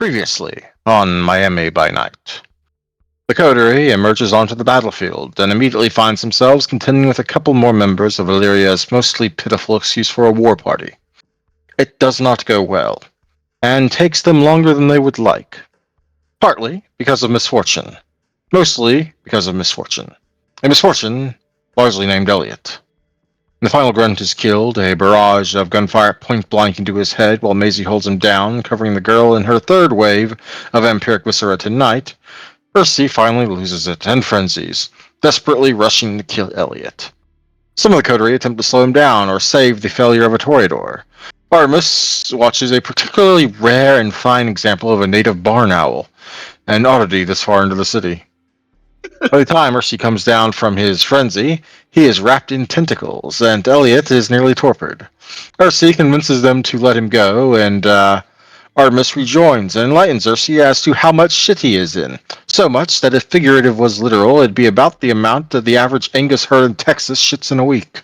Previously, on Miami by Night. The coterie emerges onto the battlefield and immediately finds themselves contending with a couple more members of Illyria's mostly pitiful excuse for a war party. It does not go well, and takes them longer than they would like. Partly because of misfortune. Mostly because of misfortune. A misfortune largely named Elliot. The final grunt is killed, a barrage of gunfire point blank into his head while Maisie holds him down, covering the girl in her third wave of vampiric viscera tonight. Percy finally loses it and frenzies, desperately rushing to kill Elliot. Some of the coterie attempt to slow him down or save the failure of a toreador. Artemis watches a particularly rare and fine example of a native barn owl, an oddity this far into the city. By the time Mercy comes down from his frenzy, he is wrapped in tentacles, and Elliot is nearly torpid. Mercy convinces them to let him go, and Artemis rejoins and enlightens Mercy as to how much shit he is in. So much that if figurative was literal, it'd be about the amount that the average Angus herd in Texas shits in a week.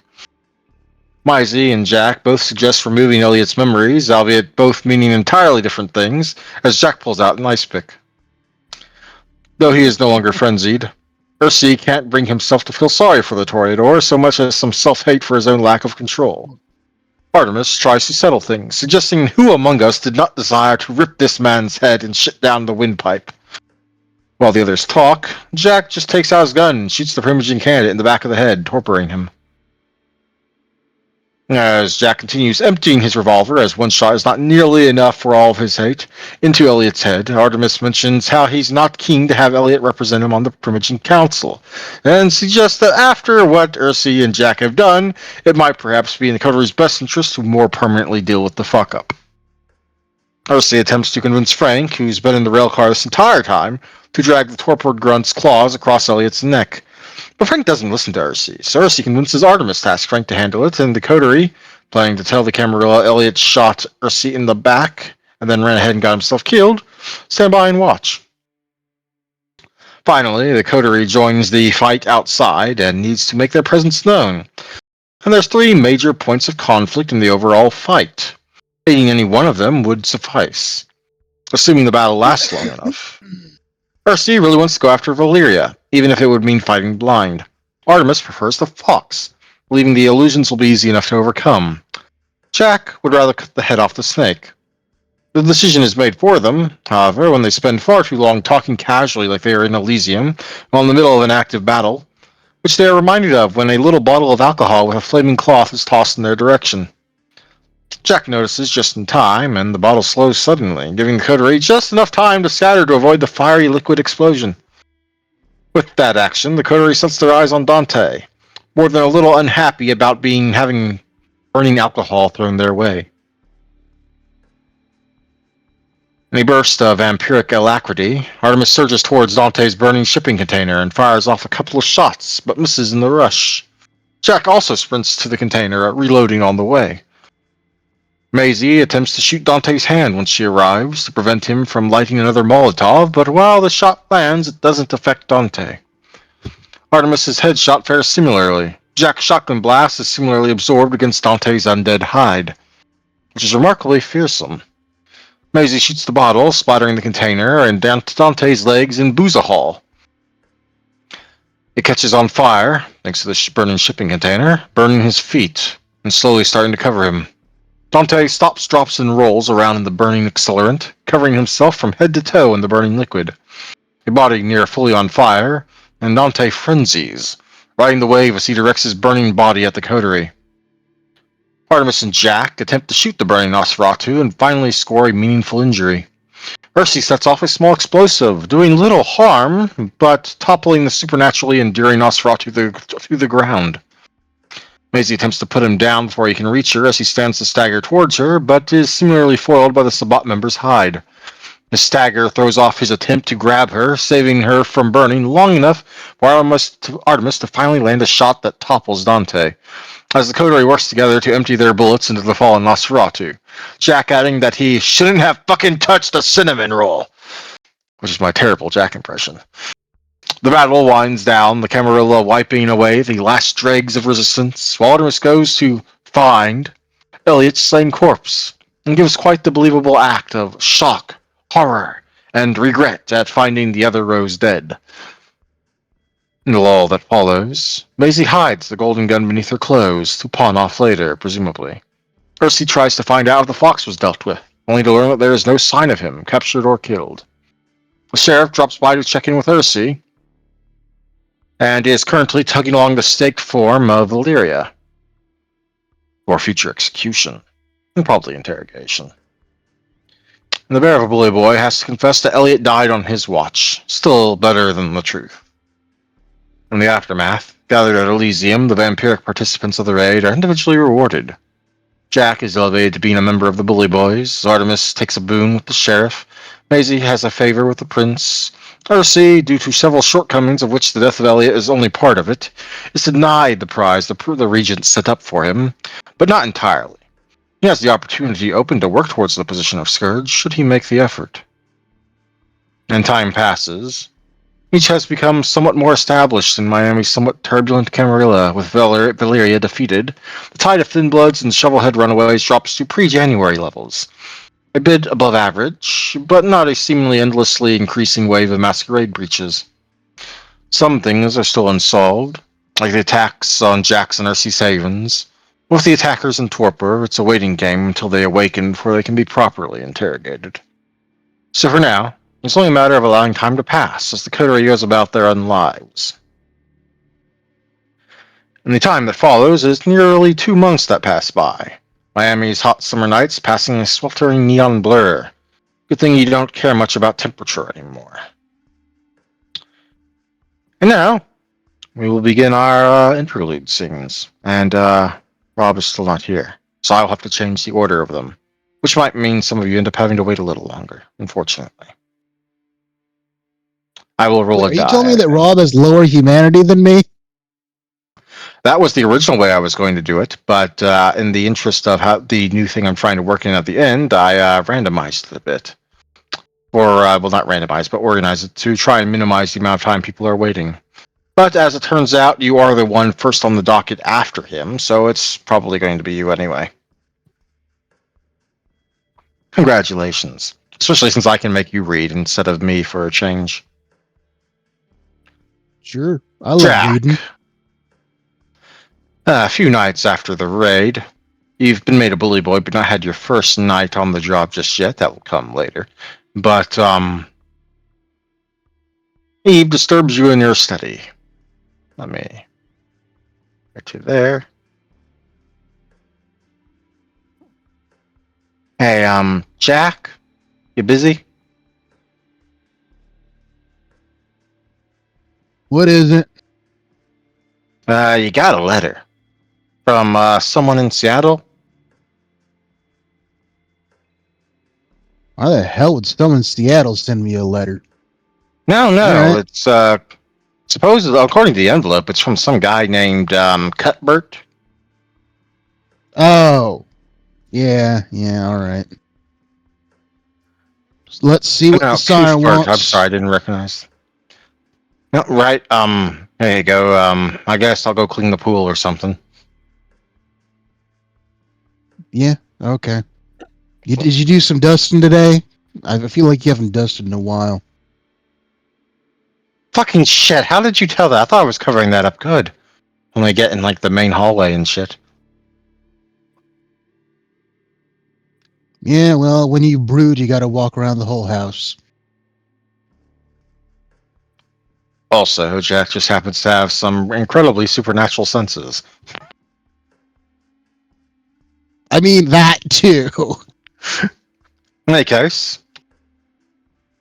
Maisie and Jack both suggest removing Elliot's memories, albeit both meaning entirely different things, as Jack pulls out an ice pick. Though he is no longer frenzied, Percy can't bring himself to feel sorry for the Toreador so much as some self-hate for his own lack of control. Artemis tries to settle things, suggesting who among us did not desire to rip this man's head and shit down the windpipe. While the others talk, Jack just takes out his gun and shoots the Primogen candidate in the back of the head, torturing him. As Jack continues emptying his revolver, as one shot is not nearly enough for all of his hate, into Elliot's head, Artemis mentions how he's not keen to have Elliot represent him on the Primogen Council, and suggests that after what Ursi and Jack have done, it might perhaps be in the cotery's best interest to more permanently deal with the fuck-up. Ursi attempts to convince Frank, who's been in the railcar this entire time, to drag the torpid grunt's claws across Elliot's neck. But Frank doesn't listen to Ursi, so Ursi convinces Artemis to ask Frank to handle it, and the coterie, planning to tell the Camarilla Elliot shot Ursi in the back and then ran ahead and got himself killed, stand by and watch. Finally, the coterie joins the fight outside and needs to make their presence known. And there's three major points of conflict in the overall fight. Aiding any one of them would suffice, assuming the battle lasts long enough. Ursi really wants to go after Valyria, even if it would mean fighting blind. Artemis prefers the fox, believing the illusions will be easy enough to overcome. Jack would rather cut the head off the snake. The decision is made for them, however, when they spend far too long talking casually like they are in Elysium, while in the middle of an active battle, which they are reminded of when a little bottle of alcohol with a flaming cloth is tossed in their direction. Jack notices just in time, and the bottle slows suddenly, giving the coterie just enough time to scatter to avoid the fiery liquid explosion. With that action, the coterie sets their eyes on Dante, more than a little unhappy about having burning alcohol thrown their way. In a burst of vampiric alacrity, Artemis surges towards Dante's burning shipping container and fires off a couple of shots, but misses in the rush. Jack also sprints to the container, reloading on the way. Maisie attempts to shoot Dante's hand when she arrives to prevent him from lighting another Molotov, but while the shot lands, it doesn't affect Dante. Artemis's headshot fares similarly. Jack's shotgun blast is similarly absorbed against Dante's undead hide, which is remarkably fearsome. Maisie shoots the bottle, splattering the container, and down to Dante's legs in Boozahall. It catches on fire, thanks to the burning shipping container, burning his feet, and slowly starting to cover him. Dante stops, drops, and rolls around in the burning accelerant, covering himself from head to toe in the burning liquid. A body near fully on fire, and Dante frenzies, riding the wave as he directs his burning body at the coterie. Artemis and Jack attempt to shoot the burning Nosferatu and finally score a meaningful injury. Ursi sets off a small explosive, doing little harm, but toppling the supernaturally enduring Nosferatu to the ground. Maisie attempts to put him down before he can reach her as he stands to stagger towards her, but is similarly foiled by the Sabbat member's hide. His stagger throws off his attempt to grab her, saving her from burning long enough for Artemis to finally land a shot that topples Dante, as the coterie works together to empty their bullets into the fallen Nosferatu, Jack adding that he shouldn't have fucking touched the cinnamon roll, which is my terrible Jack impression. The battle winds down, the Camarilla wiping away the last dregs of resistance, while Artemis goes to find Elliot's slain corpse, and gives quite the believable act of shock, horror, and regret at finding the other Rose dead. In the lull that follows, Maisie hides the golden gun beneath her clothes to pawn off later, presumably. Percy tries to find out if the fox was dealt with, only to learn that there is no sign of him, captured or killed. The sheriff drops by to check in with Ursi, and is currently tugging along the staked form of Valyria for future execution, and probably interrogation. And the bear bully boy has to confess that Elliot died on his watch, still better than the truth. In the aftermath, gathered at Elysium, the vampiric participants of the raid are individually rewarded. Jack is elevated to being a member of the Bully Boys, Artemis takes a boon with the sheriff, Maisie has a favor with the prince, Percy, due to several shortcomings of which the death of Elliot is only part of it, is denied the prize the regent set up for him, but not entirely. He has the opportunity open to work towards the position of Scourge should he make the effort. And time passes. Each has become somewhat more established in Miami's somewhat turbulent Camarilla, with Valyria defeated. The tide of Thin Bloods and Shovelhead runaways drops to pre-January levels. A bit above average, but not a seemingly endlessly increasing wave of masquerade breaches. Some things are still unsolved, like the attacks on Jackson or Sea Havens. With the attackers in torpor, it's a waiting game until they awaken before they can be properly interrogated. So for now, it's only a matter of allowing time to pass as the coterie goes about their own lives. And the time that follows is nearly 2 months that pass by. Miami's hot summer nights passing a sweltering neon blur. Good thing you don't care much about temperature anymore. And now, we will begin our interlude scenes. And Rob is still not here, so I'll have to change the order of them, which might mean some of you end up having to wait a little longer, unfortunately. I will roll Wait, a die. are you telling me that Rob has lower humanity than me? That was the original way I was going to do it, but in the interest of how the new thing I'm trying to work in at the end, I randomized it a bit. Or, well, not randomized, but organize it to try and minimize the amount of time people are waiting. But as it turns out, you are the one first on the docket after him, so it's probably going to be you anyway. Congratulations. Especially since I can make you read instead of me for a change. Sure, I love Jack. reading. A few nights after the raid, you've been made a bully boy, but not had your first night on the job just yet. That will come later. But, Eve disturbs you in your study. Let me get to there. Hey, Jack? You busy? What is it? You got a letter. From, someone in Seattle? Why the hell would someone in Seattle send me a letter? No, Alright. it's, supposedly, according to the envelope, it's from some guy named, Cuthbert. Oh. Yeah, alright. Let's see what the sire Cuthbert. I'm wants. sorry, I didn't recognize. No, right, there you go, I guess I'll go clean the pool or something. Yeah, okay. Did you do some dusting today? I feel like you haven't dusted in a while. Fucking shit, how did you tell that? I thought I was covering that up good. When I get in, like, the main hallway and shit. Yeah, well, when you brood, you gotta walk around the whole house. Also, Jack just happens to have some incredibly supernatural senses. I mean, that too. In any case,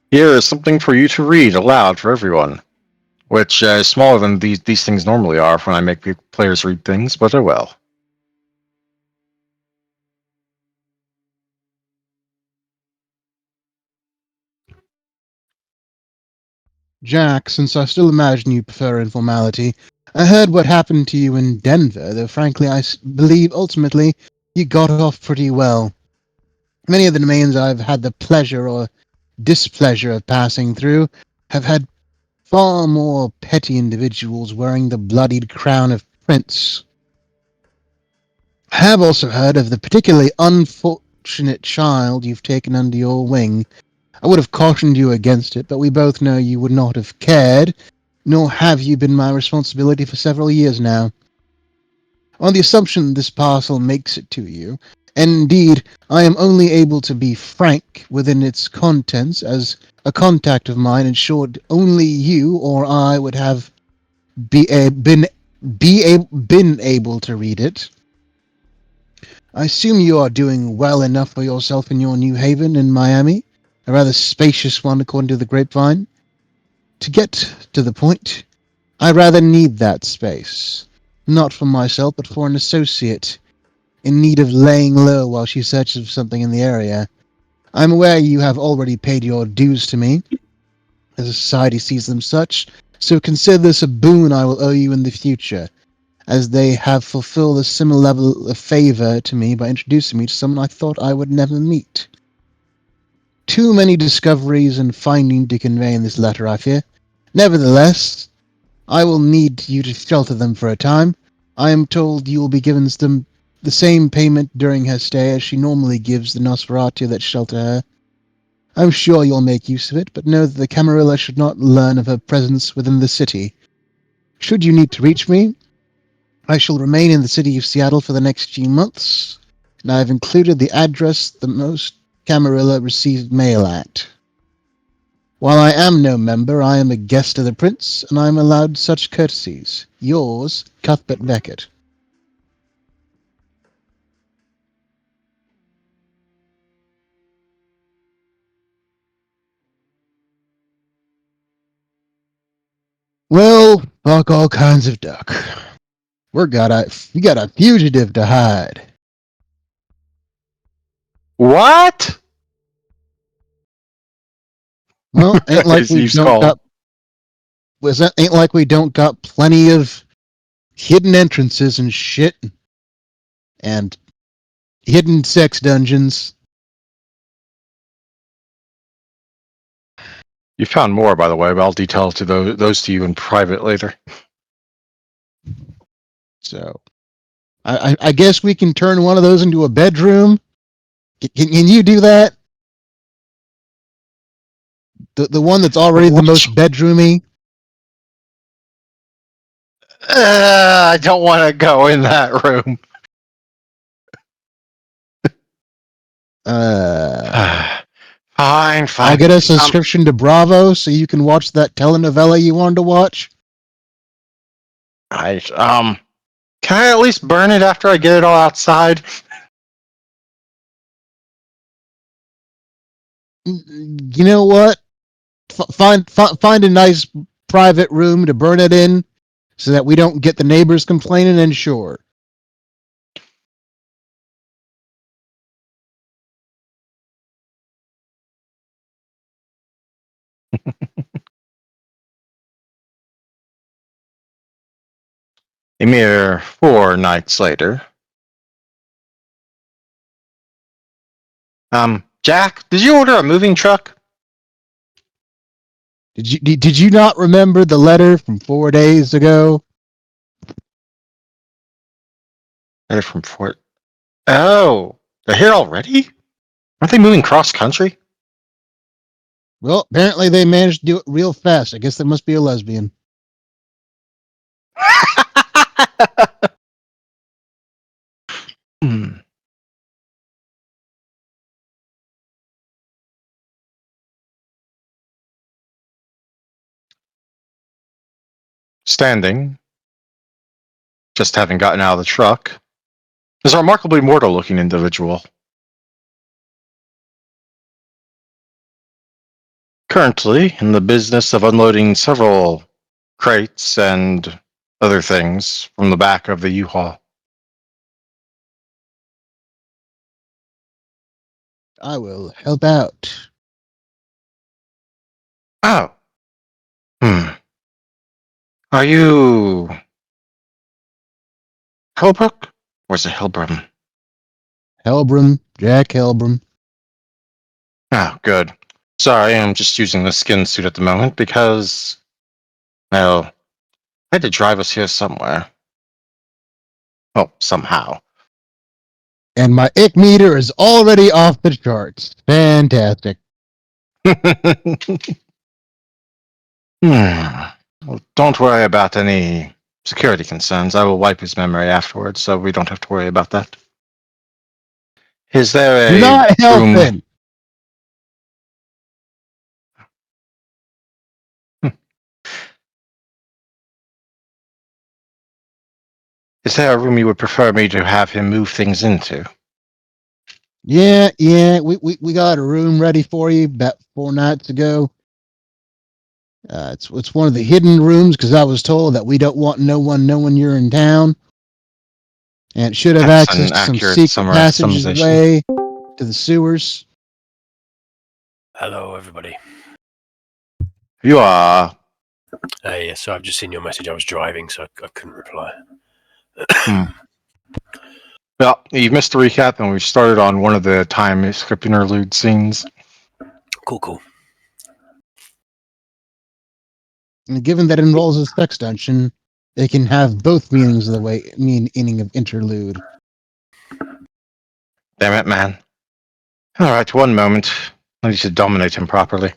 here is something for you to read aloud for everyone. Which is smaller than these things normally are when I make players read things, but oh well. Jack, since I still imagine you prefer informality, I heard what happened to you in Denver, though frankly I believe ultimately you got off pretty well. Many of the domains I've had the pleasure or displeasure of passing through have had far more petty individuals wearing the bloodied crown of prince. I have also heard of the particularly unfortunate child you've taken under your wing, I would have cautioned you against it, but we both know you would not have cared, nor have you been my responsibility for several years now. On the assumption this parcel makes it to you, and indeed I am only able to be frank within its contents as a contact of mine ensured only you or I would have been able to read it. I assume you are doing well enough for yourself in your new haven in Miami, a rather spacious one according to the grapevine. To get to the point, I rather need that space. Not for myself, but for an associate in need of laying low while she searches for something in the area. I'm aware you have already paid your dues to me, as a society sees them such, so consider this a boon I will owe you in the future, as they have fulfilled a similar level of favor to me by introducing me to someone I thought I would never meet. Too many discoveries and findings to convey in this letter, I fear. Nevertheless, I will need you to shelter them for a time. I am told you will be given them the same payment during her stay as she normally gives the Nosferatu that shelter her. I'm sure you'll make use of it, but know that the Camarilla should not learn of her presence within the city. Should you need to reach me, I shall remain in the city of Seattle for the next few months, and I have included the address the most Camarilla received mail at. While I am no member, I am a guest of the Prince, and I am allowed such courtesies. Yours, Cuthbert Beckett. Well, fuck all kinds of duck. We got a fugitive to hide. What? Well, ain't like we He's don't called. got ain't like we don't got plenty of hidden entrances and shit and hidden sex dungeons. You found more, by the way, but I'll detail to those to you in private later. So I guess we can turn one of those into a bedroom. Can you do that? The one that's already the Which? most bedroomy. I don't want to go in that room. Uh, Fine, I'll fine. get a Um, subscription to Bravo so you can watch that telenovela you wanted to watch. I can I at least burn it after I get it all outside? You know what? Find a nice private room to burn it in so that we don't get the neighbors complaining, and sure. A mere 4 nights later. Jack, did you order a moving truck? Did you not remember the letter from 4 days ago? They're from Fort. Oh, they're here already? Aren't they moving cross country? Well, apparently they managed to do it real fast. I guess they must be a lesbian. Hmm. Standing, just having gotten out of the truck, is a remarkably mortal looking individual. Currently in the business of unloading several crates and other things from the back of the U-Haul. I will help out. Oh, hmm. Are you Hellbrook? Or is it Hellbrum? Helbram, Jack Helbram. Oh, good. Sorry, I'm just using the skin suit at the moment because, well, I had to drive us here somewhere. Oh, somehow. And my ick meter is already off the charts. Fantastic. Well, don't worry about any security concerns. I will wipe his memory afterwards, so we don't have to worry about that. Is there Do a not help room? him. Is there a room you would prefer me to have him move things into? Yeah, we got a room ready for you about 4 nights ago. It's one of the hidden rooms because I was told that we don't want no one knowing you're in town, and it should have That's access an to some accurate secret summarization. passageway to the sewers. Hello, everybody. You are. Hey, so I've just seen your message. I was driving, so I couldn't reply. Well, you've missed the recap, and we've started on one of the time script interlude scenes. Cool. And given that it involves a sex dungeon, it can have both meanings of the meaning of interlude. Damn it, man. All right, one moment. I need to dominate him properly.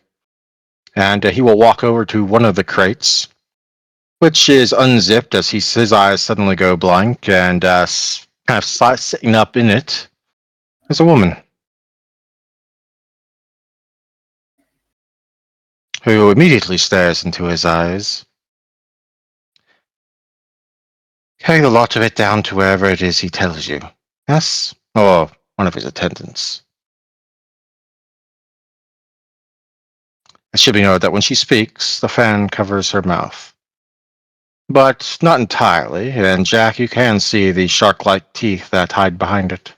And he will walk over to one of the crates, which is unzipped as his eyes suddenly go blank, and kind of sitting up in it is a woman who immediately stares into his eyes. Carry the lot of it down to wherever it is he tells you. Yes? Or one of his attendants. It should be noted that when she speaks, the fan covers her mouth. But not entirely, and Jack, you can see the shark-like teeth that hide behind it.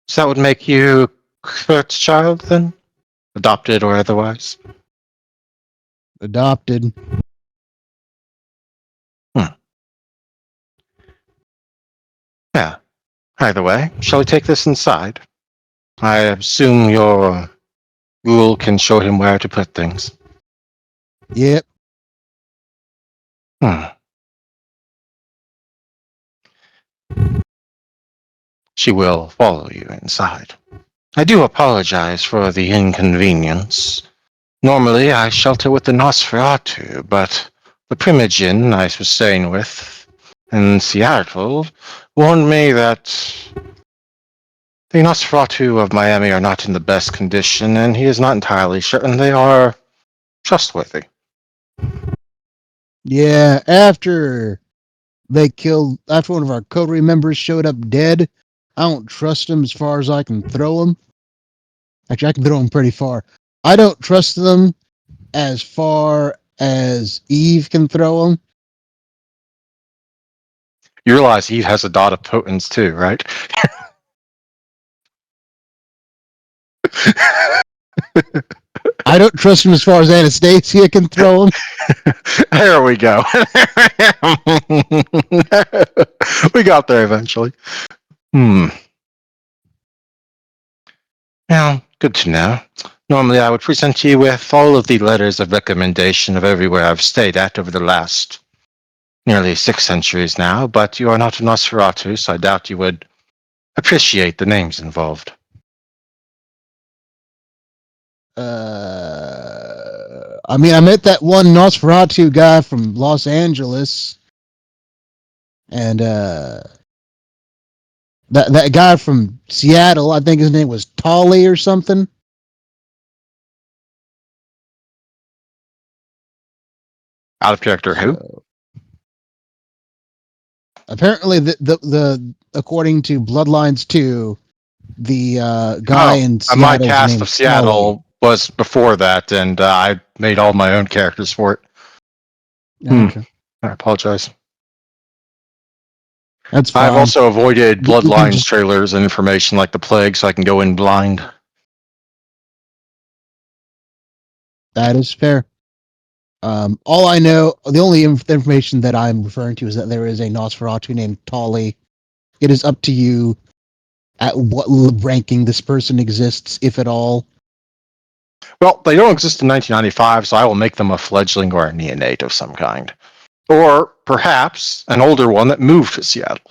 So that would make you Kurt's child, then? Adopted or otherwise? Adopted. Yeah. Either way, shall we take this inside? I assume your ghoul can show him where to put things. Yep. She will follow you inside. I do apologize for the inconvenience. Normally I shelter with the Nosferatu, but the Primogen I was staying with in Seattle warned me that the Nosferatu of Miami are not in the best condition, and he is not entirely certain they are trustworthy. Yeah, after one of our coterie members showed up dead, I don't trust them as far as I can throw them. Actually, I can throw them pretty far. I don't trust them as far as Eve can throw them. You realize he has a dot of potence too, right? I don't trust him as far as Anastasia can throw them. There we go. We got there eventually. Now, good to know. Normally I would present you with all of the letters of recommendation of everywhere I've stayed at over the last nearly 6 centuries now, but you are not a Nosferatu, so I doubt you would appreciate the names involved. I mean, I met that one Nosferatu guy from Los Angeles, and that guy from Seattle. I think his name was Tolly or something. Out of character, who? Apparently, the according to Bloodlines 2, the guy in My Seattle's cast name of is Tolly. Seattle was before that, and I made all my own characters for it. Okay. I apologize. That's fine. I've also avoided We can Bloodlines just- trailers and information like the plague, so I can go in blind. That is fair. All I know, the only information that I'm referring to is that there is a Nosferatu named Tolly. It is up to you at what ranking this person exists, if at all. Well, they don't exist in 1995, so I will make them a fledgling or a neonate of some kind. Or perhaps an older one that moved to Seattle,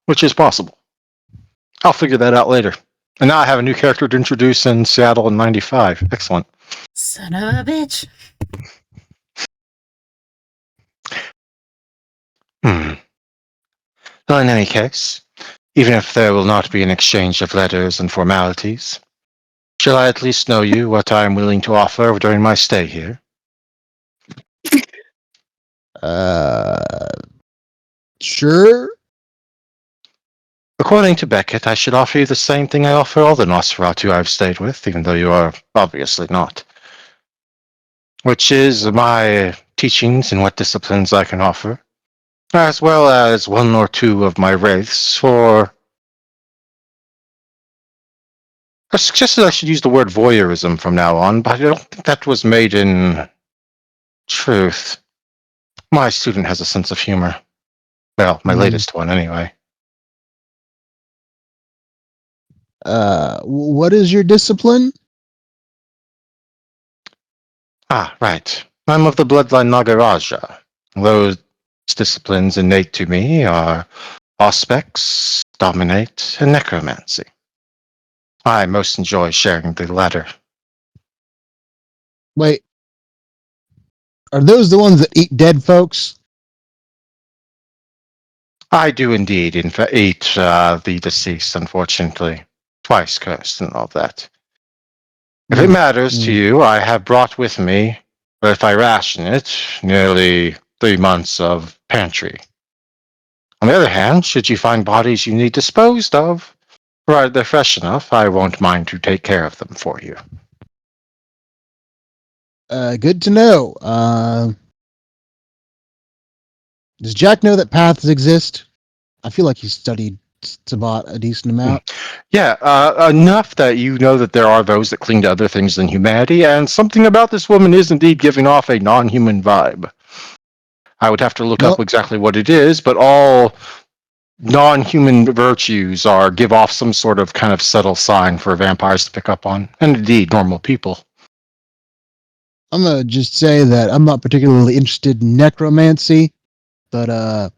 which is possible. I'll figure that out later. And now I have a new character to introduce in Seattle in '95. Excellent. Son of a bitch. Hmm. Well, in any case, even if there will not be an exchange of letters and formalities, shall I at least know you what I am willing to offer during my stay here? Uh, sure. According to Beckett, I should offer you the same thing I offer all the Nosferatu I've stayed with, even though you are obviously not, which is my teachings in what disciplines I can offer, as well as one or two of my wraiths for... I suggested I should use the word voyeurism from now on, but I don't think that was made in truth. My student has a sense of humor. Well, my latest one, anyway. What is your discipline? Ah, right. I'm of the bloodline Nagaraja. Those disciplines innate to me are Auspex, Dominate, and Necromancy. I most enjoy sharing the latter. Wait, are those the ones that eat dead folks? I do indeed eat the deceased, unfortunately. Twice cursed and all that. If it matters to you, I have brought with me, if I ration it, nearly 3 months of pantry. On the other hand, should you find bodies you need disposed of, provided they're fresh enough, I won't mind to take care of them for you. Good to know. Does Jack know that paths exist? I feel like he studied Sabat a decent amount. Yeah, enough that you know that there are those that cling to other things than humanity, and something about this woman is indeed giving off a non-human vibe. I would have to look up Well, exactly what it is, but all non-human virtues are give off some sort of kind of subtle sign for vampires to pick up on, and indeed normal people. I'm gonna just say that I'm not particularly interested in necromancy, but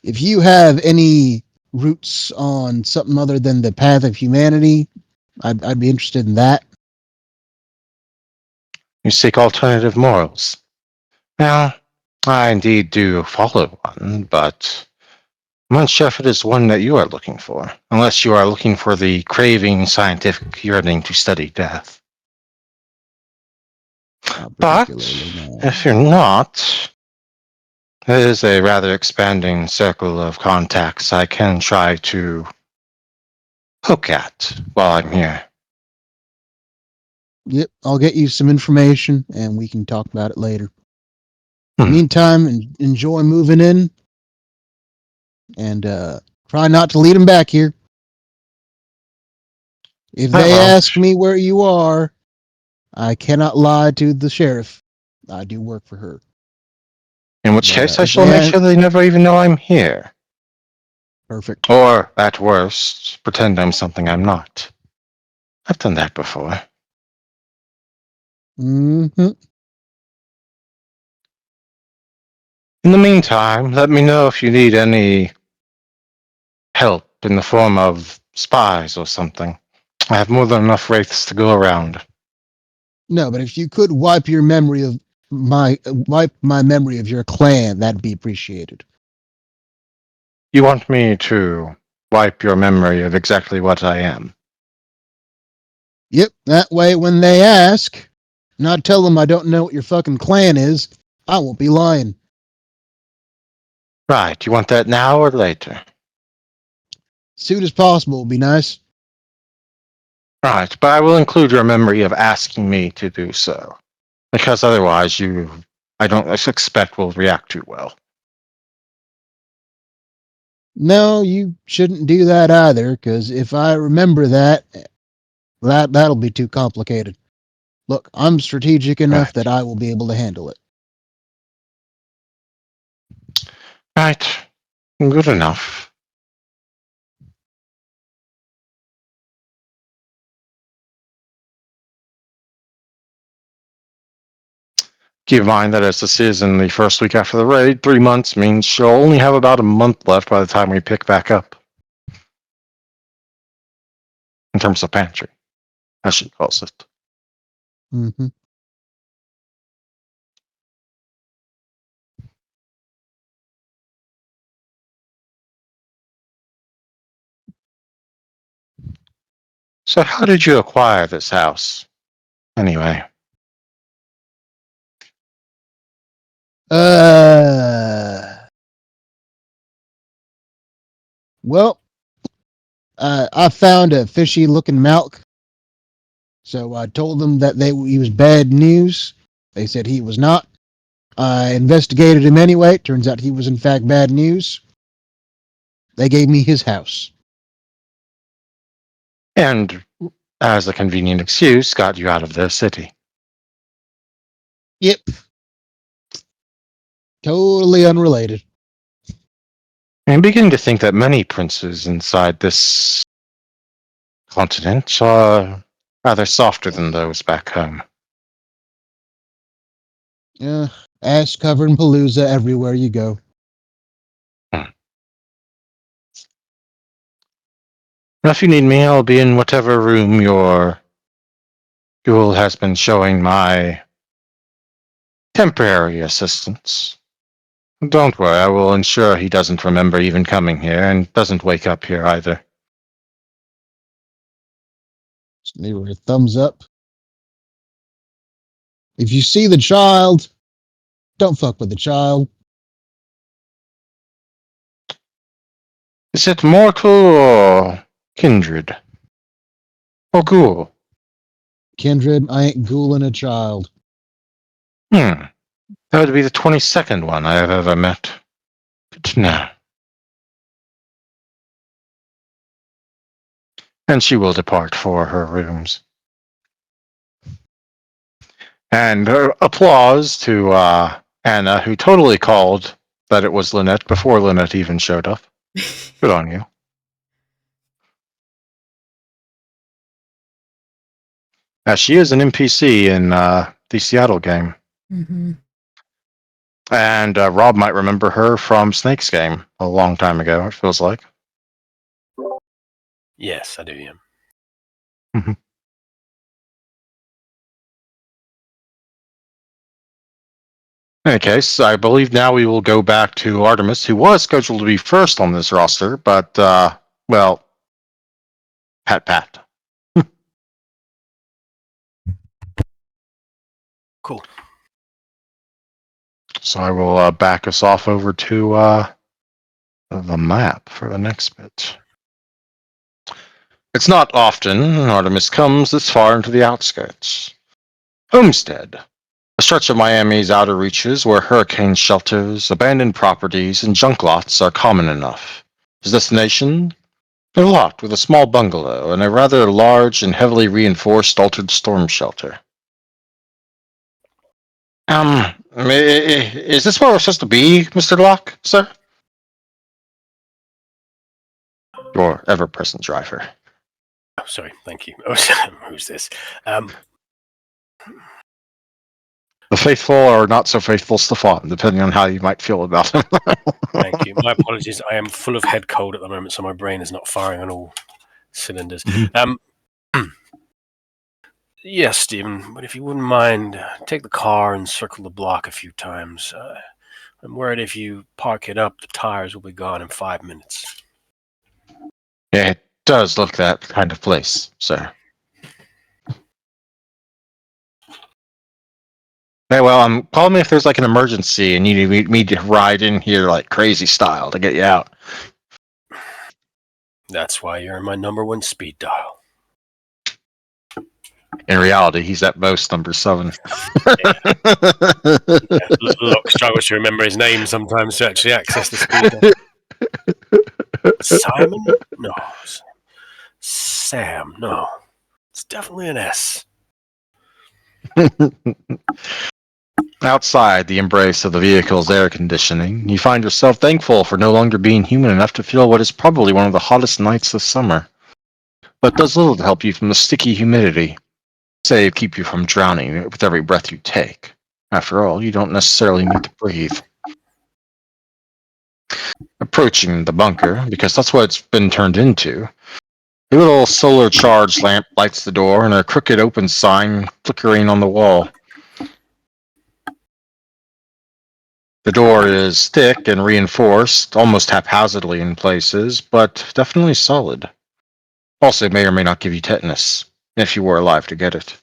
if you have any roots on something other than the path of humanity, I'd be interested in that. You seek alternative morals. Well, I indeed do follow one, but I'm unsure if it is one that you are looking for, unless you are looking for the craving scientific yearning to study death. Not particularly, But no. if you're not, there is a rather expanding circle of contacts I can try to poke at while I'm here. Yep, I'll get you some information and we can talk about it later. Hmm. Meantime, enjoy moving in and try not to lead them back here. If they Uh-oh. ask me where you are, I cannot lie to the sheriff. I do work for her. In which But case I if shall they make ask, sure they never even know I'm here. perfect. Or, at worst, pretend I'm something I'm not. I've done that before. Hmm. In the meantime, let me know if you need any help in the form of spies or something. I have more than enough wraiths to go around. No, but if you could wipe my memory of your clan, that'd be appreciated. You want me to wipe your memory of exactly what I am? Yep, that way when they ask, not tell them I don't know what your fucking clan is, I won't be lying. Right, you want that now or later? Soon as possible would be nice. Right, but I will include your memory of asking me to do so. Because otherwise I don't expect will react too well. No, you shouldn't do that either, because if I remember that'll be too complicated. Look, I'm strategic enough that Right. I will be able to handle it. Right. Good enough. Keep in mind that as this is in the first week after the raid, 3 months means she'll only have about a month left by the time we pick back up. In terms of pantry, as she calls it. Mm-hmm. So how did you acquire this house? Anyway. Well, I found a fishy looking milk. So I told them that he was bad news. They said he was not. I investigated him anyway. Turns out he was in fact bad news. They gave me his house. And as a convenient excuse, got you out of their city. Yep. Totally unrelated. I'm beginning to think that many princes inside this continent are rather softer than those back home. Yeah, ash covered in Palooza everywhere you go. If you need me, I'll be in whatever room your Jewel has been showing my temporary assistance. Don't worry, I will ensure he doesn't remember even coming here and doesn't wake up here either. They were a thumbs up. If you see the child, don't fuck with the child. Is it mortal or kindred? Or ghoul? Kindred, I ain't ghouling a child. That would be the 22nd one I have ever met. Good to know. And she will depart for her rooms. And applause to Anna, who totally called that it was Lynette before Lynette even showed up. Good on you. She is an NPC in the Seattle game. Mm-hmm. And Rob might remember her from Snake's game a long time ago, it feels like. Yes, I do, yeah. In any case, I believe now we will go back to Artemis, who was scheduled to be first on this roster, but, well, pat. Cool. So I will back us off over to the map for the next bit. It's not often Artemis comes this far into the outskirts. Homestead, a stretch of Miami's outer reaches where hurricane shelters, abandoned properties, and junk lots are common enough. His destination? A lot with a small bungalow and a rather large and heavily reinforced altered storm shelter. Is this where we're supposed to be, Mr. Locke, sir? Your ever-present driver. Oh, sorry, thank you. Oh, who's this? The faithful or not so faithful Stefan, depending on how you might feel about him. Thank you. My apologies. I am full of head cold at the moment, so my brain is not firing on all cylinders. Yes, Stephen, but if you wouldn't mind, take the car and circle the block a few times. I'm worried if you park it up, the tires will be gone in 5 minutes. Yeah, it does look that kind of place, sir. Hey, well, call me if there's like an emergency and you need me to ride in here like crazy style to get you out. That's why you're in my number one speed dial. In reality, he's at most number 7. Locke struggles to remember his name sometimes to actually access the speed dial. Simon? No. Sam? No. It's definitely an S. Outside the embrace of the vehicle's air conditioning, you find yourself thankful for no longer being human enough to feel what is probably one of the hottest nights this summer. But does little to help you from the sticky humidity, save keep you from drowning with every breath you take. After all, you don't necessarily need to breathe. Approaching the bunker, because that's what it's been turned into, a little solar charged lamp lights the door and a crooked open sign flickering on the wall. The door is thick and reinforced, almost haphazardly in places, but definitely solid. Also, may or may not give you tetanus, if you were alive to get it.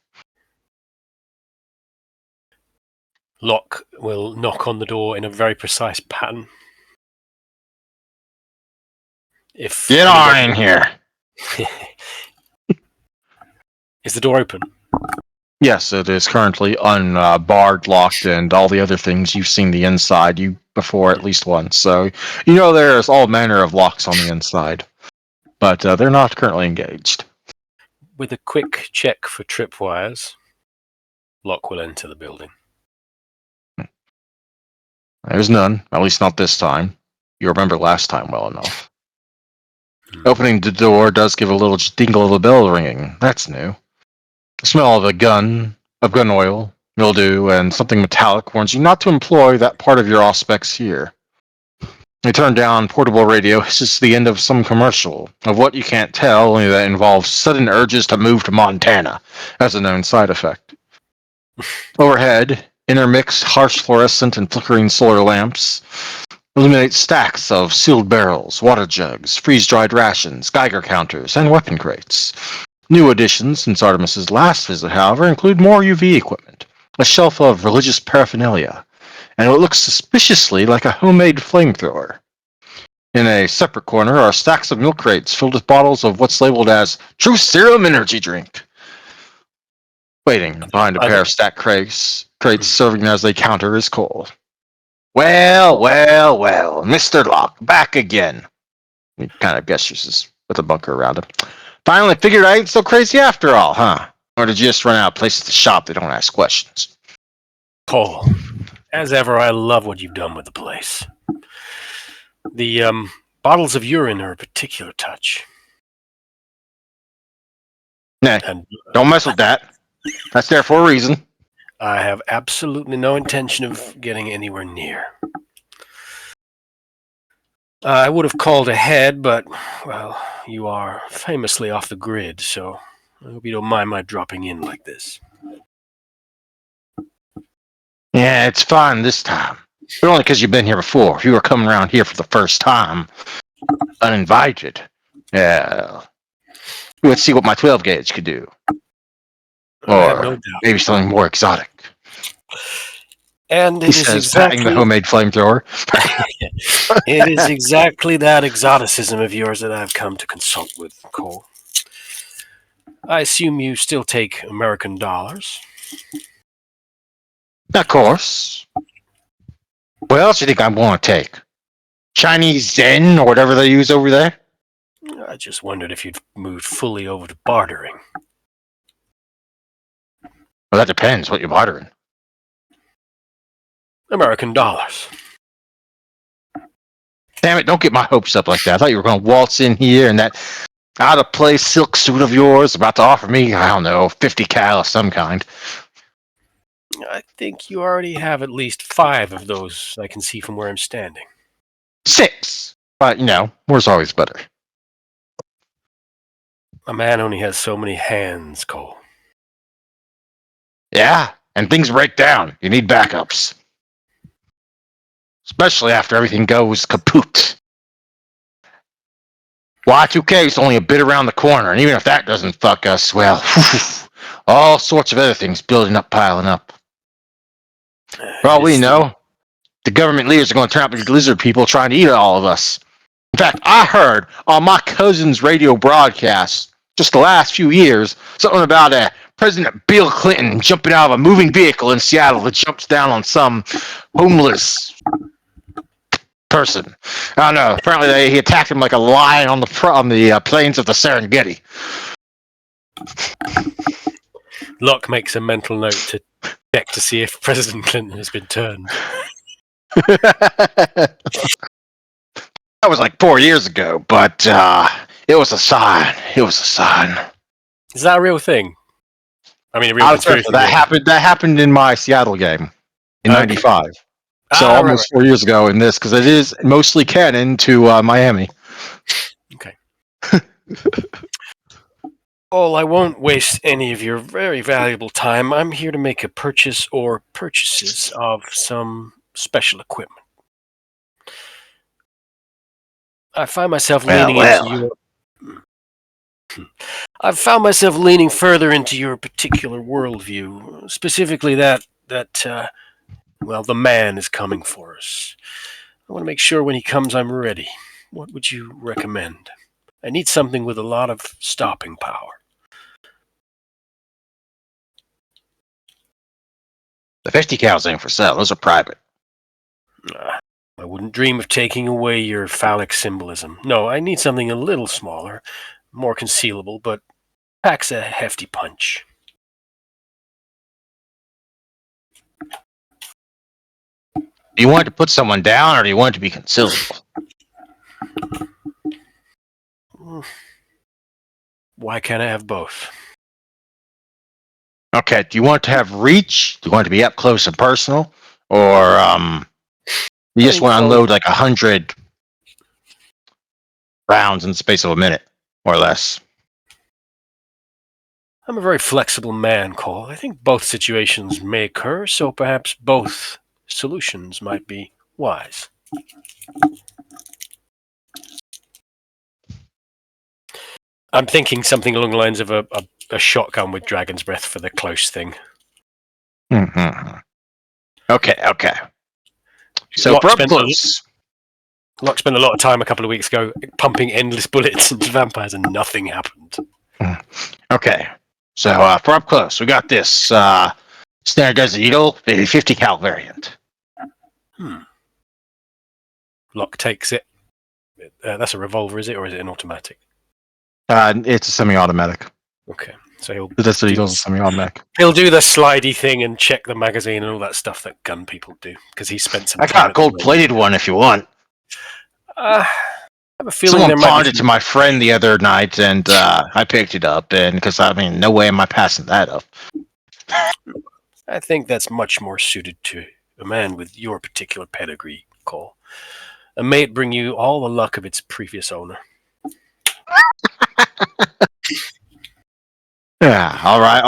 Locke will knock on the door in a very precise pattern. If Get on in here! Is the door open? Yes, it is currently unbarred, locked, and all the other things you've seen the inside you before at least once. So you know there's all manner of locks on the inside, but they're not currently engaged. With a quick check for tripwires, Locke will enter the building. There's none, at least not this time. You remember last time well enough. Opening the door does give a little dingle of a bell ringing. That's new. The smell of gun oil, mildew, and something metallic warns you not to employ that part of your auspex here. You turn down portable radio. It's just the end of some commercial. Of what you can't tell, only that involves sudden urges to move to Montana, as a known side effect. Overhead, intermixed harsh fluorescent and flickering solar lamps illuminate stacks of sealed barrels, water jugs, freeze-dried rations, Geiger counters, and weapon crates. New additions since Artemis's last visit, however, include more UV equipment, a shelf of religious paraphernalia, and what looks suspiciously like a homemade flamethrower. In a separate corner are stacks of milk crates filled with bottles of what's labeled as True Serum Energy Drink. Waiting behind a pair of stacked crates serving as a counter is Cole. Well, Mr. Locke, back again. He kind of gestures with a bunker around him. Finally figured I ain't so crazy after all, huh? Or did you just run out of places to shop that don't ask questions? Cole, as ever, I love what you've done with the place. The bottles of urine are a particular touch. Nah, And don't mess with that. That's there for a reason. I have absolutely no intention of getting anywhere near. I would have called ahead, but, well, you are famously off the grid, so I hope you don't mind my dropping in like this. Yeah, it's fine this time. But only because you've been here before. If you were coming around here for the first time, uninvited, yeah, let's see what my 12 gauge could do. I have Or no doubt. maybe something more exotic. And He says, patting the homemade flamethrower. It is exactly that exoticism of yours that I've come to consult with, Cole. I assume you still take American dollars? Of course. What else do you think I'm going to take? Chinese Zen or whatever they use over there? I just wondered if you'd moved fully over to bartering. Well, that depends what you're bartering. American dollars. Damn it, don't get my hopes up like that. I thought you were going to waltz in here in that out-of-place silk suit of yours about to offer me, I don't know, 50 cal of some kind. I think you already have at least 5 of those I can see from where I'm standing. 6! But, more's always better. A man only has so many hands, Cole. Yeah, and things break down. You need backups. Especially after everything goes kaput. Y2K is only a bit around the corner, and even if that doesn't fuck us, well, all sorts of other things piling up. For all we know, the government leaders are going to turn out to be lizard people trying to eat all of us. In fact, I heard on my cousin's radio broadcast just the last few years something about President Bill Clinton jumping out of a moving vehicle in Seattle that jumps down on some homeless person. I don't know. Apparently, he attacked him like a lion on the plains of the Serengeti. Locke makes a mental note to check to see if President Clinton has been turned. That was like 4 years ago, but it was a sign. Is that a real thing? I mean, a real That conspiracy. happened in my Seattle game. in Okay. '95. So Right. almost 4 years ago in this, because it is mostly canon to Miami. Okay. Oh, I won't waste any of your very valuable time. I'm here to make a purchase or purchases of some special equipment. I find myself leaning into your. I've found myself leaning further into your particular worldview, specifically well, the man is coming for us. I want to make sure when he comes, I'm ready. What would you recommend? I need something with a lot of stopping power. The 50 cals ain't for sale. Those are private. I wouldn't dream of taking away your phallic symbolism. No, I need something a little smaller, more concealable, but packs a hefty punch. Do you want to put someone down, or do you want it to be concealable? Why can't I have both? Okay. Do you want to have reach? Do you want it to be up close and personal, or you just want to unload like 100 rounds in the space of a minute, or less? I'm a very flexible man, Cole. I think both situations may occur, so perhaps both solutions might be wise. I'm thinking something along the lines of a shotgun with dragon's breath for the close thing. Mm-hmm. Okay. So for up close. Locke spent a lot of time a couple of weeks ago pumping endless bullets into vampires and nothing happened. Okay. So for up close, we got this standard Desert Eagle, 50 cal variant. Locke takes it. That's a revolver, is it, or is it an automatic? It's a semi-automatic. Okay, so The Desert Eagle's a semi-automatic. he'll do the slidey thing and check the magazine and all that stuff that gun people do because he spent some I time. got a gold-plated one if you want. I have a feeling Someone there might pawned be it to my friend the other night, and I picked it up. And because no way am I passing that up. I think that's much more suited to a man with your particular pedigree, Cole. And may it bring you all the luck of its previous owner. Yeah, all right.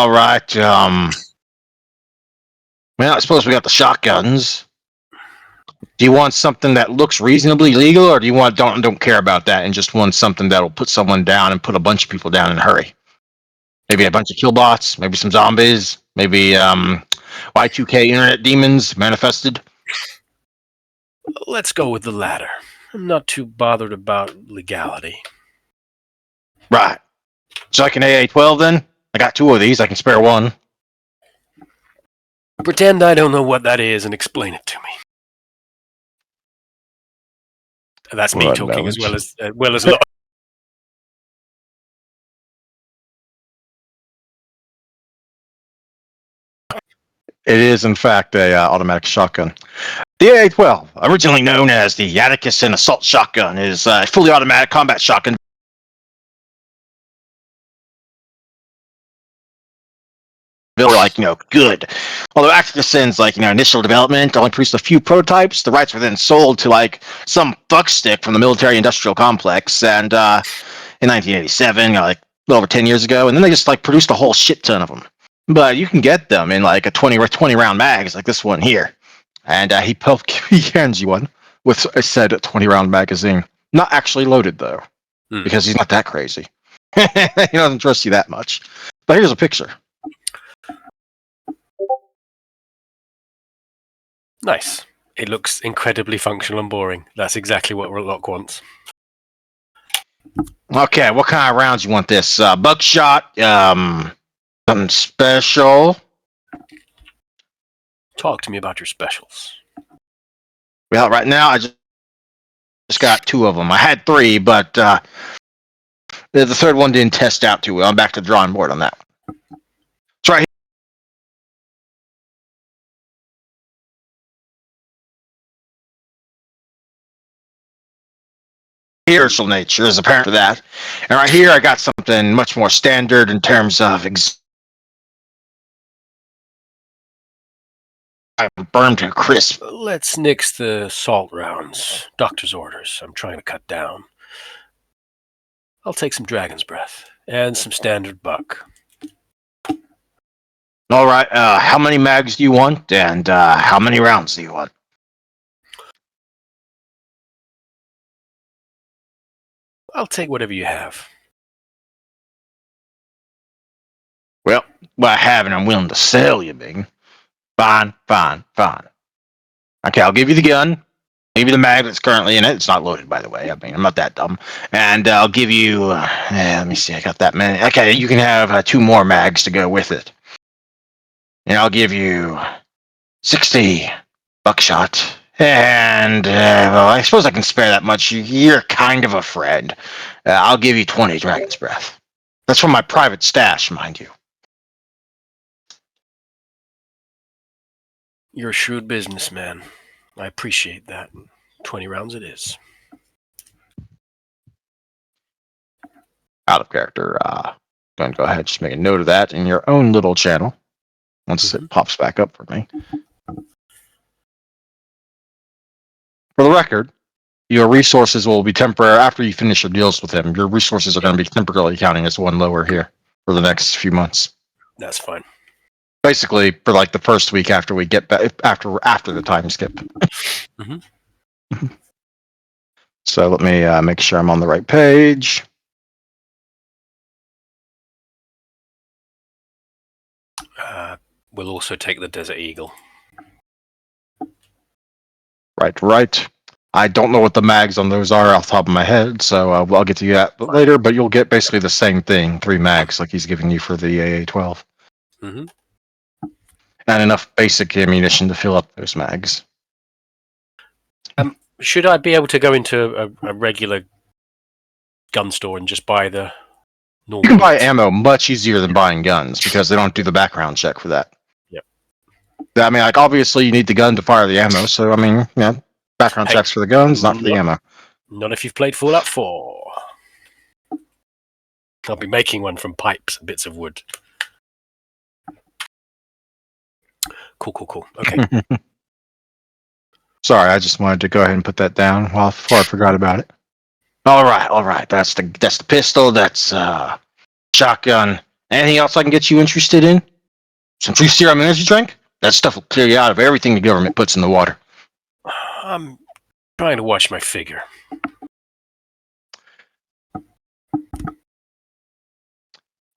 Well, I suppose we got the shotguns. Do you want something that looks reasonably legal, or do you want don't care about that and just want something that'll put someone down and put a bunch of people down in a hurry? Maybe a bunch of killbots, maybe some zombies, maybe Y2K internet demons manifested. Let's go with the latter. I'm not too bothered about legality. Right. So like an AA-12 then? I got 2 of these. I can spare one. Pretend I don't know what that is and explain it to me. That's me talking as well as a lot. It is, in fact, a automatic shotgun. The AA-12, originally known as the Atticus and Assault Shotgun, is a fully automatic combat shotgun. Good. Although Atticus's initial development only produced a few prototypes, the rights were then sold to some fuckstick from the military-industrial complex, and in 1987, a little over 10 years ago, and then they just produced a whole shit ton of them. But you can get them in a 20 round mags like this one here. And he hands you one with a said 20 round magazine. Not actually loaded though, because he's not that crazy. He doesn't trust you that much. But here's a picture. Nice. It looks incredibly functional and boring. That's exactly what Locke wants. Okay, what kind of rounds you want this? Buckshot, something special? Talk to me about your specials. Well, right now I just got 2 of them. I had 3, but the third one didn't test out too well. I'm back to the drawing board on that one. It's right here. Spiritual nature is apparent for that. And right here I got something much more standard in terms of burned to a crisp. Let's nix the salt rounds. Doctor's orders. I'm trying to cut down. I'll take some dragon's breath and some standard buck. All right. How many mags do you want, and how many rounds do you want? I'll take whatever you have. Well, what I have and I'm willing to sell you, Bing. Fine. Okay, I'll give you the gun. Give you the mag that's currently in it. It's not loaded, by the way. I mean, I'm not that dumb. And I'll give you... let me see. I got that many. Okay, you can have 2 more mags to go with it. And I'll give you 60 buckshot. And, well, I suppose I can spare that much. You're kind of a friend. I'll give you 20 dragon's breath. That's from my private stash, mind you. You're a shrewd businessman. I appreciate that. 20 rounds it is. Out of character. Going to go ahead and just make a note of that in your own little channel once it pops back up for me. For the record, your resources will be temporary after you finish your deals with him. Your resources are going to be temporarily counting as 1 lower here for the next few months. That's fine. Basically, for like the first week after we get back after the time skip. So let me make sure I'm on the right page. We'll also take the Desert Eagle. Right. I don't know what the mags on those are off the top of my head, so I'll get to that later, but you'll get basically the same thing, 3 mags like he's giving you for the AA-12. Mm-hmm. And enough basic ammunition to fill up those mags. Should I be able to go into a regular gun store and just buy the normal... You can buy ammo much easier than buying guns because they don't do the background check for that. Yep. I mean, like, obviously you need the gun to fire the ammo, so, I mean, yeah, background checks for the guns, not for the ammo. Not if you've played Fallout 4. I'll be making one from pipes and bits of wood. Cool. Okay. Sorry, I just wanted to go ahead and put that down before I forgot about it. All right. That's the pistol. That's shotgun. Anything else I can get you interested in? Some true serum energy drink? That stuff will clear you out of everything the government puts in the water. I'm trying to watch my figure.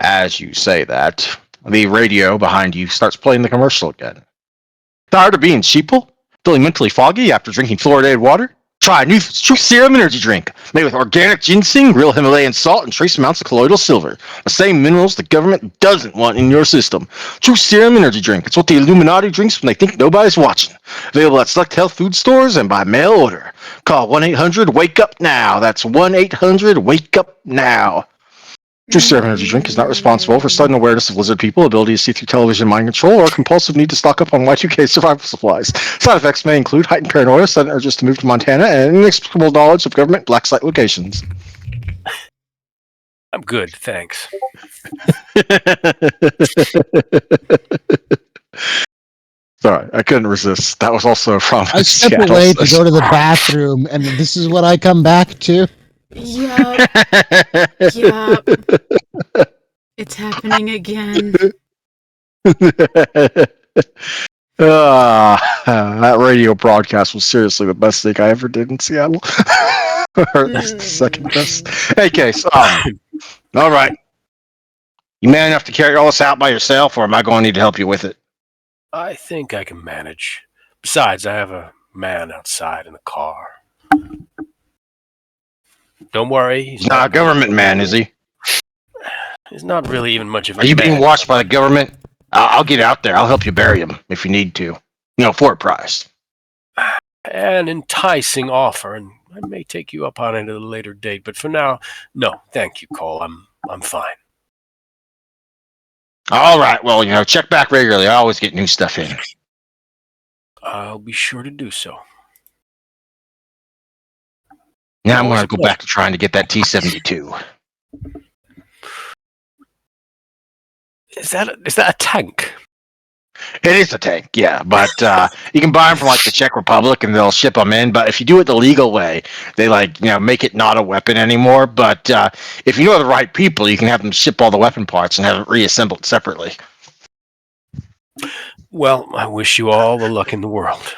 As you say that, the radio behind you starts playing the commercial again. Tired of being sheeple? Feeling mentally foggy after drinking fluoridated water? Try a new True Serum energy drink made with organic ginseng, real Himalayan salt, and trace amounts of colloidal silver. The same minerals the government doesn't want in your system. True Serum energy drink. It's what the Illuminati drinks when they think nobody's watching. Available at select health food stores and by mail order. Call 1-800-WAKE-UP-NOW. That's 1-800-WAKE-UP-NOW. True Serum energy drink is not responsible for sudden awareness of lizard people, ability to see through television mind control, or compulsive need to stock up on Y2K survival supplies. Side effects may include heightened paranoia, sudden urges to move to Montana, and inexplicable knowledge of government black site locations. I'm good, thanks. Sorry, I couldn't resist. That was also from I step Seattle away to go to the bathroom, and this is what I come back to. Yup. It's happening again. That radio broadcast was seriously the best thing I ever did in Seattle. Or that's the second best. Hey, case. All right. You man enough to carry all this out by yourself, or am I going to need to help you with it? I think I can manage. Besides, I have a man outside in a car. Don't worry. He's not a government man, is he? He's not really even much of a man. Are you being watched by the government? I'll get out there. I'll help you bury him if you need to. For a price. An enticing offer, and I may take you up on it at a later date. But for now, no, thank you, Cole. I'm fine. All right. Well, check back regularly. I always get new stuff in. I'll be sure to do so. Now I'm going to go back to trying to get that T-72. Is that a tank? It is a tank, yeah, but you can buy them from like the Czech Republic, and they'll ship them in. But if you do it the legal way, they make it not a weapon anymore. But if you know the right people, you can have them ship all the weapon parts and have it reassembled separately. Well, I wish you all the luck in the world.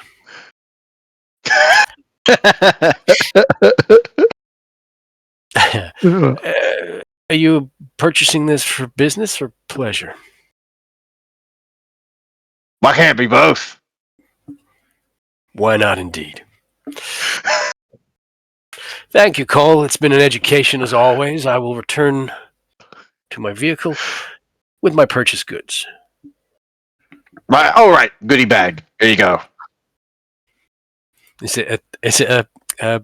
Are you purchasing this for business or pleasure? Why can't it be both? Why not, indeed? Thank you, Cole. It's been an education as always. I will return to my vehicle with my purchased goods. Right. All right. Goodie bag. There you go. Is it a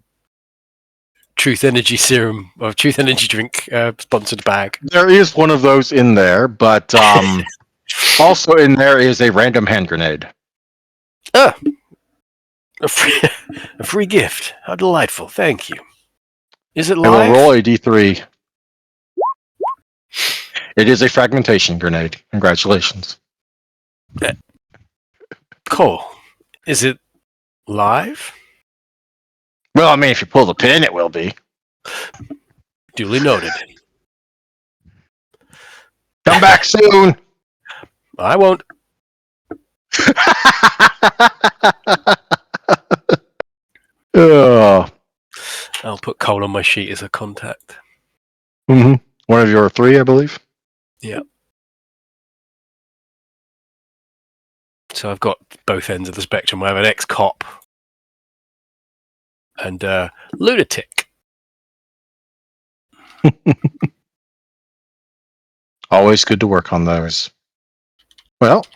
Truth Energy serum or Truth Energy drink sponsored bag? There is one of those in there, but also in there is a random hand grenade. Ah, a free gift. How delightful. Thank you. Is it I will live? roll a d3. It is a fragmentation grenade. Congratulations. Cole, is it live? Well, I mean, if you pull the pin, it will be. Duly noted. Come back soon. I won't. Oh. I'll put Cole on my sheet as a contact. Mm-hmm. One of your 3, I believe. Yeah. So I've got both ends of the spectrum. I have an ex-cop and a lunatic. Always good to work on those. Well,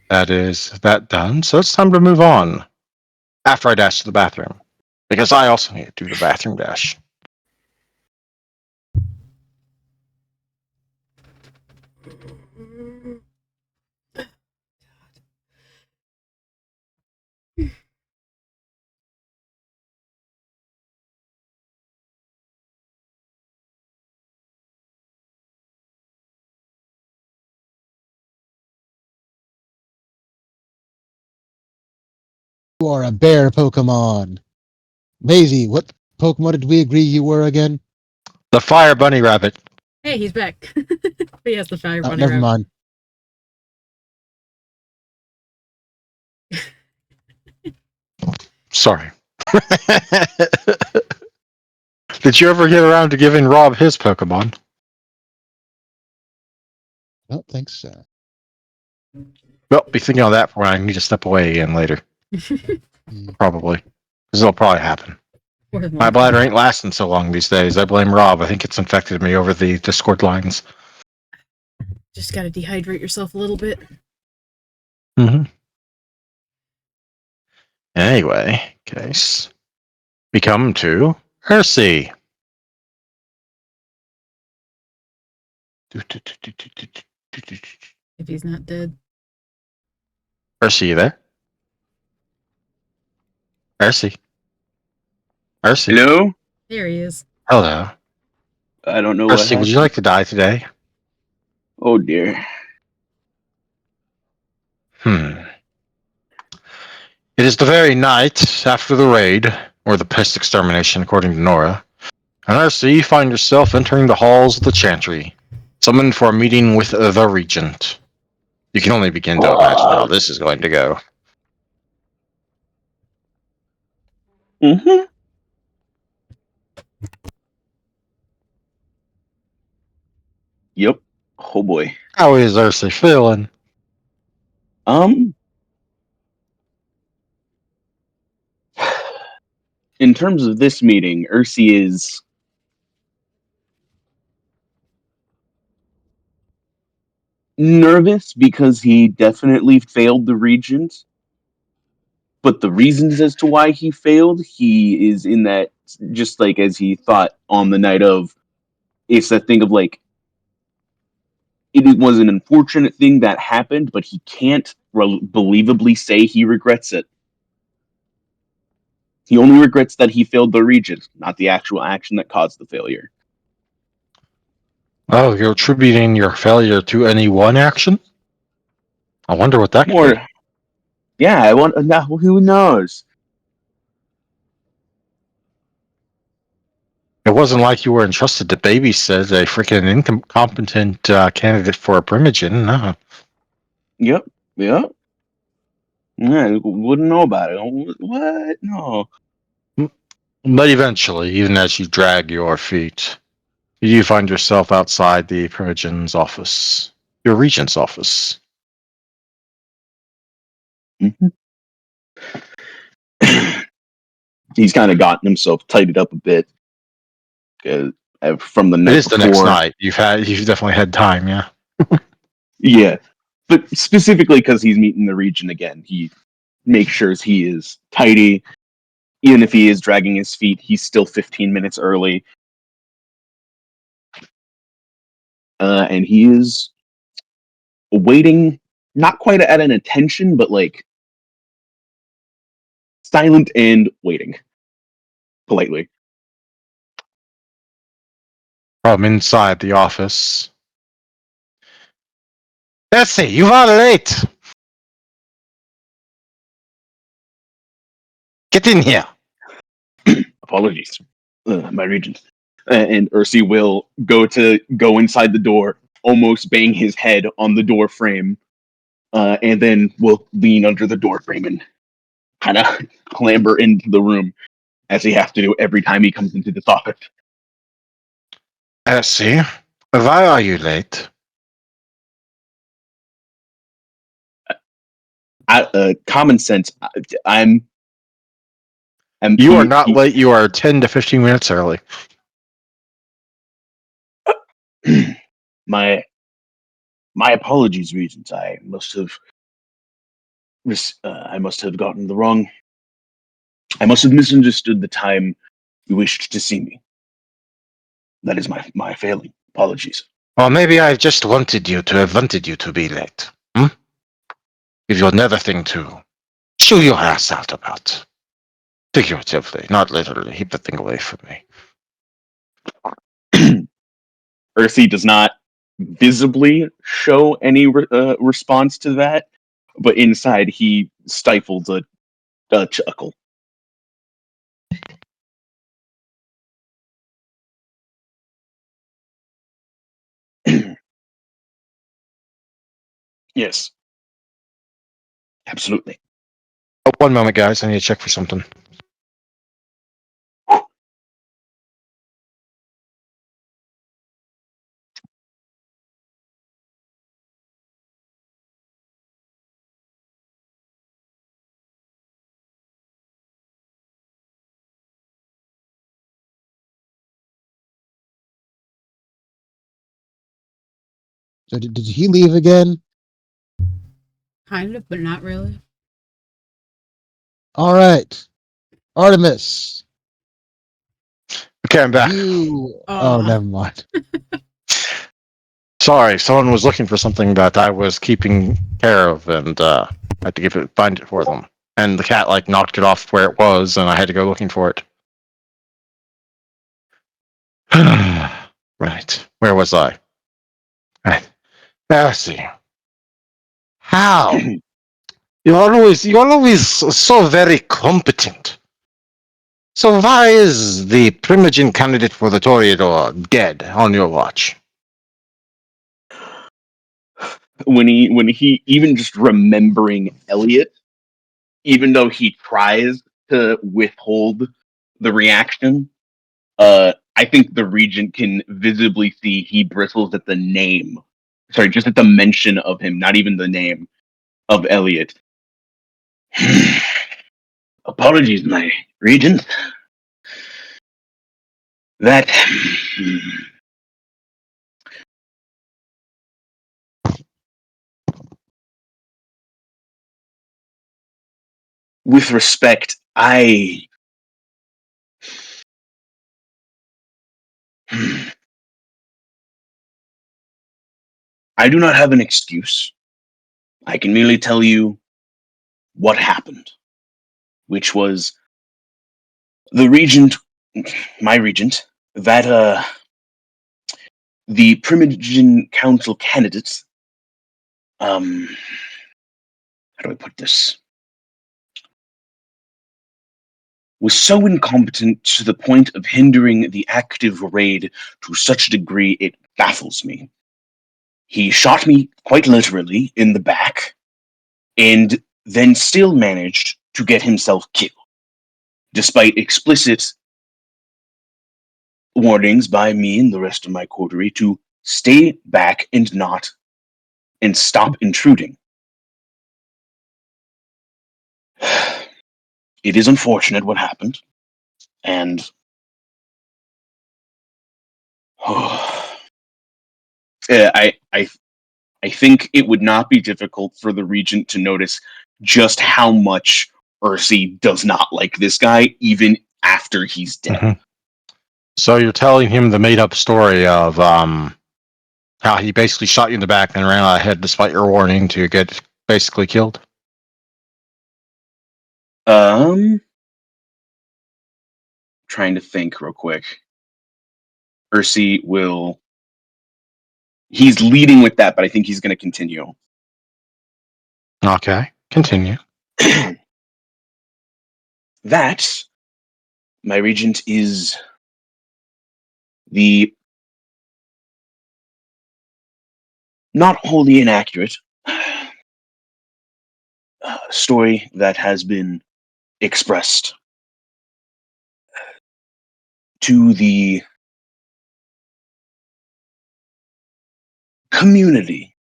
that is that done. So it's time to move on. After I dash to the bathroom. Because I also need to do the bathroom dash. You are a bear Pokemon. Maisie, what Pokemon did we agree you were again? The fire bunny rabbit. Hey, he's back. He has the fire Oh, bunny never rabbit. mind. Sorry. Did you ever get around to giving Rob his Pokemon? I don't think so. Well, be thinking on that for when I need to step away again later. Probably. Because it'll probably happen. My bladder ain't lasting so long these days. I blame Rob. I think it's infected me over the Discord lines. Just gotta dehydrate yourself a little bit. Mm-hmm. Anyway, case. We come to Hersey. If he's not dead. Hersey, you there? Hersey. Hersey. Hello? There he is. Hello. I don't know what Hersey, would happened. you like to die today? Oh dear. It is the very night after the raid, or the pest extermination, according to Nora. And Hersey, you find yourself entering the halls of the Chantry, summoned for a meeting with the Regent. You can only begin to imagine how this is going to go. Mm-hmm. Yep. Oh boy. How is Hersey feeling? In terms of this meeting, Ursi is nervous because he definitely failed the Regent. But the reasons as to why he failed, he is in that, just like as he thought on the night of, it's that thing of like, it was an unfortunate thing that happened, but he can't believably say he regrets it. He only regrets that he failed the Regent, not the actual action that caused the failure. Oh, you're attributing your failure to any one action? I wonder what that could More. be. Yeah, I want. Now, who knows? It wasn't like you were entrusted to babysit a freaking incompetent candidate for a primogen. No. Yep. Yep. Yeah, wouldn't know about it. What? No. But eventually, even as you drag your feet, you find yourself outside the primogen's office, your regent's office. Mhm. He's kind of gotten himself tidied up a bit from the It night is the next before. night. You've definitely had time, yeah. Yeah, but specifically because he's meeting the region again, he makes sure he is tidy. Even if he is dragging his feet, he's still 15 minutes early. And he is waiting, not quite at an attention, but like silent and waiting politely. From inside the office. Bessie, you are late. Get in here. Apologies, my regent. And Ursi will go inside the door, almost bang his head on the door frame, and then will lean under the door frame and kind of clamber into the room as he has to do every time he comes into this office. Bessie, why are you late? Common sense. I'm. You are not late. You are 10 to 15 minutes early. My apologies, Regent. I must have gotten the wrong. I must have misunderstood the time you wished to see me. That is my failing. Apologies. Or maybe I just wanted you to be late. If you're never thing to chew your ass out about. Figuratively, not literally. Keep the thing away from me. Earthy does not visibly show any response to that, but inside he stifles a chuckle. Yes, absolutely. Oh, one moment, guys. I need to check for something. So did he leave again? Kind of, but not really. All right, Artemis. Okay, I'm back. You. Oh, Aw. never mind. Sorry, someone was looking for something that I was keeping care of, and I had to find it for them. And the cat knocked it off where it was, and I had to go looking for it. Right, where was I? Right. Bessie, how? You're always so very competent. So why is the primogen candidate for the Toreador dead on your watch? When he even just remembering Elliot, even though he tries to withhold the reaction, I think the regent can visibly see he bristles at the name. Sorry, just at the mention of him, not even the name of Elliot. Apologies, my regent. That with respect, I do not have an excuse. I can merely tell you what happened, which was the regent, my regent, that the Primogen Council candidates, um, how do I put this? Was so incompetent to the point of hindering the active raid to such a degree it baffles me. He shot me quite literally in the back, and then still managed to get himself killed, despite explicit warnings by me and the rest of my coterie to stay back and stop intruding. It is unfortunate what happened, and I think it would not be difficult for the regent to notice just how much Ursi does not like this guy, even after he's dead. Mhm. So you're telling him the made-up story of how he basically shot you in the back and ran out ahead despite your warning to get basically killed? Trying to think real quick. Ursi will. He's leading with that, but I think he's going to continue. Okay, continue. That, my regent, is the not wholly inaccurate story that has been expressed to the community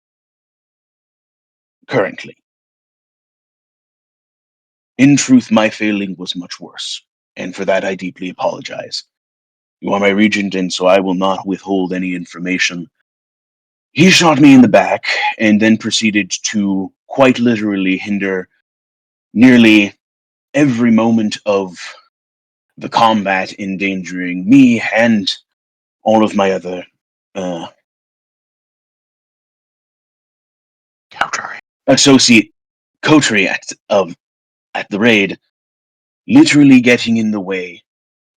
currently. In truth, my failing was much worse, and for that I deeply apologize. You are my regent, and so I will not withhold any information. He shot me in the back, and then proceeded to quite literally hinder nearly every moment of the combat, endangering me and all of my other associate coterie at the raid, literally getting in the way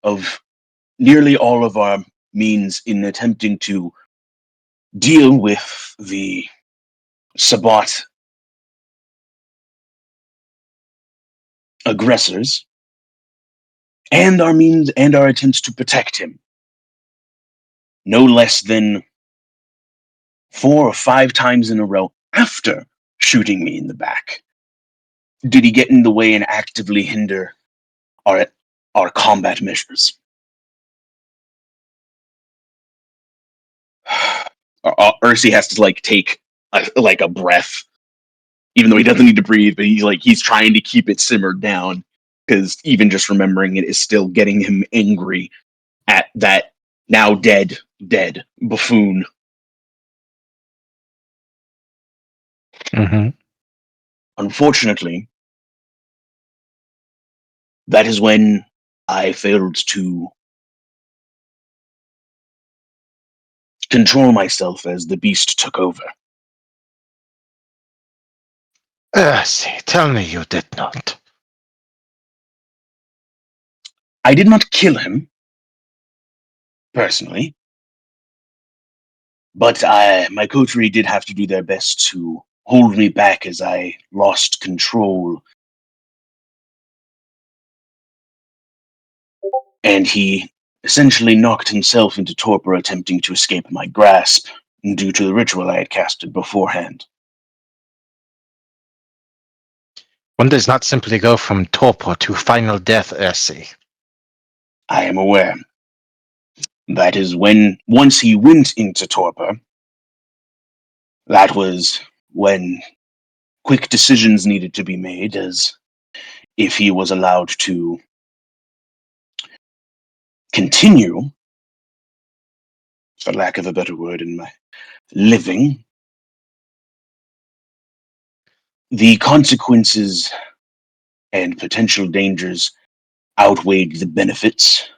of nearly all of our means in attempting to deal with the Sabbat aggressors and our means and our attempts to protect him. No less than 4 or 5 times in a row after shooting me in the back did he get in the way and actively hinder our combat measures. Ursi has to take a breath, even though he doesn't need to breathe, but he's trying to keep it simmered down because even just remembering it is still getting him angry at that now dead buffoon. Mm-hmm. Unfortunately, that is when I failed to control myself as the beast took over. See, tell me you did not. I did not kill him, personally, but my coterie did have to do their best to hold me back as I lost control. And he essentially knocked himself into torpor attempting to escape my grasp due to the ritual I had casted beforehand. One does not simply go from torpor to final death, Essie. I am aware. That is once he went into torpor, that was when quick decisions needed to be made, as if he was allowed to continue, for lack of a better word, in my living, the consequences and potential dangers outweighed the benefits,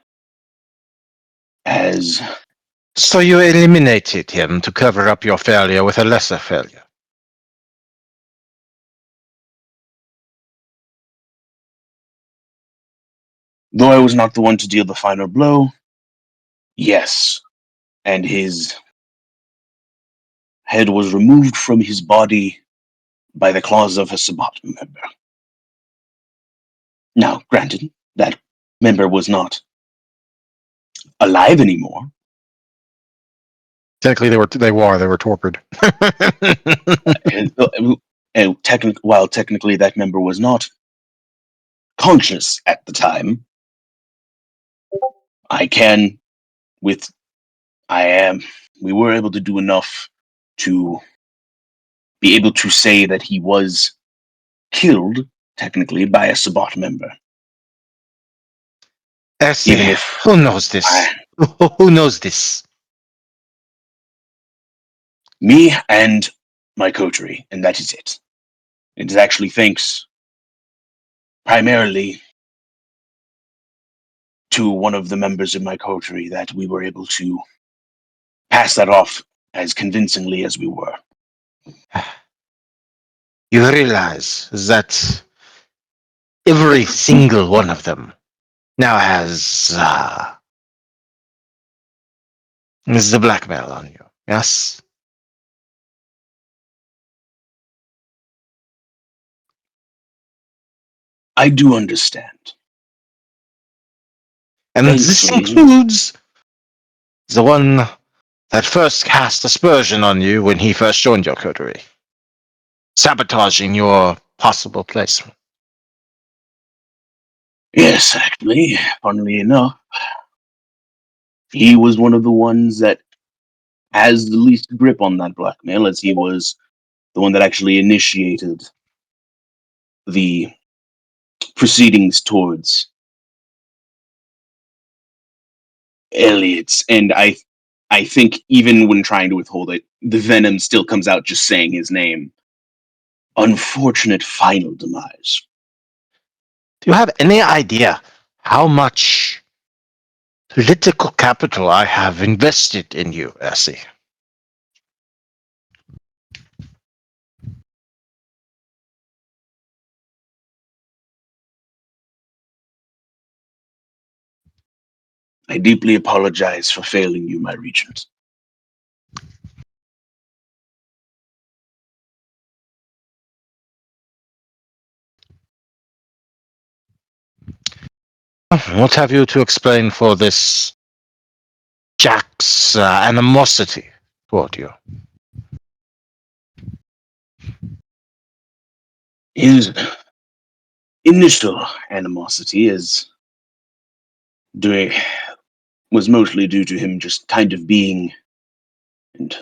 as So you eliminated him to cover up your failure with a lesser failure. though I was not the one to deal the final blow, yes, and his head was removed from his body by the claws of a Sabbat member. Now, granted, that member was not alive anymore. Technically, they were torpid. While technically that member was not conscious at the time, I can, with I am, we were able to do enough to be able to say that he was killed, technically, by a Sabbat member. Essie, Even if who knows this? Who knows this? me and my coterie, and that is it. It is actually thanks primarily to one of the members of my coterie that we were able to pass that off as convincingly as we were. You realize that every single one of them now has the blackmail on you. Yes. I do understand. And this Thankfully, includes the one that first cast aspersion on you when he first joined your coterie, sabotaging your possible placement. yes, actually, funnily enough, he was one of the ones that has the least grip on that blackmail, as he was the one that actually initiated the proceedings towards Elliot's. And I think even when trying to withhold it, the venom still comes out just saying his name. Unfortunate final demise. Do you have any idea how much political capital I have invested in you, Essie? I deeply apologize for failing you, my regent. What have you to explain for this Jack's animosity toward you? His initial animosity doing was mostly due to him just kind of being and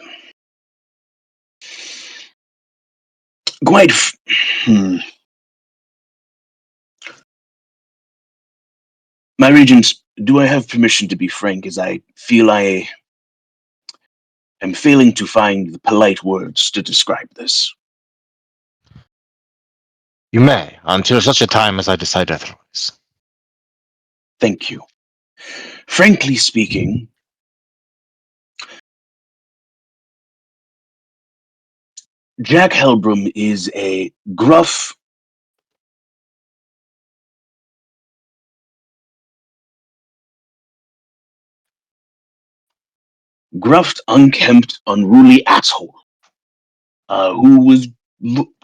quite My regent, do I have permission to be frank, as I feel I am failing to find the polite words to describe this? You may, until such a time as I decide otherwise. Thank you. Frankly speaking, Jack Helbrum is a gruff, unkempt, unruly asshole who,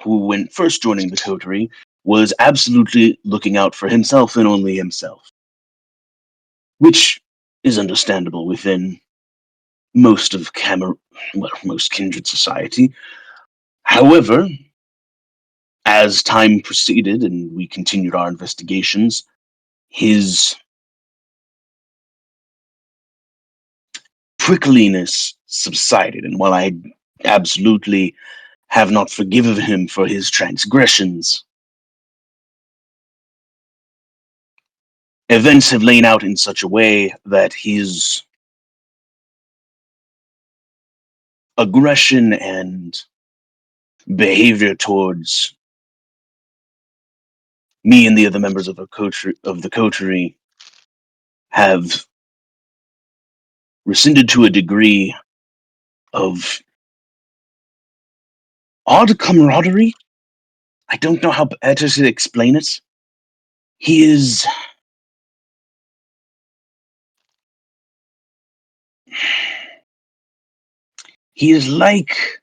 when first joining the coterie, was absolutely looking out for himself and only himself, which is understandable within most kindred society. However, as time proceeded and we continued our investigations, his prickliness subsided, and while I absolutely have not forgiven him for his transgressions, events have lain out in such a way that his aggression and behavior towards me and the other members of the coterie have rescinded to a degree of odd camaraderie. I don't know how better to explain it. He is he is like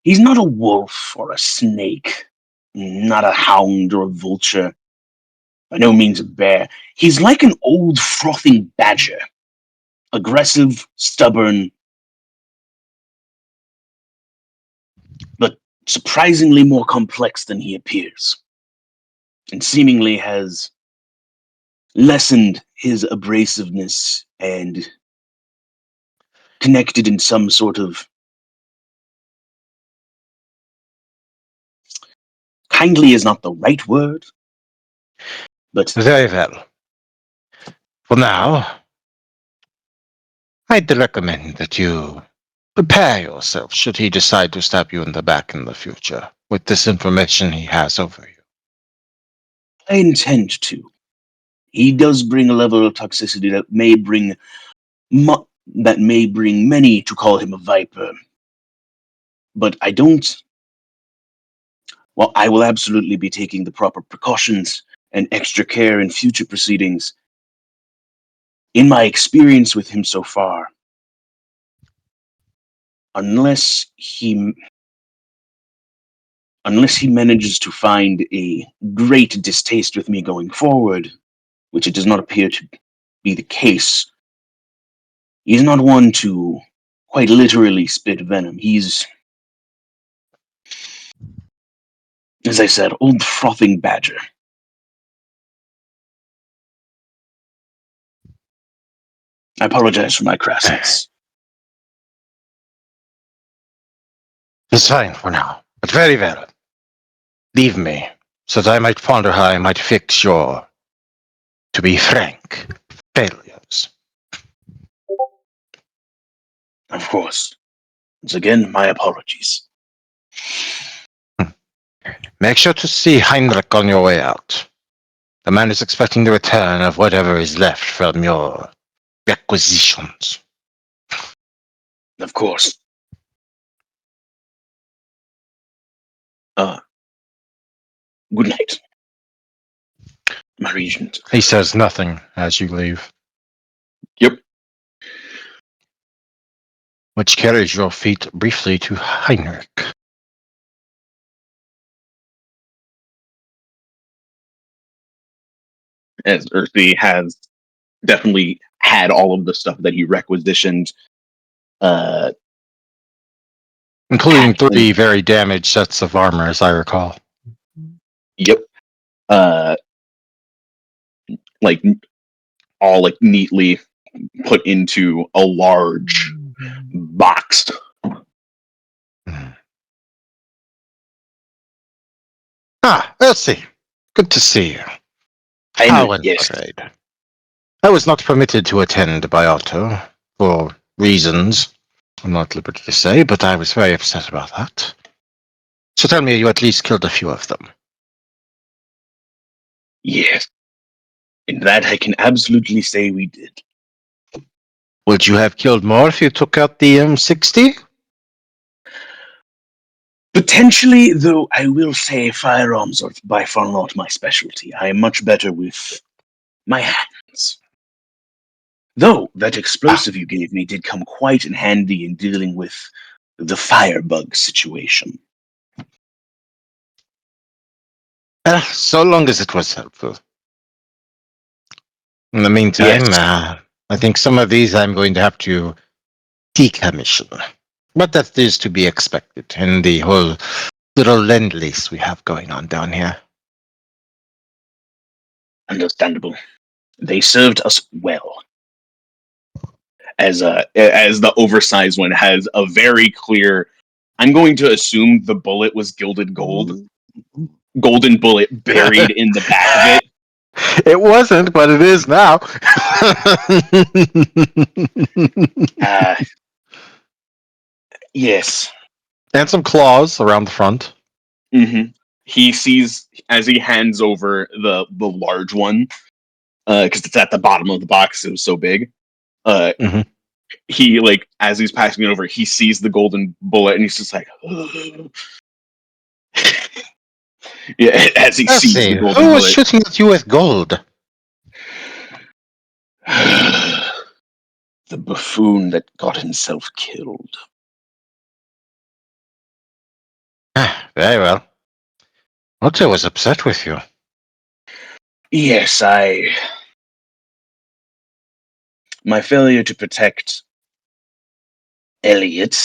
He's not a wolf or a snake, not a hound or a vulture, by no means a bear. He's like an old frothing badger, aggressive, stubborn, but surprisingly more complex than he appears, and seemingly has lessened his abrasiveness and connected in some sort of kindly is not the right word, but Very well. For now, I'd recommend that you prepare yourself should he decide to stab you in the back in the future with this information he has over you. I intend to. He does bring a level of toxicity that may bring many to call him a viper. But I don't. Well, I will absolutely be taking the proper precautions and extra care in future proceedings. In my experience with him so far, unless he manages to find a great distaste with me going forward, which it does not appear to be the case, he's not one to quite literally spit venom. He's, as I said, old frothing badger. I apologize for my crassness. It's fine for now, but very well. Leave me, so that I might ponder how I might fix your, to be frank, failures. Of course. Once again, my apologies. Make sure to see Heinrich on your way out. The man is expecting the return of whatever is left from your requisitions. Of course. Good night, my regent. He says nothing as you leave, Yep. which carries your feet briefly to Heinrich. As Earthy has definitely had all of the stuff that he requisitioned. Uh, Including 3 very damaged sets of armor, as I recall. yep. Uh, like all like neatly put into a large box. Elsie. Good to see you. And How in yes, parade? I was not permitted to attend Biotto for reasons I'm not at liberty to say, but I was very upset about that. So tell me you at least killed a few of them. yes, and that I can absolutely say we did. Would you have killed more if you took out the M60? Potentially, though, I will say firearms are by far not my specialty. I am much better with my hands. Though that explosive you gave me did come quite in handy in dealing with the firebug situation. So long as it was helpful. In the meantime, Yes, I think some of these I'm going to have to decommission. But that is to be expected in the whole little lend-lease we have going on down here. understandable. They served us well. As the oversized one has a very clear. I'm going to assume the bullet was gilded gold, golden bullet buried in the back of it. It wasn't, but it is now. Uh, yes. And some claws around the front. Mm-hmm. He sees as he hands over the large one, because it's at the bottom of the box. It was so big. Mhm. He like as he's passing it over, he sees the golden bullet, and he's just like, yeah. As he Let's sees the see. golden Who was bullet, shooting at you with gold? the buffoon that got himself killed. Very well. Otto was upset with you. Yes, my failure to protect Elliot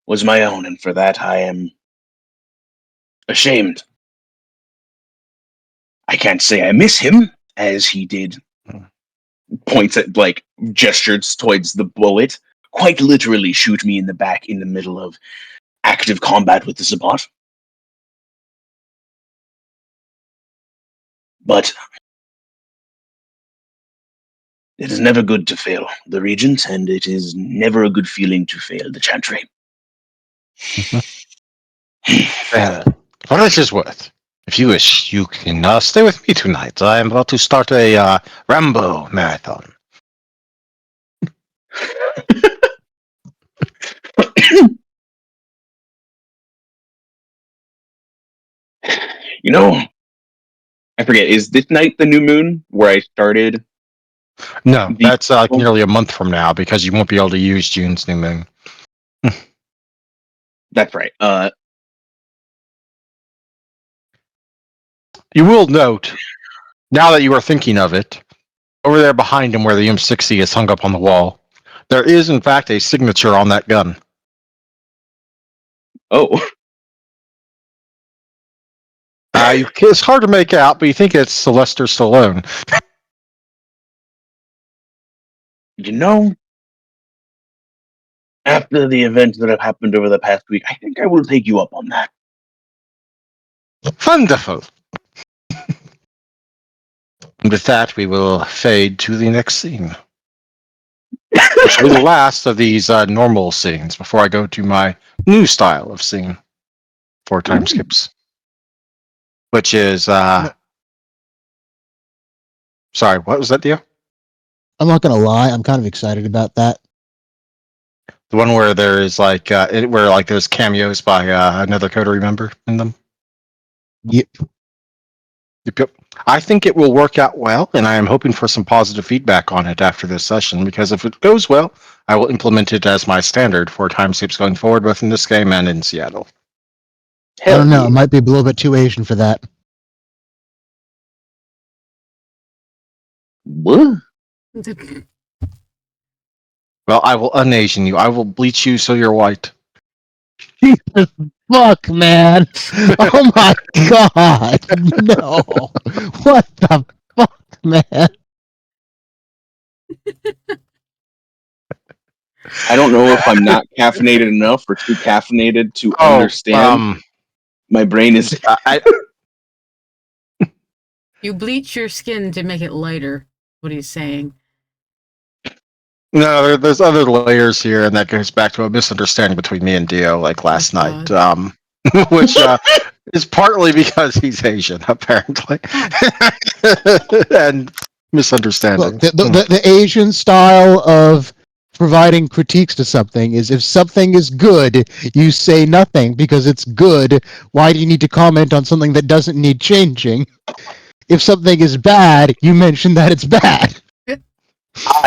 was my own, and for that I am ashamed. I can't say I miss him, as he did. Points at, like, gestures towards the bullet. Quite literally shoot me in the back in the middle of active combat with the Sabbat. But it is never good to fail the Regent, and it is never a good feeling to fail the Chantry. Well, for what it is worth, if you wish, you can stay with me tonight. I am about to start a Rambo marathon. You know, I forget, is this night the new moon where I started No, the. that's nearly a month from now because you won't be able to use June's new moon. That's right. You will note, now that you are thinking of it, over there behind him where the M60 is hung up on the wall, there is in fact a signature on that gun. Oh, It's hard to make out, but you think it's Sylvester Stallone. you know, after the events that have happened over the past week, I think I will take you up on that. Wonderful. And with that, we will fade to the next scene, which will be the last of these normal scenes before I go to my new style of scene for time skips, which is sorry, what was that deal? I'm not gonna lie, I'm kind of excited about that. The one where there is where like there's cameos by another coterie member in them. Yep. Yep. I think it will work out well, and I am hoping for some positive feedback on it after this session, because if it goes well, I will implement it as my standard for time skips going forward, both in this game and in Seattle. I don't know. yeah. It might be a little bit too Asian for that. What? Well, I will un-Asian you. I will bleach you so you're white. Jesus fuck, man! Oh my god! No! What the fuck, man? I don't know if I'm not caffeinated enough or too caffeinated to Oh, understand. My brain is. I You bleach your skin to make it lighter. What he's saying. no, there's other layers here, and that goes back to a misunderstanding between me and Dio, like last night. God. Which is partly because he's Asian, apparently, and misunderstanding. Look, the Asian style of providing critiques to something is if something is good, you say nothing because it's good. Why do you need to comment on something that doesn't need changing? If something is bad, you mention that it's bad.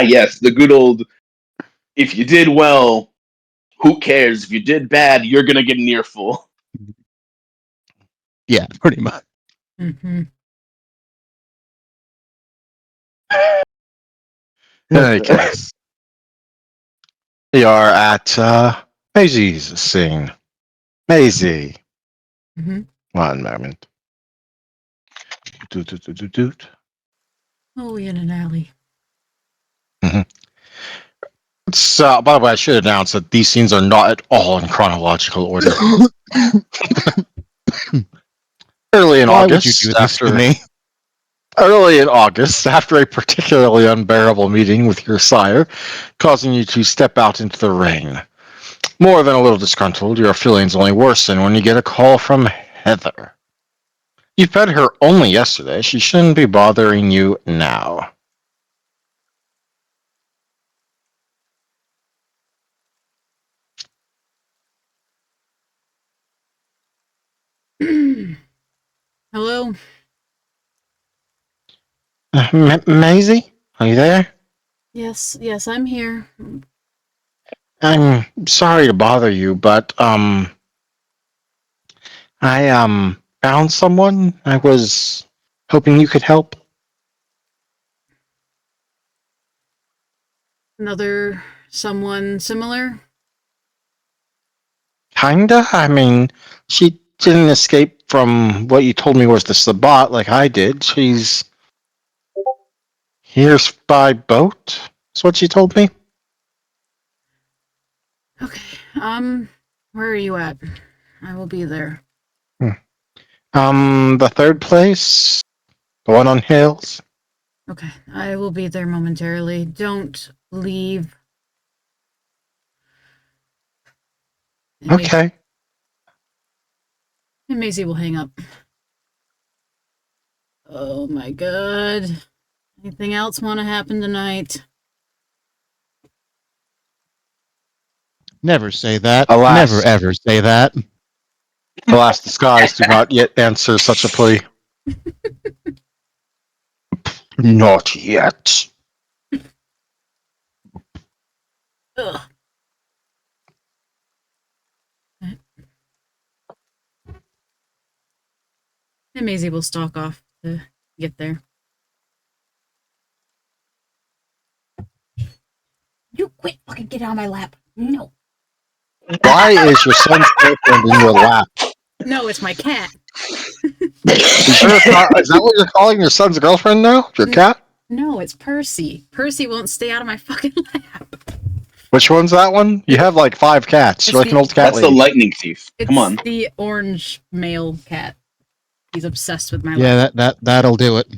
Yes, the good old. If you did well, who cares? If you did bad, you're gonna get an earful. Yeah, pretty much. Mm-hmm. In any case, we are at Maisie's scene. Maisie, Mm-hmm. one moment. Doot, doot, doot, doot, doot. Oh, in an alley. It's, by the way, I should announce that these scenes are not at all in chronological order. Early in Why would you August, do this to me? Early in August, after a particularly unbearable meeting with your sire, causing you to step out into the rain. More than a little disgruntled, your feelings only worsen when you get a call from Heather. You fed her only yesterday. She shouldn't be bothering you now. Hello? Maisie? Are you there? Yes, I'm here. I'm sorry to bother you, but I found someone. I was hoping you could help. Another someone similar? Kinda. I mean, she didn't escape from what you told me was the Sabat like I did. She's here by boat. That's what she told me. Okay. Where are you at? I will be there. The third place, the one on Hills. Okay. I will be there momentarily. Don't leave. And Okay. And Maisie will hang up. Oh my god. Anything else want to happen tonight? Never say that. Alas. Never ever say that. Alas, the skies do not yet answer such a plea. Not yet. Ugh. And Maisie will stalk off to get there. You quit fucking get on my lap. No. Why is your son's girlfriend in your lap? No, it's my cat. Is that what you're calling your son's girlfriend now? Your cat? No, it's Percy. Percy won't stay out of my fucking lap. Which one's that one? You have like 5 cats. You're like an old cat That's the lady. lightning thief. It's Come on. the orange male cat. He's obsessed with my Yeah, lap. that'll do it.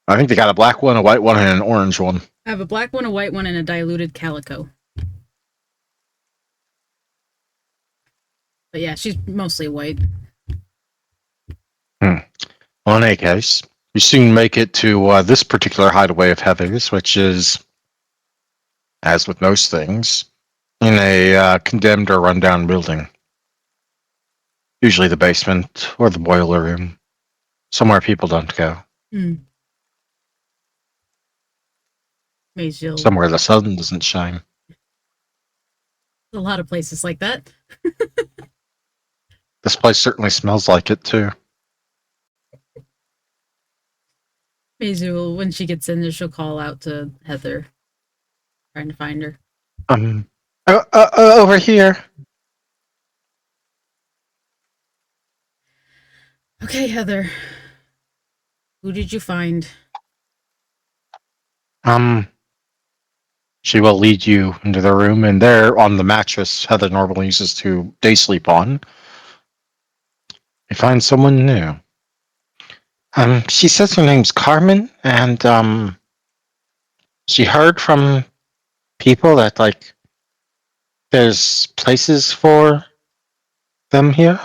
I think they got a black one, a white one, and an orange one. I have a black one, a white one, and a diluted calico. But yeah, she's mostly white. Well, in any case, you soon make it to this particular hideaway of Heather's, which is, as with most things, in a condemned or rundown building. Usually the basement or the boiler room. Somewhere people don't go. Maisie, Somewhere the sun doesn't shine. a lot of places like that. This place certainly smells like it, too. Maisie will, when she gets in there, she'll call out to Heather, trying to find her. Over here. Okay, Heather. Who did you find? She will lead you into the room, and there on the mattress Heather normally uses to day sleep on, you find someone new. She says her name's Carmen, and she heard from people that like there's places for them here.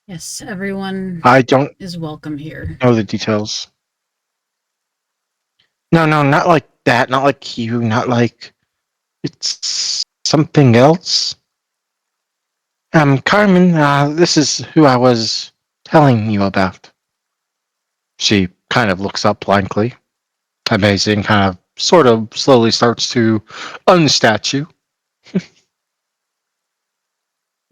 Yes, everyone I don't is welcome here. know the details. No, not like that. Not like you. Not like it's something else. Carmen, this is who I was telling you about. She kind of looks up blankly. Amazing, kind of, sort of, slowly starts to unstatue.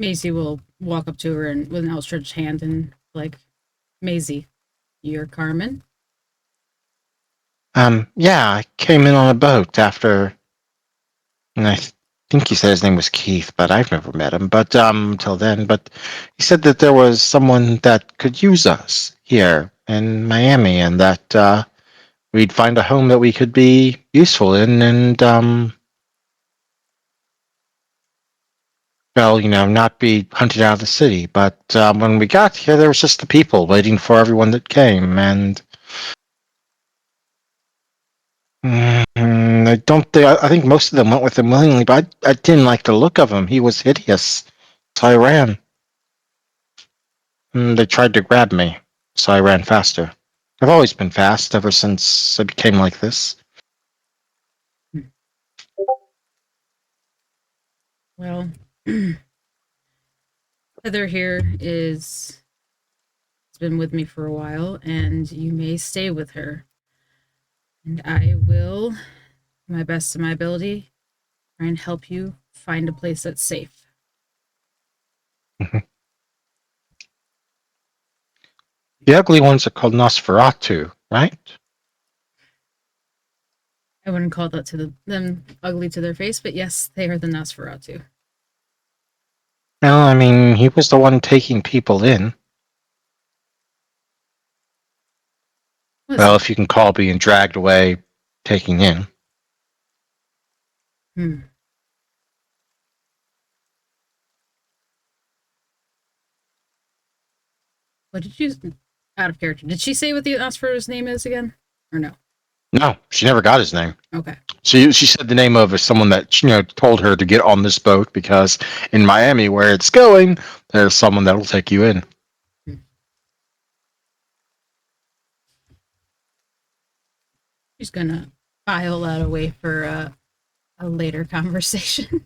Maisie will walk up to her and with an outstretched hand and like, Maisie, you're Carmen? Yeah, I came in on a boat after, and think he said his name was Keith, but I've never met him. But till then, but he said that there was someone that could use us here in Miami, and that we'd find a home that we could be useful in, and well, not be hunted out of the city. But when we got here, there was just the people waiting for everyone that came, and I don't think. I think most of them went with him willingly, but I didn't like the look of him. He was hideous, so I ran. They tried to grab me, so I ran faster. I've always been fast ever since I became like this. Well, Heather here has been with me for a while, and you may stay with her. And I will, to my best of my ability, try and help you find a place that's safe. The ugly ones are called Nosferatu, right? I wouldn't call that to them ugly to their face, but yes, they are the Nosferatu. Well, I mean, he was the one taking people in. Well, if you can call being dragged away, taking in. Hmm. What did you... Out of character. Did she say what the Nosferatu's name is again? Or no? No, she never got his name. Okay. She said the name of someone that told her to get on this boat because in Miami, where it's going, there's someone that will take you in. She's gonna file that away for a later conversation.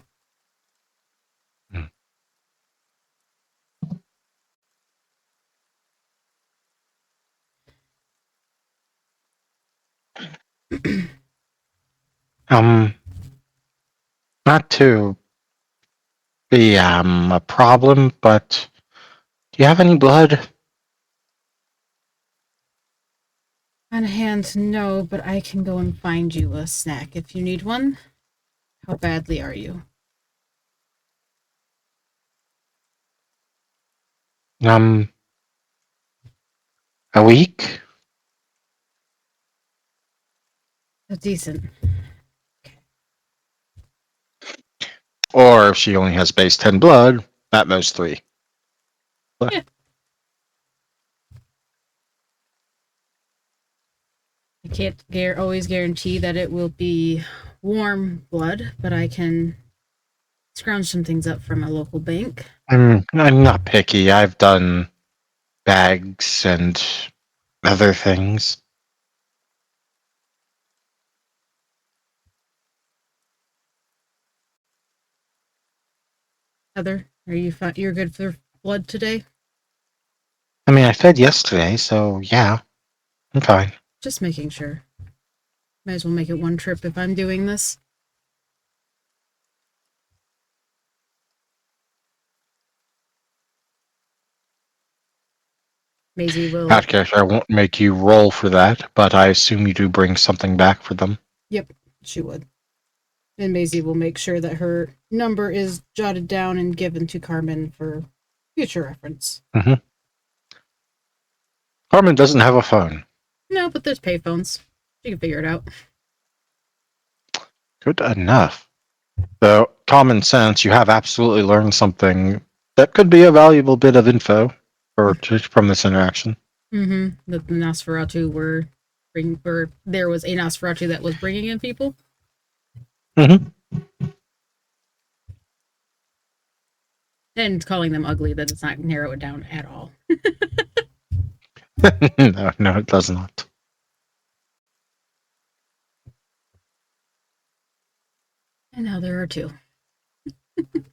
Not to be a problem, but do you have any blood? On hand, no, but I can go and find you a snack if you need one. How badly are you? A week? Decent. Or if she only has base 10 blood, at most 3. Yeah. I can't always guarantee that it will be warm blood, but I can scrounge some things up from a local bank. I'm not picky. I've done bags and other things. Heather, are you you're good for blood today? I mean, I fed yesterday, so yeah, I'm fine. Just making sure. Might as well make it one trip if I'm doing this. Maisie will... Out character, I won't make you roll for that, but I assume you do bring something back for them. Yep, she would. And Maisie will make sure that her number is jotted down and given to Carmen for future reference. Mm-hmm. Carmen doesn't have a phone. No, but there's payphones. She can figure it out. Good enough. So, common sense, you have absolutely learned something that could be a valuable bit of info from this interaction. Mm-hmm. The Nosferatu were there was a Nosferatu that was bringing in people. Mm-hmm. And calling them ugly, that does not narrow it down at all. No, it does not. And now there are 2. And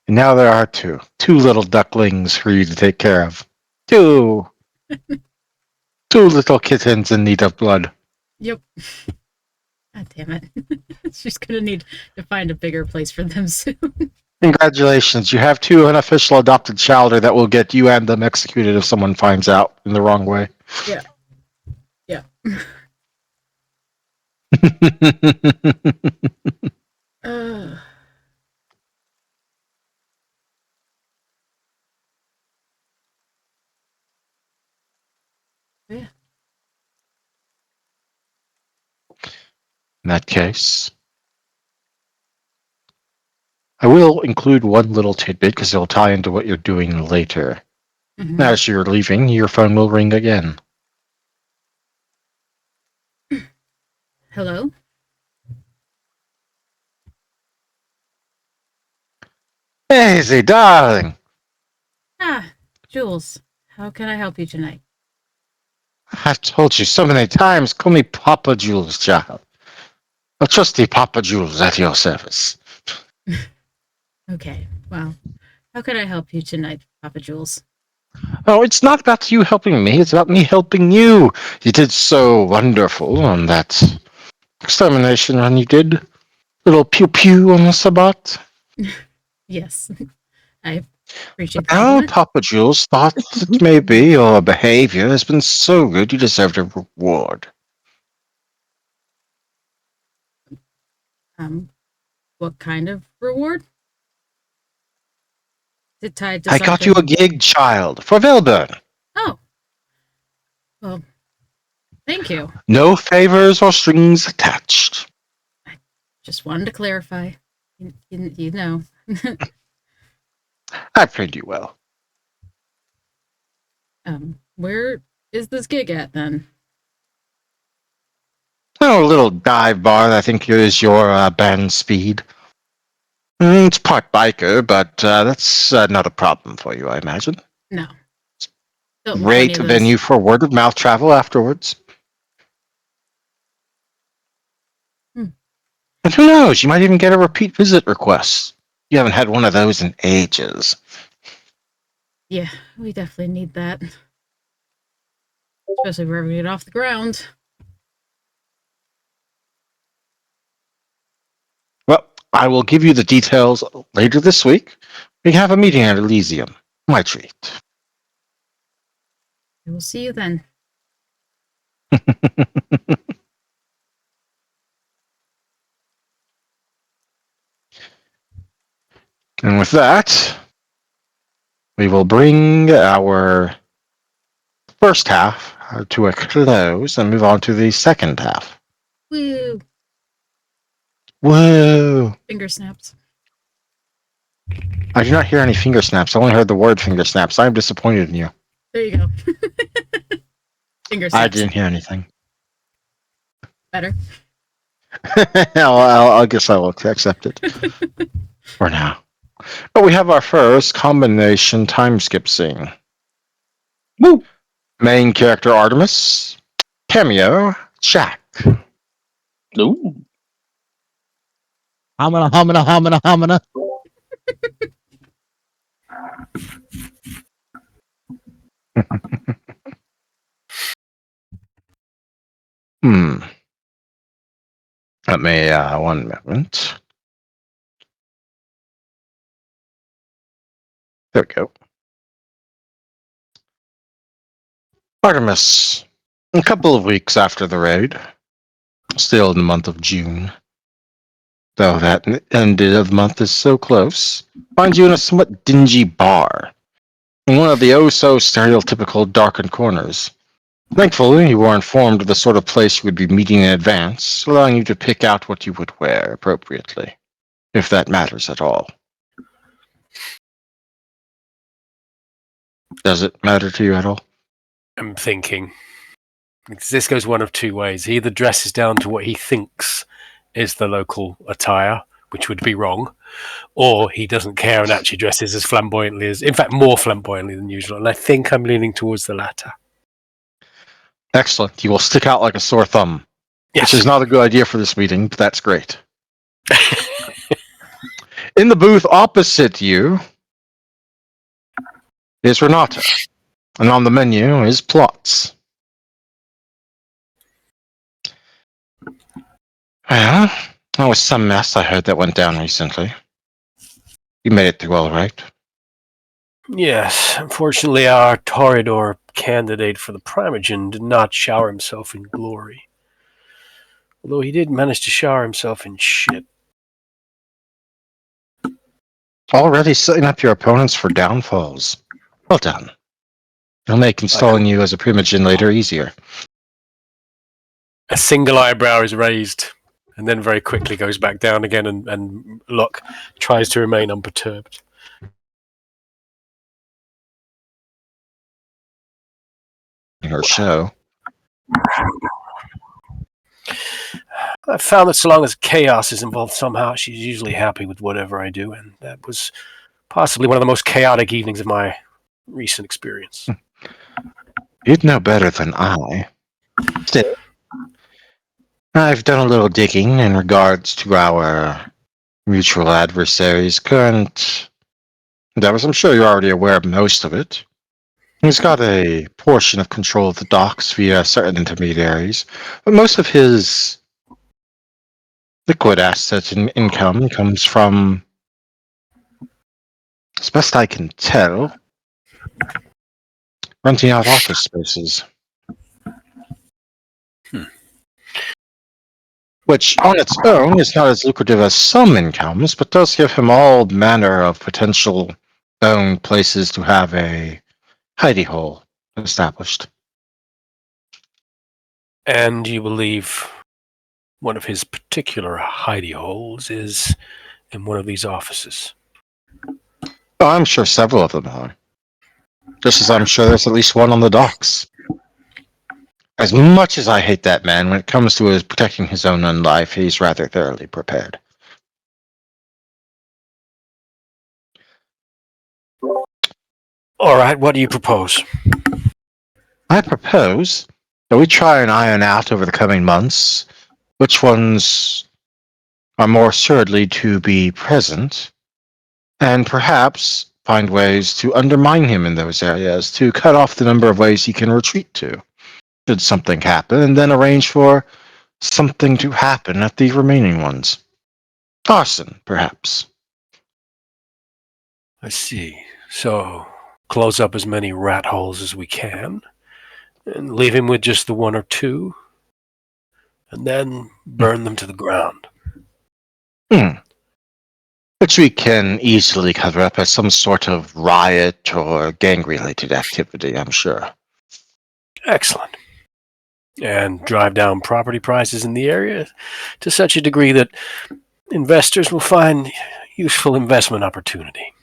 now there are 2. 2 little ducklings for you to take care of. 2 little kittens in need of blood. Yep. God damn it. She's gonna need to find a bigger place for them soon. Congratulations, you have 2 unofficial adopted childer that will get you and them executed if someone finds out in the wrong way. Yeah. Yeah. Yeah. In that case, I will include one little tidbit because it'll tie into what you're doing later. Mm-hmm. As you're leaving, your phone will ring again. Hello? Maisie, darling! Ah, Jules. How can I help you tonight? I've told you so many times, call me Papa Jules, child. A trusty Papa Jules at your service. Okay, well, how can I help you tonight, Papa Jules? Oh, it's not about you helping me, it's about me helping you. You did so wonderful on that extermination run you did. Little pew pew on the Sabbat. Yes. I appreciate the Now, compliment. Papa Jules thought that maybe your behavior has been so good you deserved a reward. What kind of reward? Is it tied to I got you a something? gig, child, for Velburn. Oh, well, thank you. No favors or strings attached. Just wanted to clarify. You know. I've trained you well. Where is this gig at then? Oh, a little dive bar that I think is your band speed. It's part biker, but that's not a problem for you, I imagine. No. Built in plenty Great of those. venue for word of mouth travel afterwards. Hmm. And who knows, you might even get a repeat visit request. You haven't had one of those in ages. Yeah, we definitely need that. Especially if we're ever get off the ground. Well, I will give you the details later this week. We have a meeting at Elysium. My treat. I will see you then. And with that, we will bring our first half to a close and move on to the second half. Woo! Whoa! Finger snaps. I do not hear any finger snaps. I only heard the word finger snaps. I am disappointed in you. There you go. Finger snaps. I didn't hear anything. Better. I guess I will accept it for now. But we have our first combination time skip scene. Woo! Main character Artemis. Cameo Jack. Ooh. Homina, homina, homina, homina. Let me, one moment. There we go. Artemis. A couple of weeks after the raid. Still in the month of June. Though that end of the month is so close. Finds you in a somewhat dingy bar. In one of the oh-so stereotypical darkened corners. Thankfully, you were informed of the sort of place you would be meeting in advance, allowing you to pick out what you would wear appropriately, if that matters at all. Does it matter to you at all? I'm thinking. This goes one of two ways. He either dresses down to what he thinks is the local attire, which would be wrong, or he doesn't care and actually dresses as flamboyantly as, in fact, more flamboyantly than usual. And I think I'm leaning towards the latter. Excellent. You will stick out like a sore thumb. Yes. Which is not a good idea for this meeting, but that's great. In the booth opposite you is Renata. And on the menu is plots. Well, that was some mess I heard that went down recently. You made it through all right. Yes, unfortunately, our Toreador candidate for the Primogen did not shower himself in glory. Although he did manage to shower himself in shit. Already setting up your opponents for downfalls. Well done. It'll make installing you as a Primogen later easier. A single eyebrow is raised, and then very quickly goes back down again, and Locke tries to remain unperturbed. Her show. I've found that so long as chaos is involved somehow, she's usually happy with whatever I do, and that was possibly one of the most chaotic evenings of my recent experience. You'd know better than I. Still, I've done a little digging in regards to our mutual adversary's current endeavors. I'm sure you're already aware of most of it. He's got a portion of control of the docks via certain intermediaries, but most of his liquid asset income comes from, as best I can tell, renting out office spaces. Which, on its own, is not as lucrative as some incomes, but does give him all manner of potential owned places to have a hidey hole established. And you believe one of his particular hidey holes is in one of these offices? Oh, I'm sure several of them are. Just as I'm sure there's at least one on the docks. As much as I hate that man, when it comes to his protecting his own life, he's rather thoroughly prepared. All right, what do you propose? I propose that we try and iron out over the coming months which ones are more assuredly to be present, and perhaps find ways to undermine him in those areas, to cut off the number of ways he can retreat to, should something happen, and then arrange for something to happen at the remaining ones. Arson, perhaps. I see. So, close up as many rat holes as we can, and leave him with just the one or two, and then burn them to the ground. Which we can easily cover up as some sort of riot or gang-related activity, I'm sure. Excellent. And drive down property prices in the area to such a degree that investors will find useful investment opportunity.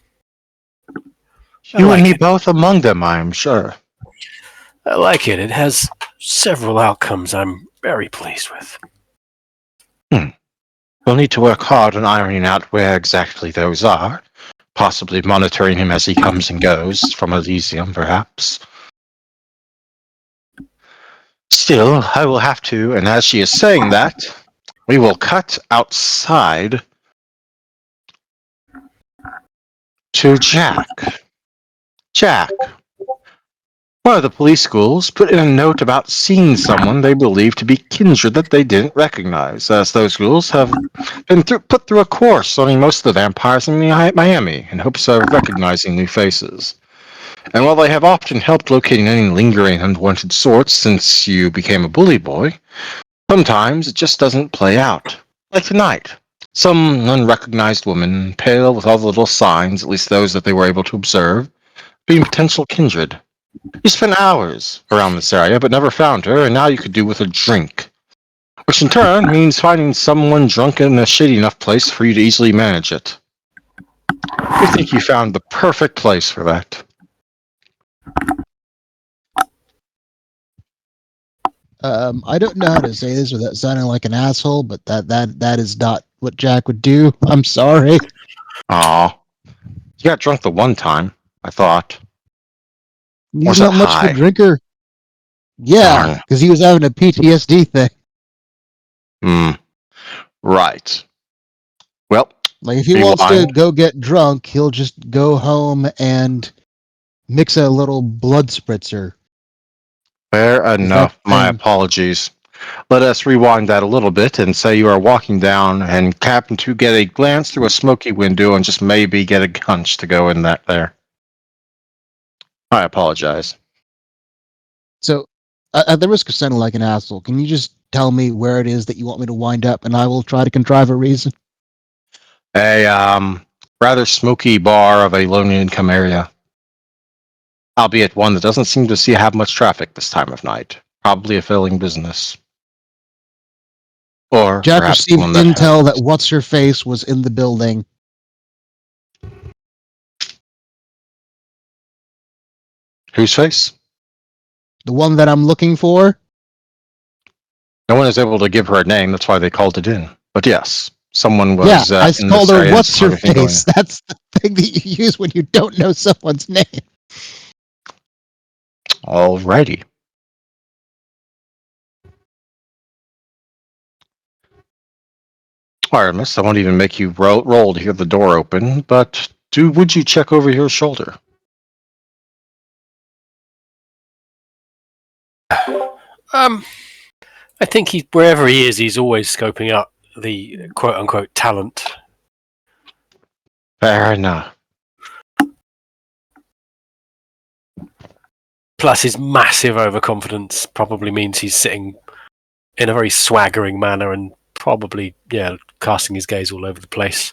You and me both among them, I am sure. I like it. It has several outcomes I'm very pleased with. We'll need to work hard on ironing out where exactly those are, possibly monitoring him as he comes and goes, from Elysium, perhaps. Still, I will have to, and as she is saying that, we will cut outside to Jack. Jack. One of the police schools put in a note about seeing someone they believe to be kindred that they didn't recognize, as those schools have been put through a course learning most of the vampires in Miami in hopes of recognizing new faces. And while they have often helped locating any lingering unwanted sorts since you became a bully boy, sometimes it just doesn't play out. Like tonight. Some unrecognized woman, pale with all the little signs, at least those that they were able to observe, being potential kindred. You spent hours around this area, but never found her, and now you could do with a drink. Which in turn means finding someone drunk in a shitty enough place for you to easily manage it. We think you found the perfect place for that. I don't know how to say this without sounding like an asshole, but that is not what Jack would do. I'm sorry. Aw. You got drunk the one time, I thought. He's Was not it much of high? a drinker. Yeah, Darn. because he was having a PTSD thing. Right. Well, Like if he wants to rewind. go get drunk, he'll just go home and mix a little blood spritzer. Fair Is that enough. the My thing? apologies. Let us rewind that a little bit and say you are walking down and happen to get a glance through a smoky window and just maybe get a hunch to go in that there. I apologize. So, at the risk of sounding like an asshole, can you just tell me where it is that you want me to wind up, and I will try to contrive a reason? A rather smoky bar of a low income area. Albeit one that doesn't seem to have much traffic this time of night. Probably a failing business. Or Jack perhaps received one that intel has. that what's her face was in the building. Whose face? The one that I'm looking for? No one is able to give her a name, that's why they called it in. But yes, someone Yeah, was I in told this her area and what's saw her everything going. face. That's the thing that you use when you don't know someone's name. Alrighty. Artemis, I won't even make you roll to hear the door open, but would you check over your shoulder? I think wherever he is, he's always scoping out the quote-unquote talent. Fair enough. Plus, his massive overconfidence probably means he's sitting in a very swaggering manner and probably, casting his gaze all over the place,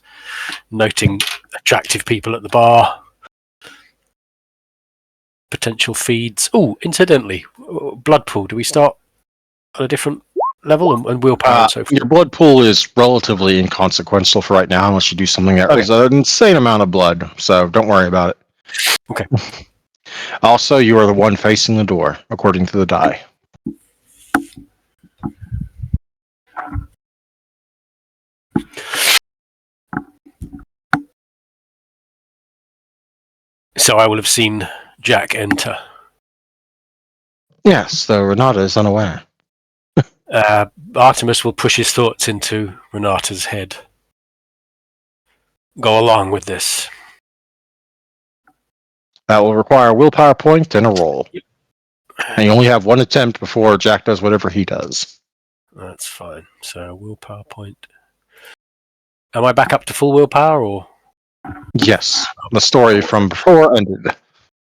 noting attractive people at the bar, potential feeds. Oh, incidentally, blood pool. Do we start at a different level and willpower and so forth? Your blood pool is relatively inconsequential for right now, unless you do something that is an insane amount of blood. So don't worry about it. Okay. Also, you are the one facing the door, according to the die. So I will have seen Jack enter. Yes, though Renata is unaware. Artemis will push his thoughts into Renata's head. Go along with this. That will require a willpower point and a roll. And you only have one attempt before Jack does whatever he does. That's fine. So willpower point. Am I back up to full willpower, or Yes, the story from before ended.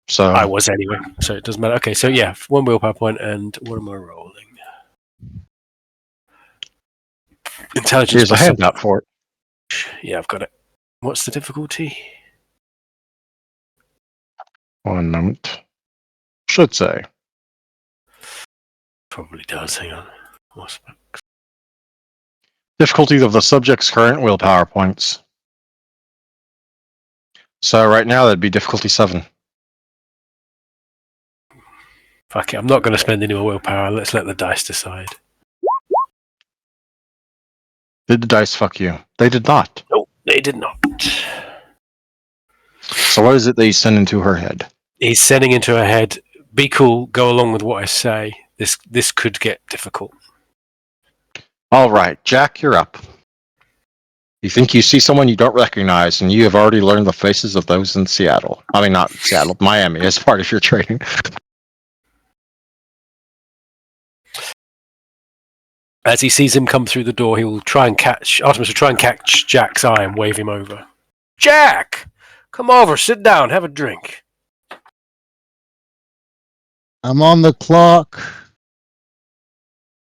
So I was anyway, so it doesn't matter. Okay, so yeah, one willpower point, and what am I rolling? Intelligence. here's a handout for it. Yeah, I've got it. What's the difficulty? 1 moment. Should say. Probably does. Hang on. What's that? Difficulty of the subject's current willpower points. So right now that'd be difficulty 7. Fuck it. I'm not going to spend any more willpower. Let's let the dice decide. Did the dice fuck you? They did not. No, they did not. So what is it that you send into her head? He's sending into her head. Be cool. Go along with what I say. This could get difficult. All right, Jack, you're up. You think you see someone you don't recognize, and you have already learned the faces of those in Seattle. I mean, not Seattle, Miami, as part of your training. As he sees him come through the door, he will try and catch. Artemis will try and catch Jack's eye and wave him over. Jack, come over, sit down, have a drink. I'm on the clock.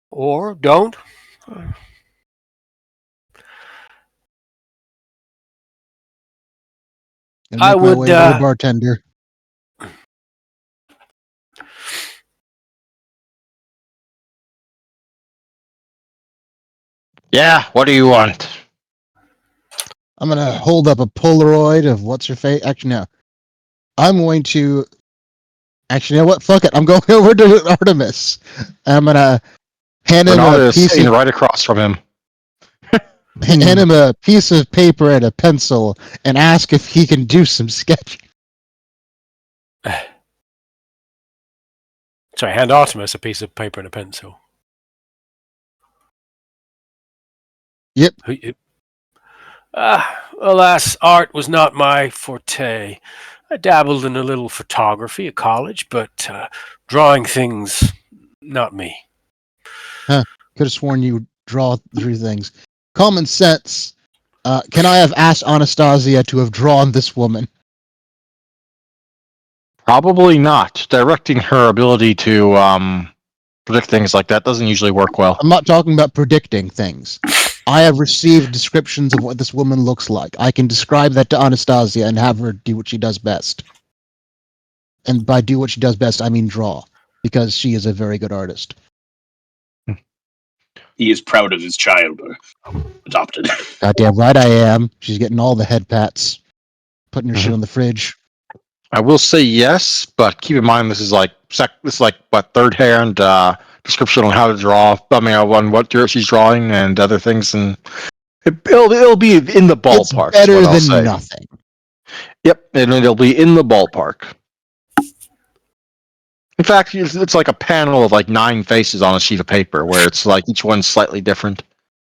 Or don't. And I make my would, way to the bartender. Yeah, what do you want? I'm gonna hold up a Polaroid of what's her face. Actually, no. I'm going to. Actually, you know what? Fuck it. I'm going over to Artemis. I'm gonna hand him Renata a is piece sitting of right across from him. hand him a piece of paper and a pencil, and ask if he can do some sketching. Sorry, hand Artemis a piece of paper and a pencil. Yep. Alas, art was not my forte. I dabbled in a little photography at college, but drawing things, not me. Could have sworn you draw through things. Common sense. Can I have asked Anastasia to have drawn this woman? Probably not. Directing her ability to predict things like that doesn't usually work well. I'm not talking about predicting things. I have received descriptions of what this woman looks like. I can describe that to Anastasia and have her do what she does best. And by do what she does best, I mean draw, because she is a very good artist. He is proud of his child, or adopted. Goddamn right I am. She's getting all the head pats, putting her shit on the fridge. I will say yes, but keep in mind this is like what, third hand description on how to draw. I mean, on what she's drawing and other things, and it'll be in the ballpark. It's better is what I'll than say. nothing. Yep, and it'll be in the ballpark. In fact, it's like a panel of like 9 faces on a sheet of paper, where it's like each one's slightly different,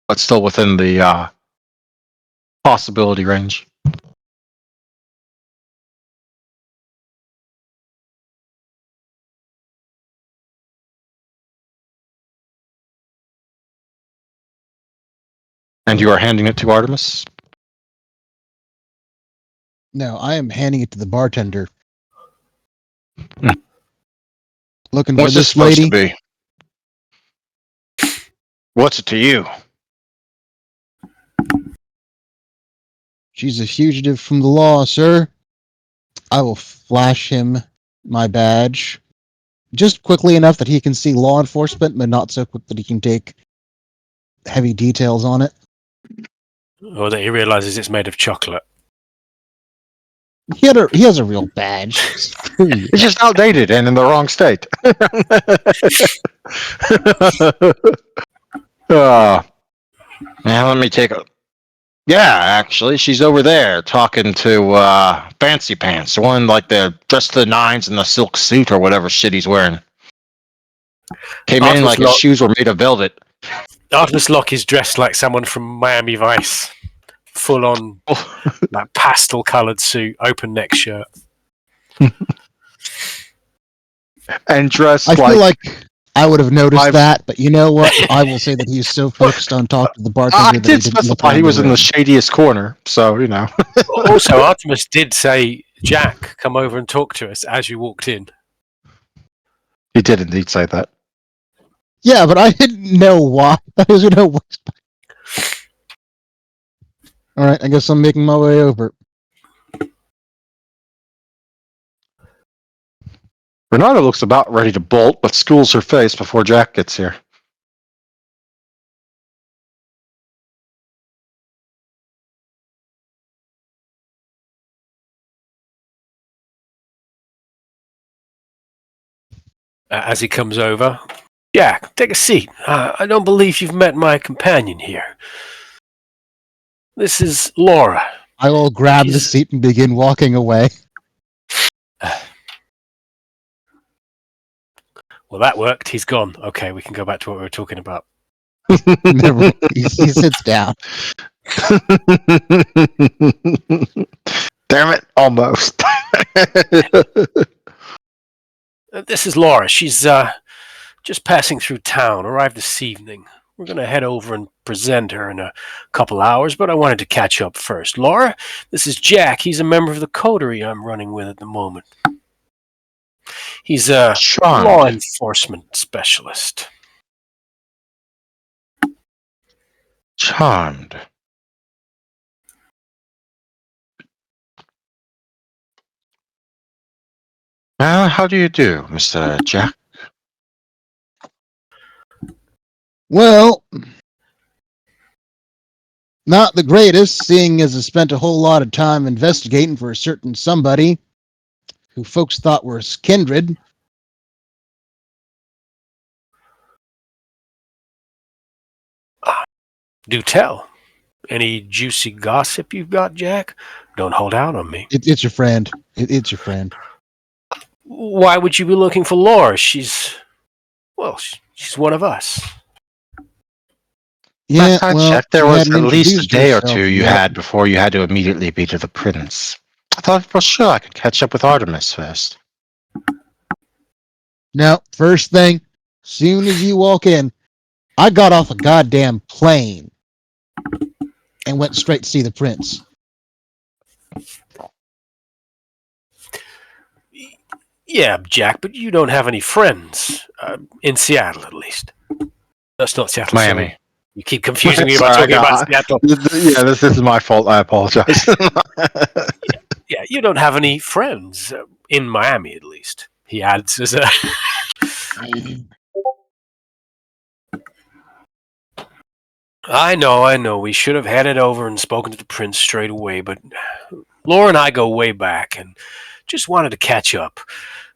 but still within the possibility range. And you are handing it to Artemis? No, I am handing it to the bartender. Hmm. Looking What's for this this supposed lady? to be? What's it to you? She's a fugitive from the law, sir. I will flash him my badge. Just quickly enough that he can see law enforcement, but not so quick that he can take heavy details on it. Or that he realizes it's made of chocolate. He has a real badge. Screw you. It's just outdated and in the wrong state. Now let me take a. Yeah, actually, she's over there talking to Fancy Pants, the one like the dressed to the nines in the silk suit or whatever shit he's wearing. Came in like his shoes were made of velvet. Artemis Locke is dressed like someone from Miami Vice. Full on like pastel coloured suit, open neck shirt. And dressed I feel like like I would have noticed I've- that, but you know what? I will say that he's so focused on talking to the bartender I that he did didn't look specify around he was the in the room. shadiest corner, so you know. Also, Artemis did say, "Jack, come over and talk to us," as you walked in. He did indeed say that. Yeah, but I didn't know why. I was gonna waste. All right, I guess I'm making my way over. Renata looks about ready to bolt, but schools her face before Jack gets here. As he comes over, Jack, take a seat. I don't believe you've met my companion here. This is Laura. I will grab the She's- seat and begin walking away. Well, that worked. He's gone. Okay, we can go back to what we were talking about. Never, he sits down. Damn it, almost. This is Laura. She's just passing through town. Arrived this evening. We're going to head over and present her in a couple hours, but I wanted to catch up first. Laura, this is Jack. He's a member of the coterie I'm running with at the moment. He's a Charmed. law enforcement specialist. Charmed. How do you do, Mr. Jack? Well, not the greatest, seeing as I spent a whole lot of time investigating for a certain somebody who folks thought was kindred. Do tell. Any juicy gossip you've got, Jack? Don't hold out on me. It's your friend. It's your friend. Why would you be looking for Laura? She's one of us. Yeah, Last I well, checked, there you was hadn't at least a introduced day or yourself two you yet. had before you had to immediately be to the prince. I thought for sure I could catch up with Artemis first. No, first thing, soon as you walk in, I got off a goddamn plane and went straight to see the prince. Yeah, Jack, but you don't have any friends. In Seattle, at least. That's not Seattle. Miami. Sorry. You keep confusing me Sorry, about talking I about got- Seattle. Yeah, this is my fault. I apologize. Yeah, you don't have any friends. In Miami, at least. He adds as a... I know. We should have headed over and spoken to the prince straight away, but Laura and I go way back and just wanted to catch up.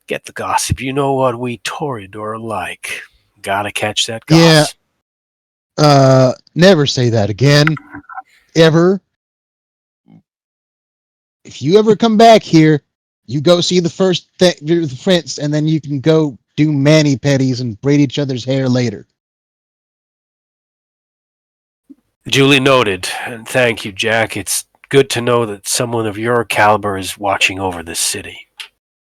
Get the gossip. You know what we Toreador are like. Gotta catch that Yeah. gossip. Never say that again. Ever. If you ever come back here, you go see the prince, and then you can go do mani-pedis and braid each other's hair later. Duly noted. And thank you, Jack. It's good to know that someone of your caliber is watching over this city.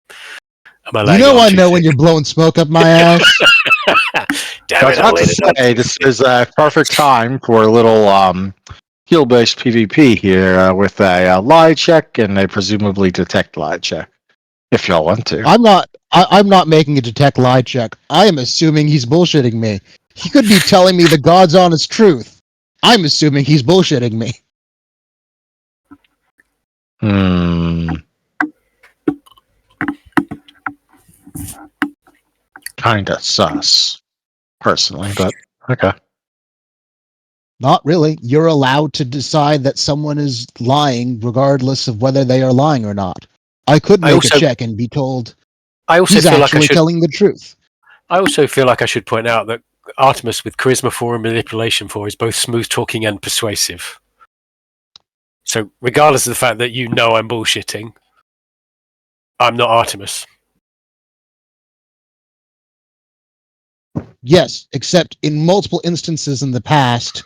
Am I You letting know on I too know when thick? you're blowing smoke up my ass. Damn I was it, I about laid to it on say too this thick. is a perfect time for a little skill-based PvP here with a lie check and a presumably detect lie check, if y'all want to. I'm not making a detect lie check. I am assuming he's bullshitting me. He could be telling me the God's honest truth. I'm assuming he's bullshitting me. Kinda sus, personally, but okay. Not really. You're allowed to decide that someone is lying regardless of whether they are lying or not. I could make a check and be told I also he's feel like actually telling the truth. I also feel like I should point out that Artemis with Charisma 4 and Manipulation 4 is both smooth talking and persuasive. So regardless of the fact that you know I'm bullshitting, I'm not Artemis. Yes, except in multiple instances in the past,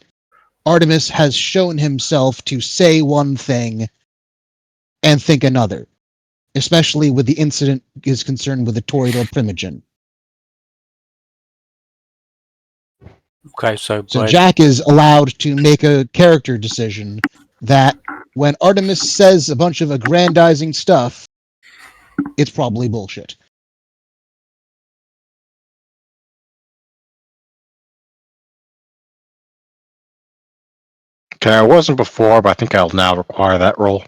Artemis has shown himself to say one thing and think another, especially with the incident is concerned with the Toreador Primogen. Okay, so Jack is allowed to make a character decision that when Artemis says a bunch of aggrandizing stuff, it's probably bullshit. Okay, I wasn't before, but I think I'll now require that roll.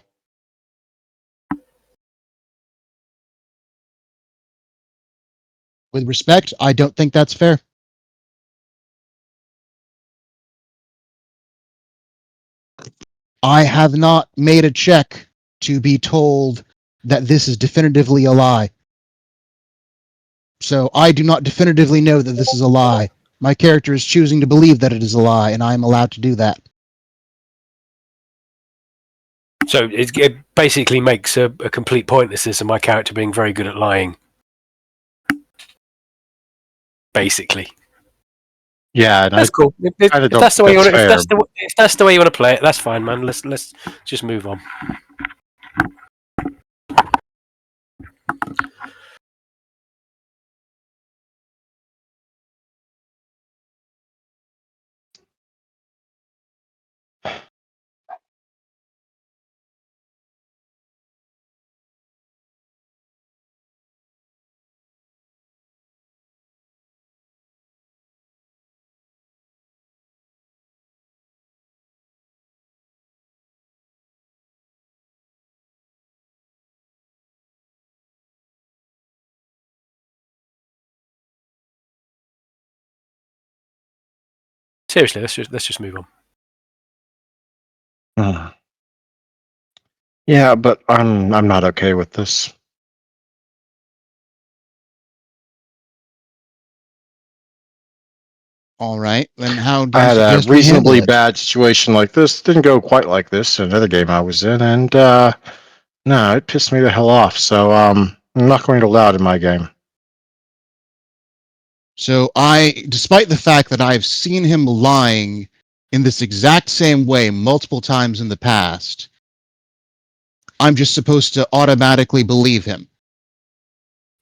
With respect, I don't think that's fair. I have not made a check to be told that this is definitively a lie. So I do not definitively know that this is a lie. My character is choosing to believe that it is a lie, and I am allowed to do that. So it basically makes a complete pointlessness of my character being very good at lying. Basically. Yeah, and that's cool. If that's the way you want if that's the way you want to play it, that's fine, man. Let's just move on. Seriously, let's just move on. Yeah, but I'm not okay with this. All right, then how do I you had a suggest we handle reasonably it? bad situation like this. Didn't go quite like this in another game I was in, and no, it pissed me the hell off. So I'm not going to allow it in my game. So despite the fact that I've seen him lying in this exact same way multiple times in the past, I'm just supposed to automatically believe him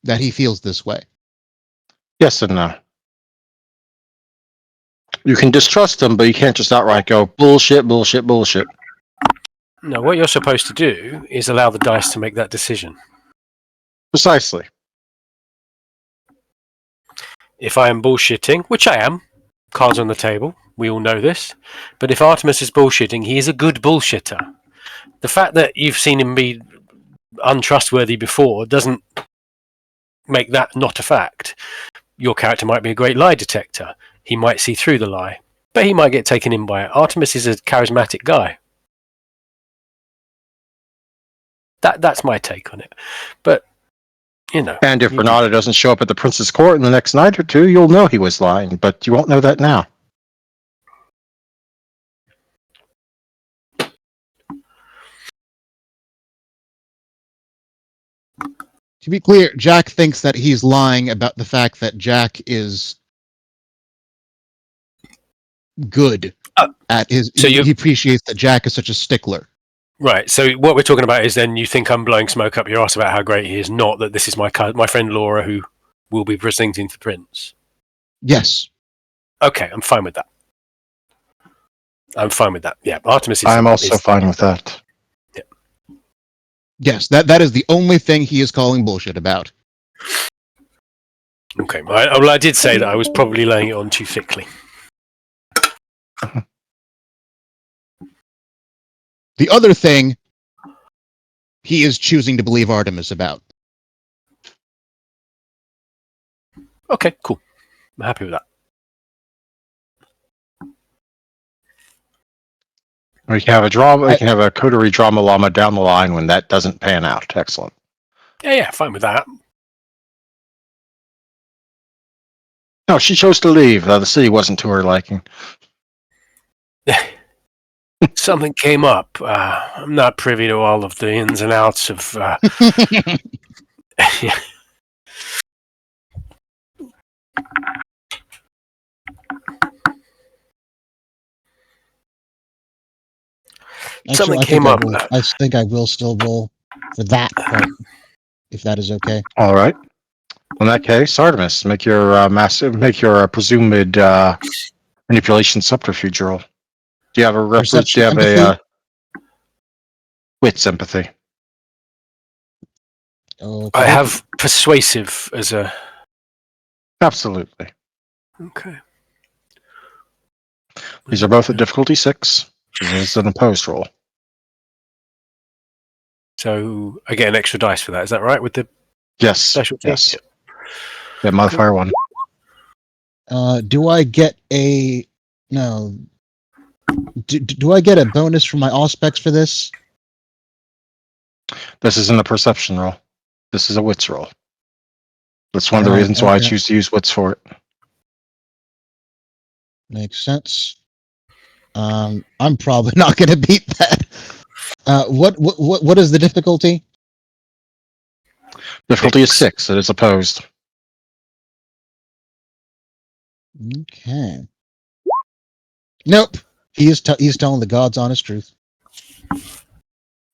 that he feels this way. Yes and no. You can distrust him, but you can't just outright go bullshit, bullshit, bullshit. No, what you're supposed to do is allow the dice to make that decision. Precisely. If I am bullshitting, which I am, cards on the table, we all know this, but if Artemis is bullshitting, he is a good bullshitter. The fact that you've seen him be untrustworthy before doesn't make that not a fact. Your character might be a great lie detector. He might see through the lie, but he might get taken in by it. Artemis is a charismatic guy. That's my take on it. But, you know. And if Renata doesn't show up at the prince's court in the next night or two, you'll know he was lying, but you won't know that now. To be clear, Jack thinks that he's lying about the fact that Jack is good at his. So he appreciates that Jack is such a stickler. Right. So what we're talking about is then you think I'm blowing smoke up your ass about how great he is, not that this is my friend Laura who will be presenting to Prince. Yes. Okay, I'm fine with that. I'm fine with that. Yeah, Artemis is. I'm also fine with that. Yes, that is the only thing he is calling bullshit about. Okay. Well, I did say that I was probably laying it on too thickly. The other thing he is choosing to believe Artemis about. Okay, cool. I'm happy with that. We can have a drama. We can have a coterie drama llama down the line when that doesn't pan out. Excellent. Yeah, fine with that. No, she chose to leave. The city wasn't to her liking. Something came up. I'm not privy to all of the ins and outs of. Something came up. I think I will still roll for that part, if that is okay. All right. In that case, Artemis, make your presumed manipulation subterfuge roll. Do you have a reference? Do you have Perception, a wits empathy? Okay. I have persuasive as a. Absolutely. Okay. These are both at difficulty 6. This is an opposed roll. So I get an extra dice for that. Is that right? With the Yes. specialty? Yes. Yeah, modifier 1. Do I get a no? Do I get a bonus for my auspex for this? This isn't a perception roll. This is a wits roll. That's one of the Right, reasons why I okay. choose to use wits for it. Makes sense. I'm probably not going to beat that. What is the difficulty? Difficulty is 6. 6. It is opposed. Okay. Nope. He's telling the God's honest truth.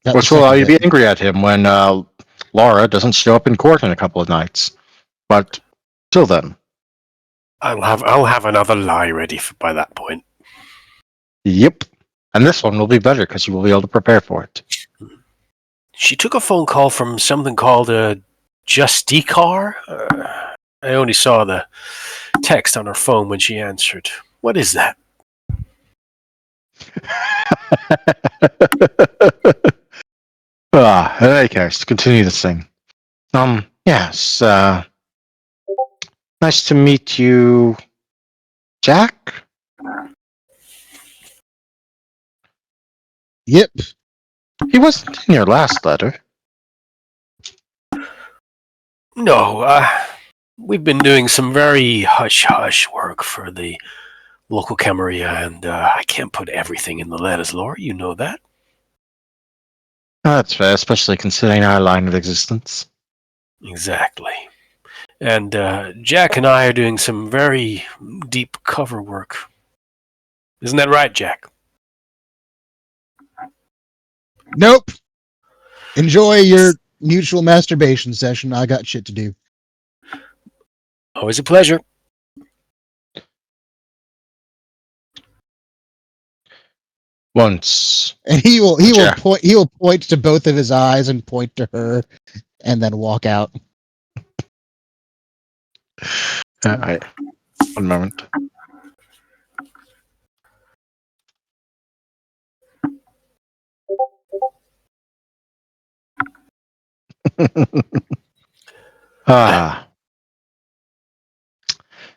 Got Which the will allow second you to be bit. angry at him when Laura doesn't show up in court in a couple of nights. But till then. I'll have another lie ready by that point. Yep. And this one will be better because you will be able to prepare for it. She took a phone call from something called a Justicar. I only saw the text on her phone when she answered. What is that? In any case, to continue this thing. Yes, nice to meet you, Jack? Yep. He wasn't in your last letter. No, we've been doing some very hush-hush work for the local Camarilla, and I can't put everything in the letters, Laura. You know that. That's fair, especially considering our line of existence. Exactly. And Jack and I are doing some very deep cover work. Isn't that right, Jack? Nope. Enjoy your mutual masturbation session. I got shit to do. Always a pleasure. Once. And he will Jack. point to both of his eyes and point to her, and then walk out. One moment.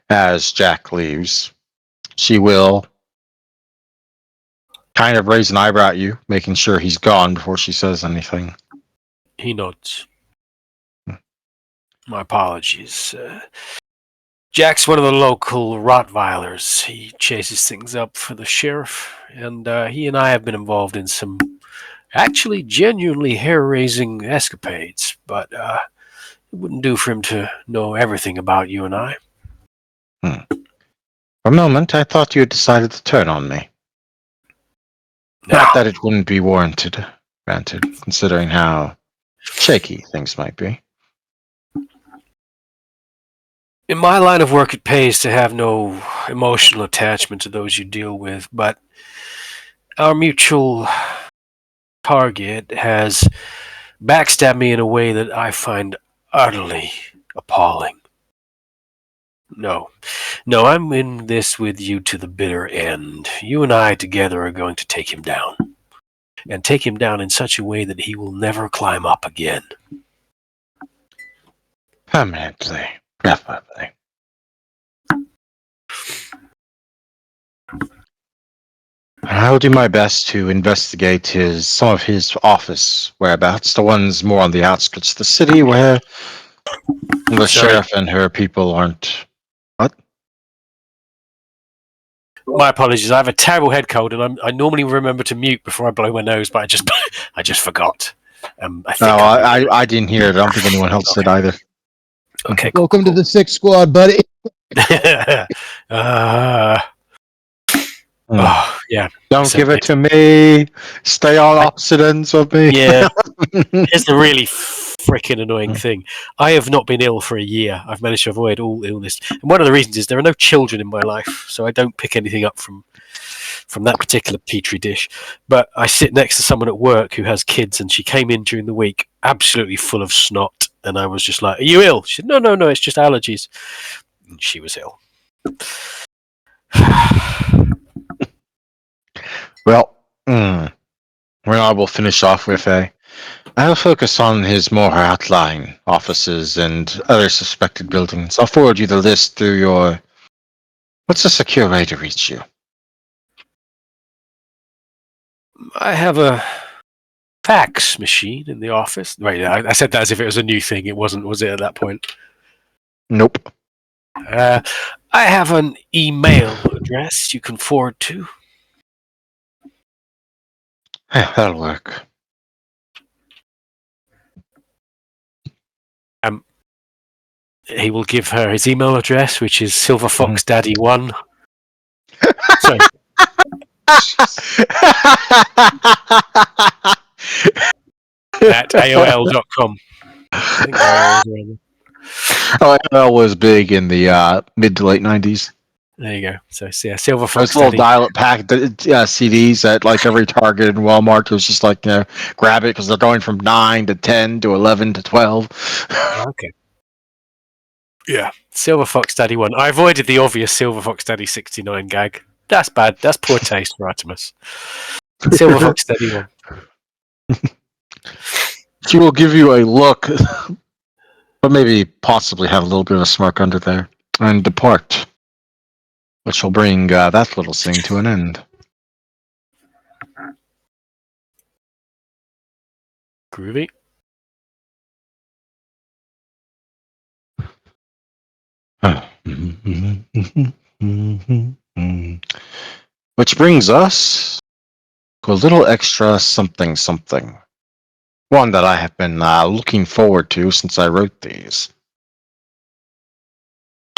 As Jack leaves, she will kind of raise an eyebrow at you, making sure he's gone before she says anything. He nods. My apologies. Jack's one of the local Rottweilers. He chases things up for the sheriff, and he and I have been involved in some actually genuinely hair-raising escapades, but it wouldn't do for him to know everything about you and I. For a moment, I thought you had decided to turn on me. No. Not that it wouldn't be warranted, granted, considering how shaky things might be. In my line of work, it pays to have no emotional attachment to those you deal with, but Our mutual target has backstabbed me in a way that I find utterly appalling. No, I'm in this with you to the bitter end. You and I together are going to take him down. And take him down in such a way that he will never climb up again. Permanently. Definitely. I will do my best to investigate some of his office whereabouts, the ones more on the outskirts of the city where the Sorry. sheriff and her people aren't. What? My apologies. I have a terrible head cold, and I normally remember to mute before I blow my nose, but I just forgot. I think. No, I didn't hear it. I don't think anyone else did either. Okay. Cool, Welcome to the 6th Squad, buddy. Oh yeah. Don't give it to me. Stay on opposite ends of me. Yeah. Here's the really freaking annoying thing. I have not been ill for a year. I've managed to avoid all illness, and one of the reasons is there are no children in my life, so I don't pick anything up from that particular petri dish. But I sit next to someone at work who has kids, and she came in during the week absolutely full of snot, and I was just like, "Are you ill?" She said, No, it's just allergies." And she was ill. Well, I will finish off with I'll focus on his more outlying offices and other suspected buildings. I'll forward you the list through your... What's a secure way to reach you? I have a fax machine in the office. Wait, I said that as if it was a new thing. It wasn't, was it, at that point? Nope. I have an email address you can forward to. That'll work. He will give her his email address, which is silverfoxdaddy1. Sorry. At AOL.com. AOL was big in the mid to late 90s. There you go. So yeah, Silver Fox. Those little dial-up pack CDs at like every Target and Walmart. It was just like, grab it because they're going from 9 to 10 to 11 to 12. Okay. Yeah, Silver Fox Daddy 1. I avoided the obvious Silver Fox Daddy 69 gag. That's bad. That's poor taste for Artemis. Silver Fox Daddy 1. She will give you a look, but maybe possibly have a little bit of a smirk under there, and depart, which will bring that little scene to an end. Groovy. Which brings us to a little extra something. One that I have been looking forward to since I wrote these.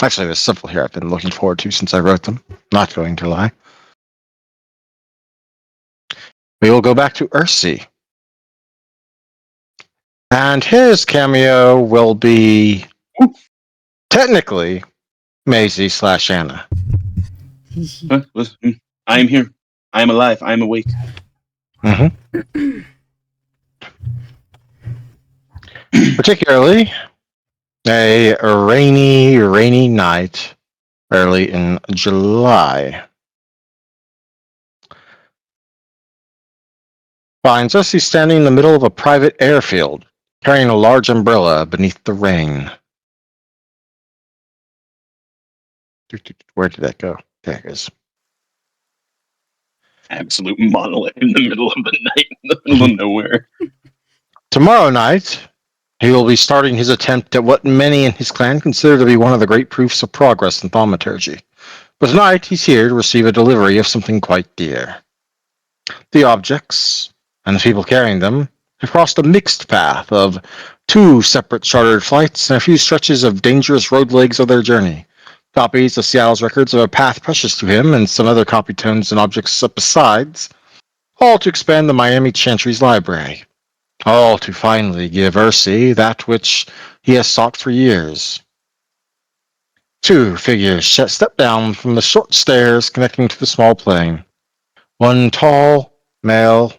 Actually, there's several here I've been looking forward to since I wrote them. Not going to lie. We will go back to Ursi. And his cameo will be technically Maisie / Anna. I am here. I am alive. I am awake. Mm-hmm. Particularly a rainy night early in July finds Ursi standing in the middle of a private airfield, carrying a large umbrella beneath the rain. Where did that go? There it is. Absolute monolith in the middle of the night, in the middle of nowhere. Tomorrow night, he will be starting his attempt at what many in his clan consider to be one of the great proofs of progress in thaumaturgy. But tonight, he's here to receive a delivery of something quite dear. The objects, and the people carrying them, have crossed a mixed path of 2 separate chartered flights and a few stretches of dangerous road legs of their journey. Copies of Seattle's records of a path precious to him and some other copy tones and objects besides, all to expand the Miami Chantry's library. All to finally give Ursi that which he has sought for years. 2 figures step down from the short stairs connecting to the small plane. One tall, male,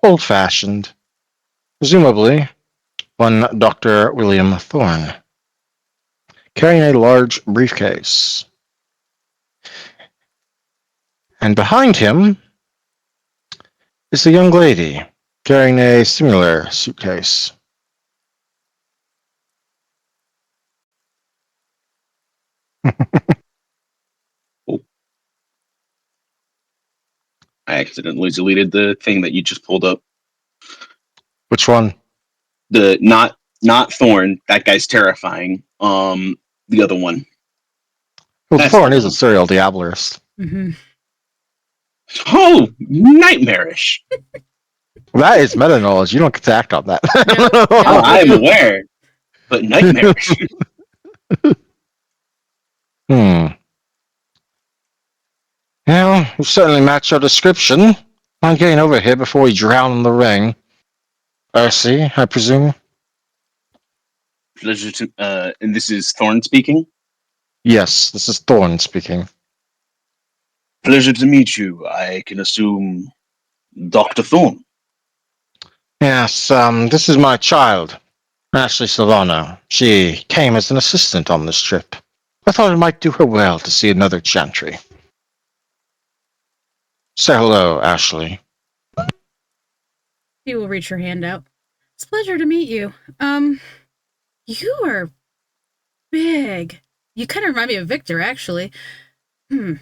old-fashioned, presumably one Dr. William Thorne, carrying a large briefcase. And behind him is a young lady carrying a similar suitcase. I accidentally deleted the thing that you just pulled up. Which one? The not Thorn. That guy's terrifying. The other one. Well, That's Thorne the is a one. serial diablerist. Mm-hmm. Oh, nightmarish. That is meta knowledge. You don't get to act on that. Yep, Oh, yep. I'm aware, but nightmarish. Hmm. Well, you certainly match your description. I'm getting over here before we drown in the ring. Ursi, I presume? Pleasure to. And this is Thorn speaking. Yes, this is Thorne speaking. Pleasure to meet you. I can assume Dr. Thorn. Yes, this is my child, Ashley Solano. She came as an assistant on this trip. I thought it might do her well to see another chantry. Say hello, Ashley. She will reach her hand out. It's a pleasure to meet you. You are big. You kind of remind me of Victor, actually. Hmm.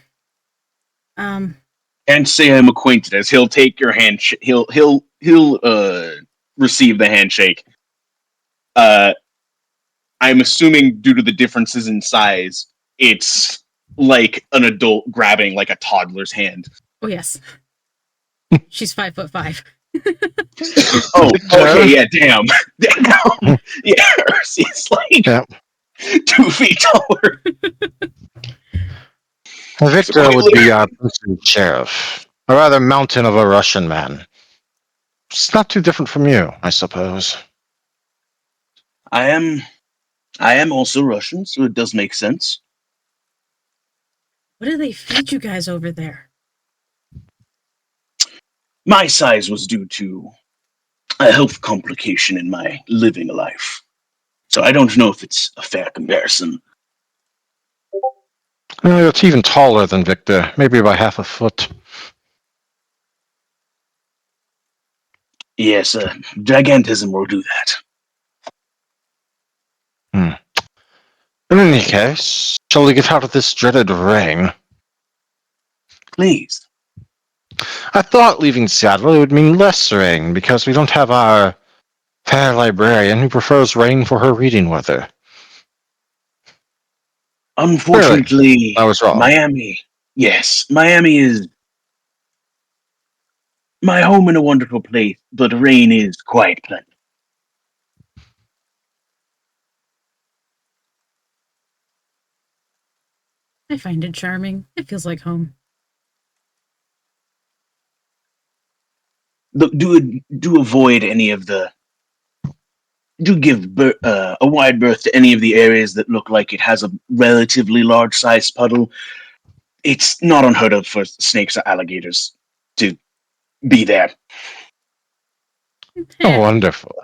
Can't say I'm acquainted, as he'll take your hand. He'll receive the handshake. I'm assuming due to the differences in size, it's like an adult grabbing like a toddler's hand. Oh yes. She's 5'5". Oh, Victor. okay, yeah, damn. Yeah, Ursi's like Yeah. 2 feet taller. Victor would be our principal sheriff. A rather mountain of a Russian man. It's not too different from you, I suppose. I am also Russian, so it does make sense. What do they feed you guys over there? My size was due to a health complication in my living life. So I don't know if it's a fair comparison. It's even taller than Victor, maybe by half a foot. Yes, gigantism will do that. In any case, shall we get out of this dreaded ring? Please. I thought leaving Seattle would mean less rain, because we don't have our fair librarian who prefers rain for her reading weather. Unfortunately, I was wrong. Miami. Yes, Miami is my home in a wonderful place, but rain is quite plenty. I find it charming. It feels like home. Do avoid any of the. Do give a wide berth to any of the areas that look like it has a relatively large-sized puddle. It's not unheard of for snakes or alligators to be there. Oh, wonderful.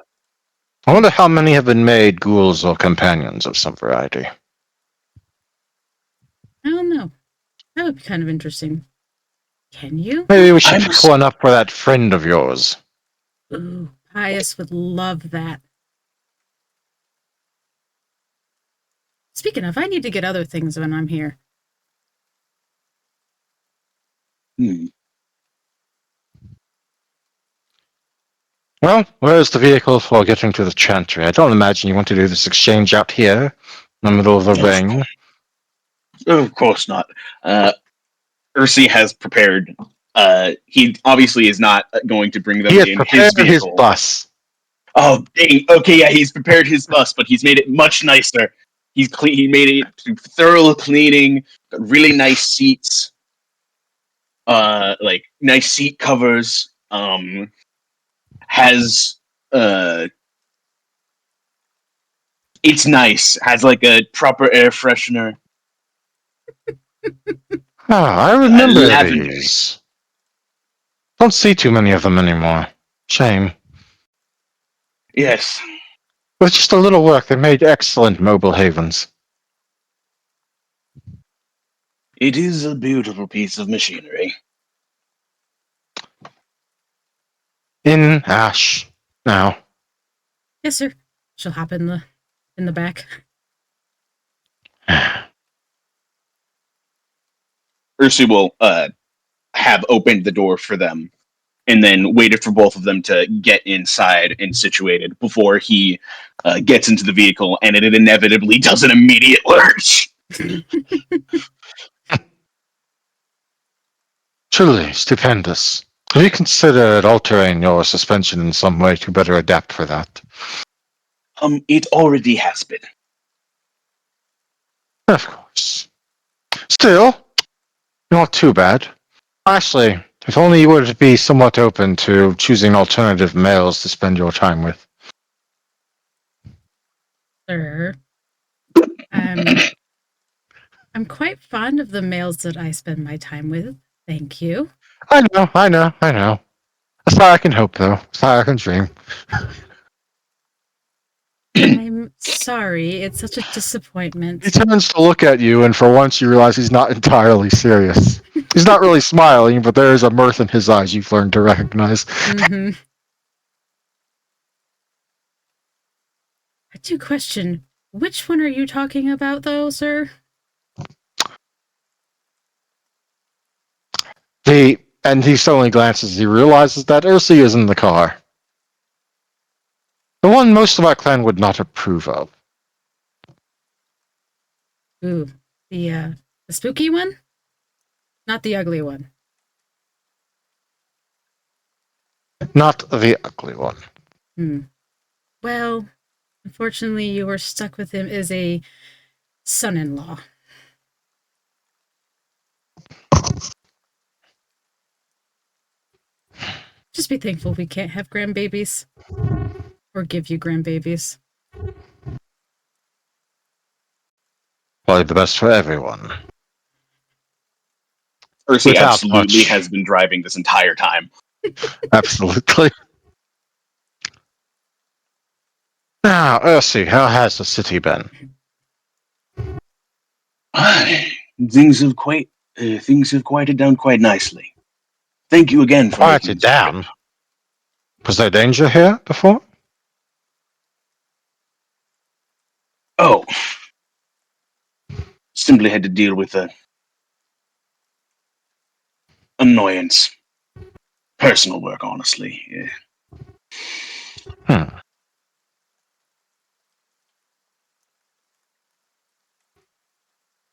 I wonder how many have been made ghouls or companions of some variety. I don't know. That would be kind of interesting. Can you? Maybe we should pick one up for that friend of yours. Ooh, Pius would love that. Speaking of, I need to get other things when I'm here. Well, where's the vehicle for getting to the chantry? I don't imagine you want to do this exchange out here, in the middle of the ring. Of course not. Ursi has prepared. He obviously is not going to bring them He has in prepared his vehicle. bus. Oh, dang. Okay, yeah, he's prepared his bus, but he's made it much nicer. He made it through thorough cleaning, really nice seats, like nice seat covers. Has it's nice. Has like a proper air freshener. Ah, I remember Lavender. these. Don't see too many of them anymore. Shame. Yes, With just a little work, they made excellent mobile havens. it is a beautiful piece of machinery. In Ash. Now. Yes, sir. She'll hop in the back. Ursi will have opened the door for them and then waited for both of them to get inside and situated before he gets into the vehicle, and it inevitably does an immediate lurch. Truly stupendous. Have you considered altering your suspension in some way to better adapt for that? It already has been. Of course. Still, not too bad. Actually, if only you were to be somewhat open to choosing alternative males to spend your time with. Sir, I'm quite fond of the males that I spend my time with. Thank you. I know. That's all I can hope, though. That's all I can dream. I'm sorry. It's such a He disappointment. turns to look at you, and for once you realize he's not entirely serious. He's not really smiling, but there is a mirth in his eyes you've learned to recognize. Mm-hmm. I do question, which one are you talking about, though, sir? And he suddenly glances, he realizes that Ursi is in the car. The one most of our clan would not approve of. Ooh, the spooky one? Not the ugly one. Not the ugly one. Well, unfortunately, you were stuck with him as a son-in-law. Just be thankful we can't have grandbabies. Or give you grandbabies. Probably the best for everyone. Ursi Without absolutely much. has been driving this entire time. Absolutely. Now, Ursi, how has the city been? Things have quieted down quite nicely. Thank you again for making Quieted this trip. down. Was there danger here before? Oh, simply had to deal with a annoyance. Personal work, honestly. Yeah.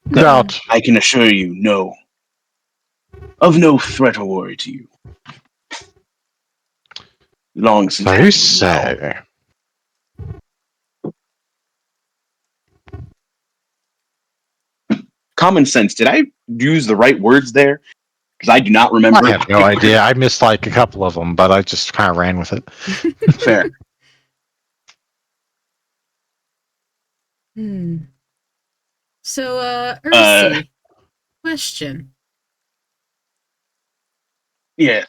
Without. I can assure you, of no threat or worry to you. Long since So you handled well. say. Common sense. Did I use the right words there? Because I do not I remember. have no idea. I missed like a couple of them, but I just kind of ran with it. Fair. So, Ursi, question. Yeah.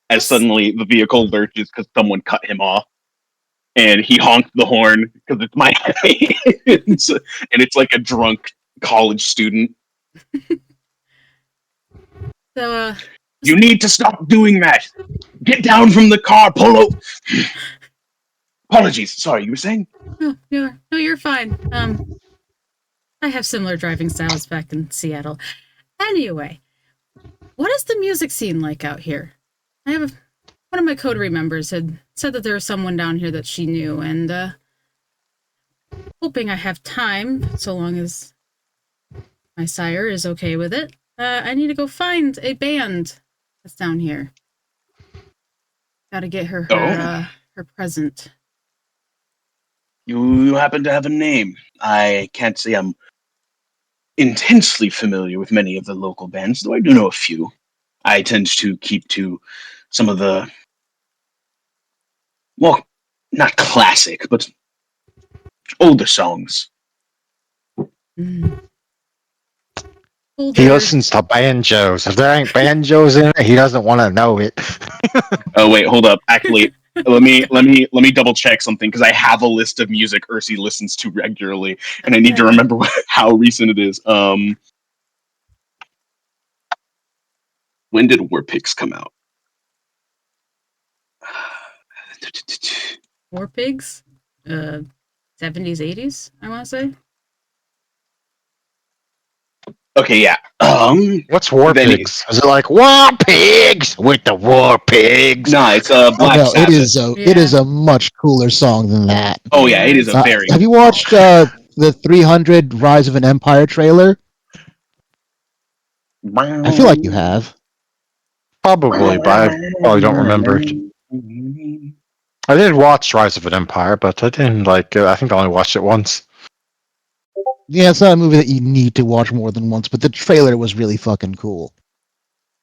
As What's suddenly the vehicle lurches because someone cut him off, and he honked the horn because it's Miami, and it's like a drunk college student. so? You need to stop doing that. Get down from the car. Pull over. Apologies. Sorry, you were saying? No, you're fine. I have similar driving styles back in Seattle. Anyway, what is the music scene like out here? One of my coterie members had said that there was someone down here that she knew, and hoping I have time, so long as my sire is okay with it. I need to go find a band that's down here. Gotta get her her present. You happen to have a name. I can't say I'm intensely familiar with many of the local bands, though I do know a few. I tend to keep to some of the, well, not classic, but older songs. Mm. older. He listens to banjos. If there ain't banjos in it, he doesn't want to know it. Oh wait, hold up. Actually, let me double check something because I have a list of music Ursi listens to regularly, and I need to Okay. remember how recent it is. When did War Pigs come out? War Pigs, 70s, 80s. I want to say. Okay, yeah. What's War Then Pigs? Is it like War Pigs with the War Pigs? nah, it's Oh Black no, Sabbath. it is a much cooler song than that. Oh yeah, it is a Uh, very. have you watched the 300 Rise of an Empire trailer? I feel like you have. Probably, but I probably don't remember it. I did watch Rise of an Empire, but I didn't like it. I think I only watched it once. Yeah, it's not a movie that you need to watch more than once, but the trailer was really fucking cool.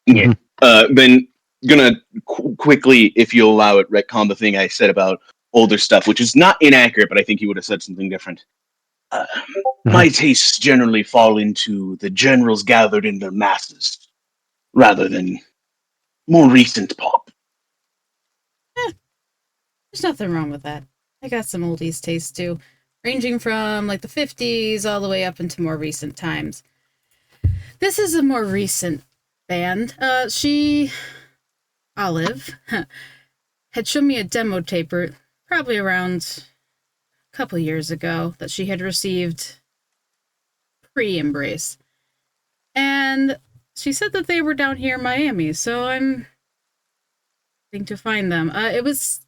Yeah. Mhm. Then gonna quickly, if you allow it, retcon the thing I said about older stuff, which is not inaccurate, but I think he would have said something different. My tastes generally fall into the generals gathered in their masses, rather than more recent pop. There's nothing wrong with that. I got some oldies taste too, ranging from like the 50s all the way up into more recent times. This is a more recent band. Olive, had shown me a demo taper probably around a couple years ago that she had received pre-embrace. And she said that they were down here in Miami, so I'm hoping to find them. It was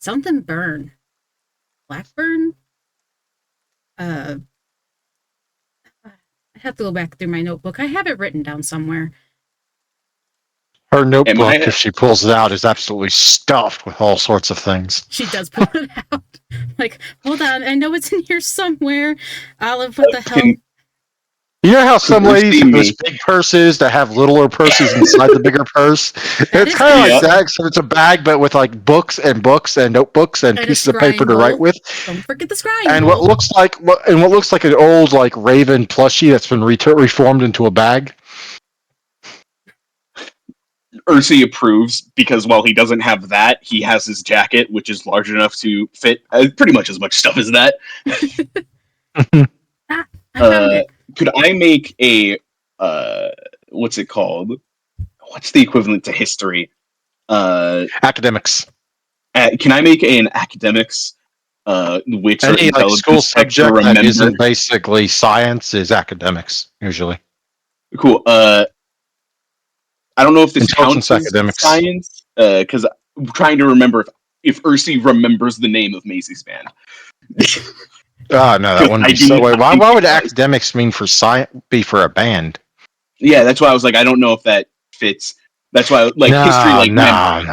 something burn. Blackburn? Uh, I have to go back through my notebook. I have it written down somewhere. Her Am notebook, I? if she pulls it out, is absolutely stuffed with all sorts of things. She does pull it out. Like, hold on, I know it's in here somewhere. Olive, what the hell? You know how some ladies Percy have those me. big purses that have littler purses inside the bigger purse? That It's is kind of like Yeah. that, except it's a bag, but with like books and notebooks and And a pieces of paper scrying to write bowl. with, Don't forget the scrying and bowl. what looks like an old like Raven plushie that's been reformed into a bag. Ursi approves because while he doesn't have that, he has his jacket, which is large enough to fit pretty much as much stuff as that. Ah, I found it. Could I make a what's it called? What's the equivalent to history? Academics. Can I make an academics wits or Any like school intelligence check to subject that remember? isn't basically science is academics usually. Cool. I don't know if this Intelligence counts as academics. science because I'm trying to remember if Ursi remembers the name of Maisie's band. Oh no, that wouldn't I be do so. Wait, not why? think Why it would does. academics mean for science be for a band? Yeah, that's why I was like, I don't know if that fits. That's why, like, history, No, like no, memory.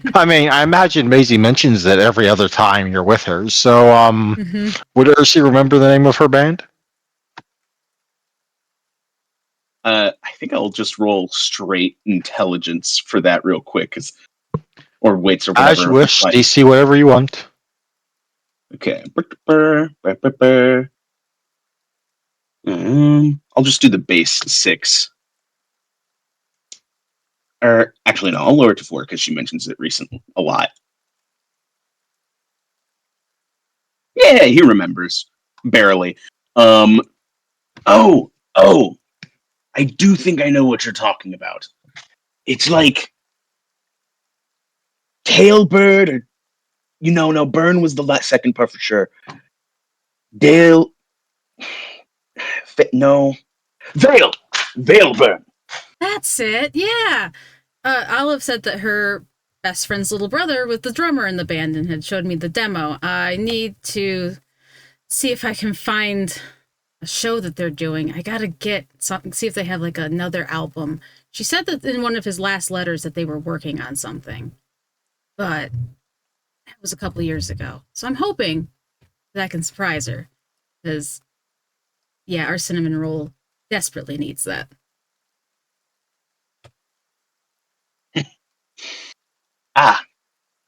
no. I mean, I imagine Maisie mentions it every other time you're with her. So, Mm-hmm. would Ursi remember the name of her band? I think I'll just roll straight intelligence for that real quick, or wits or As you whatever. wish. Like, DC, whatever you want. okay. I'll just do the base 6. Or actually, no, I'll lower it to 4 because she mentions it recently a lot. Yeah, he remembers barely. Oh, I do think I know what you're talking about. It's like Tailbird, or no, Burn was the second part for sure. Dale, no, Vale Burn. That's it. Yeah. Olive said that her best friend's little brother was the drummer in the band and had showed me the demo. I need to see if I can find a show that they're doing. I gotta get something, see if they have like another album. She said that in one of his last letters that they were working on something, but that was a couple years ago. So I'm hoping that I can surprise her because, yeah, our cinnamon roll desperately needs that. Ah,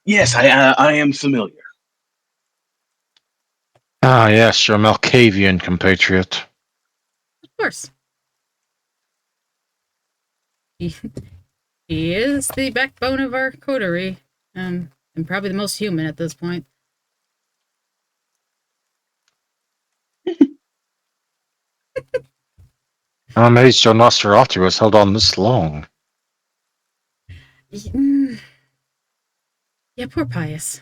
yes, I am familiar. Ah, yes, your Malkavian compatriot. course. He, he is the backbone of our coterie, and probably the most human at this point. I'm amazed your Nosferatu has held on this long. Yeah, poor Pius.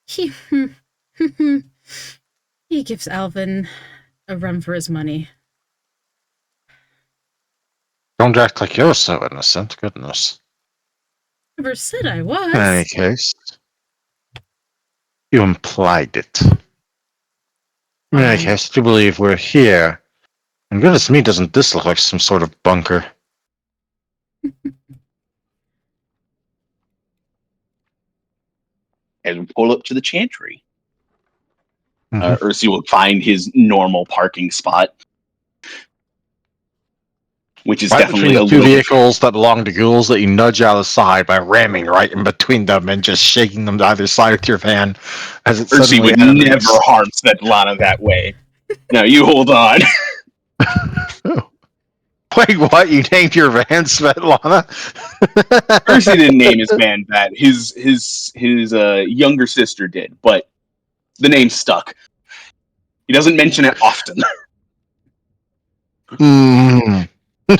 He he gives Alvin a run for his money. Don't act like you're so innocent, goodness. Never said I In any was. case, you implied it. In any case, I do believe we're here. And goodness me, doesn't this look like some sort of bunker? As we pull up to the chantry, Mhm. Ursi will find his normal parking spot, which is Right definitely between a the two little bit. vehicles that belong to ghouls that you nudge out of the side by ramming right in between them and just shaking them to either side with your van as it Ursi suddenly would animates. never harm Svetlana that way. Now you hold on. Oh. Wait, what? You named your van Svetlana? Ursi didn't name his van that. His younger sister did, but the name stuck. He doesn't mention it often. Mm. But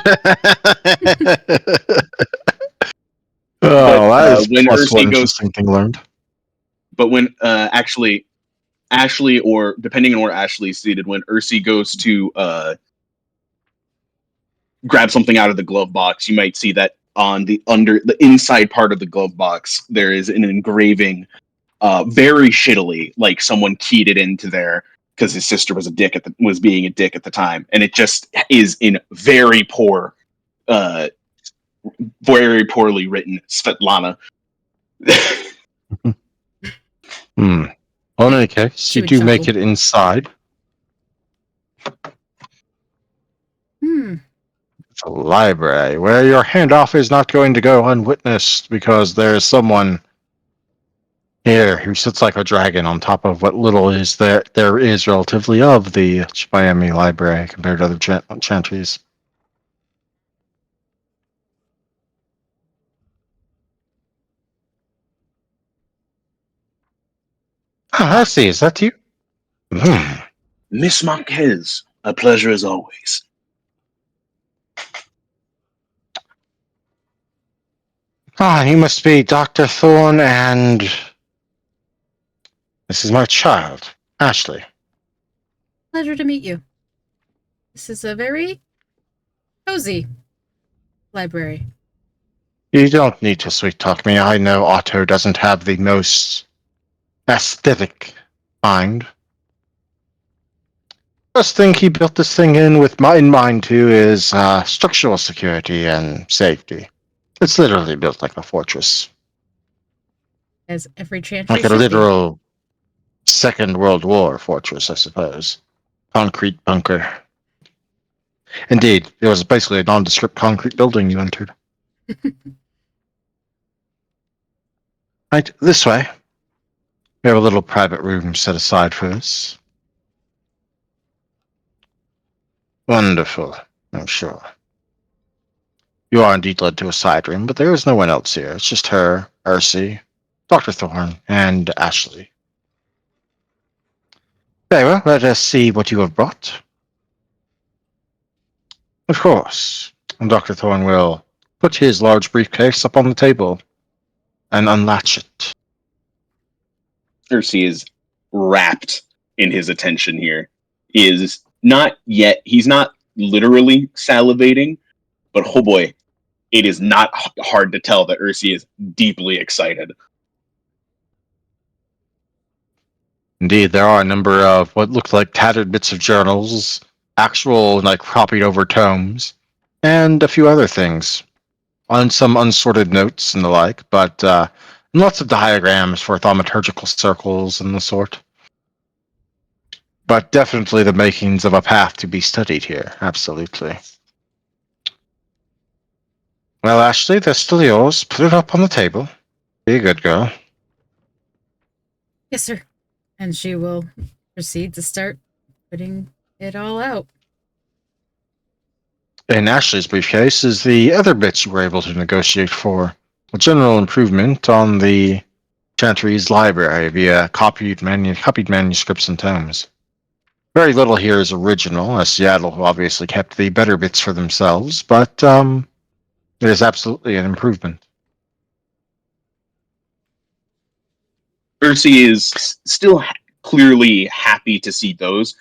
Oh, that is when plus one Ursi goes, interesting thing learned. but when actually Ashley, or depending on where Ashley's seated, when Ursi goes to grab something out of the glove box, you might see that on the inside part of the glove box there is an engraving, very shittily, like someone keyed it into there because his sister was being a dick at the time, and it just is in very poorly written Svetlana. Hmm. Well, in any case, She you would do make chuckle. it inside. It's a library where your handoff is not going to go unwitnessed because there's someone here who sits like a dragon on top of what little is there is relatively of the Miami library compared to other chantries. Ah, I see. Is that you? Hmm. Miss Marquez, a pleasure as always. Ah, you must be Dr. Thorne, and this is my child, Ashley. Pleasure to meet you. This is a very cozy library. You don't need to sweet talk me. I know Otto doesn't have the most aesthetic mind. First thing he built this thing in mind too is structural security and safety. It's literally built like a fortress, As every chantry like a should be. literal Second World War fortress, I suppose. Concrete bunker. Indeed, it was basically a nondescript concrete building you entered. Right, this way. We have a little private room set aside for us. Wonderful, I'm sure. You are indeed led to a side room, but there is no one else here. It's just her, Ursi, Dr. Thorne, and Ashley. Very well, let us see what you have brought. Of course. And Dr. Thorne will put his large briefcase up on the table and unlatch it. Ursi is wrapped in his attention here. He's not literally salivating, but oh boy, it is not hard to tell that Ursi is deeply excited. Indeed, there are a number of what look like tattered bits of journals, actual, like, copied over tomes, and a few other things. On some unsorted notes and the like, but lots of diagrams for thaumaturgical circles and the sort. But definitely the makings of a path to be studied here, absolutely. Well, Ashley, they're still yours. Put it up on the table. Be a good girl. Yes, sir. And she will proceed to start putting it all out. In Ashley's briefcase is the other bits you were able to negotiate for. A general improvement on the Chantry's library via copied manuscripts and tomes. Very little here is original, as Seattle obviously kept the better bits for themselves, but it is absolutely an improvement. Ursi is still clearly happy to see those.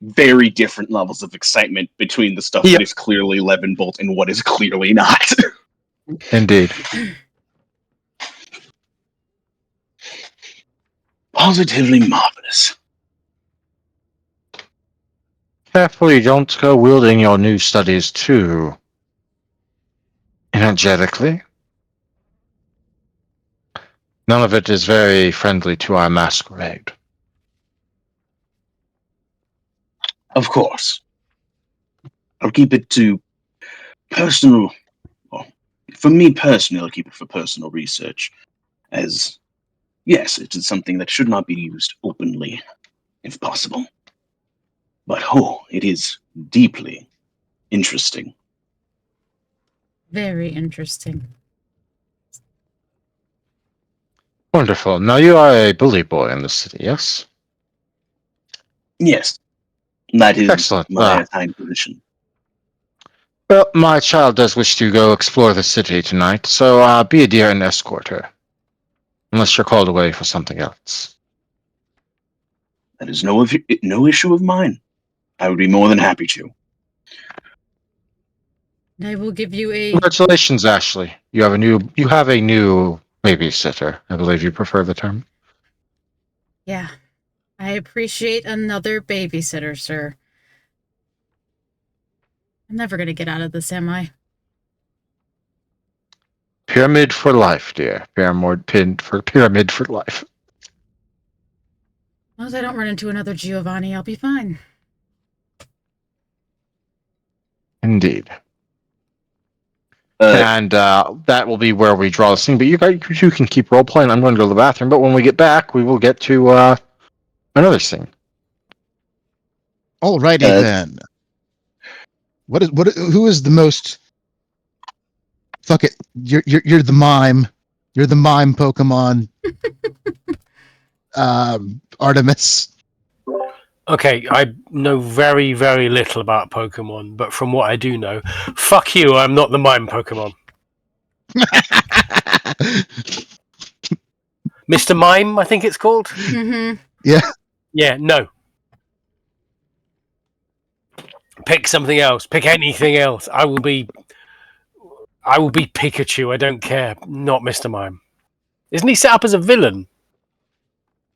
Very different levels of excitement between the stuff Yep. that is clearly Levenbolt and what is clearly not. Indeed. Positively marvelous. Carefully, don't go wielding your new studies too energetically. None of it is very friendly to our masquerade. Of course. I'll keep it to personal. Well, for me personally, I'll keep it for personal research. As, yes, it is something that should not be used openly, if possible. But, it is deeply interesting. Very interesting. Wonderful. Now you are a bully boy in the city, yes? Yes, that is Excellent. my assigned position. Well, my child does wish to go explore the city tonight, so be a dear and escort her. Unless you're called away for something else. That is no issue of mine. I would be more than happy to. I will give you a Congratulations, Ashley. You have a new babysitter. I believe you prefer the term. yeah. I appreciate another babysitter, sir. I'm never gonna get out of this, am I? Pyramid for life, dear. Pyramid for life. As long as I don't run into another Giovanni, I'll be fine. Indeed. And that will be where we draw the scene. But you can keep role playing. I'm going to go to the bathroom. But when we get back, we will get to another scene. Alrighty then. Who is the most? Fuck it. You're the mime. You're the mime Pokemon. Artemis. Okay, I know very, very little about Pokemon, but from what I do know, fuck you, I'm not the mime Pokemon. Mr. Mime, I think it's called. Mm-hmm. Yeah. Yeah, no. Pick something else. Pick anything else. I will be Pikachu. I don't care. Not Mr. Mime. Isn't he set up as a villain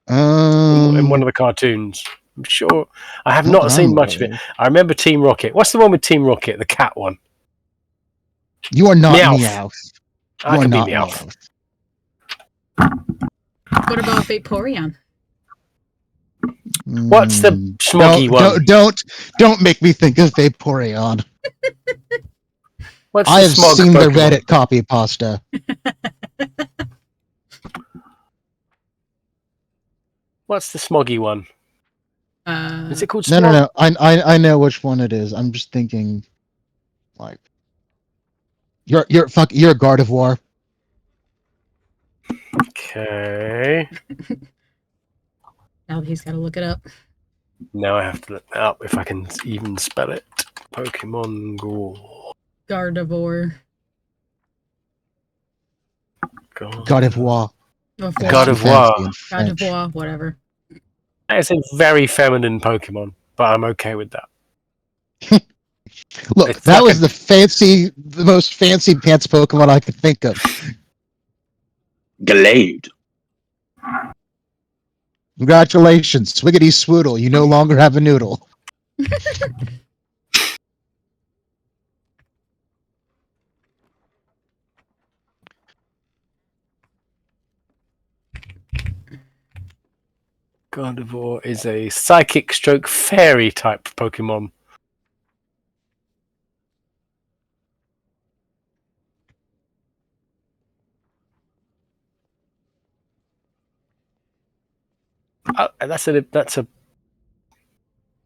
in one of the cartoons? I'm sure. I have not seen much of it. I remember Team Rocket. What's the one with Team Rocket? The cat one. You are not Meowth. Meowth. I You are can be not Meowth. What about Vaporeon? What's the smoggy one? Don't make me think of Vaporeon. What's I the have smog seen the Pokemon? Reddit copy pasta. What's the smoggy one? Is it called Smog? No. I know which one it is. I'm just thinking, like, you're Gardevoir. Okay. Now he's got to look it up. Now I have to look that up if I can even spell it. Pokemon Go. Gardevoir. Gardevoir. Or Gardevoir. Gardevoir, whatever. That is a very feminine Pokemon, but I'm okay with that. Look, It's that like was the most fancy pants Pokemon I could think of. Glade. Congratulations, Swiggity Swoodle. You no longer have a noodle. Gardevoir is a psychic stroke fairy type Pokemon. That's a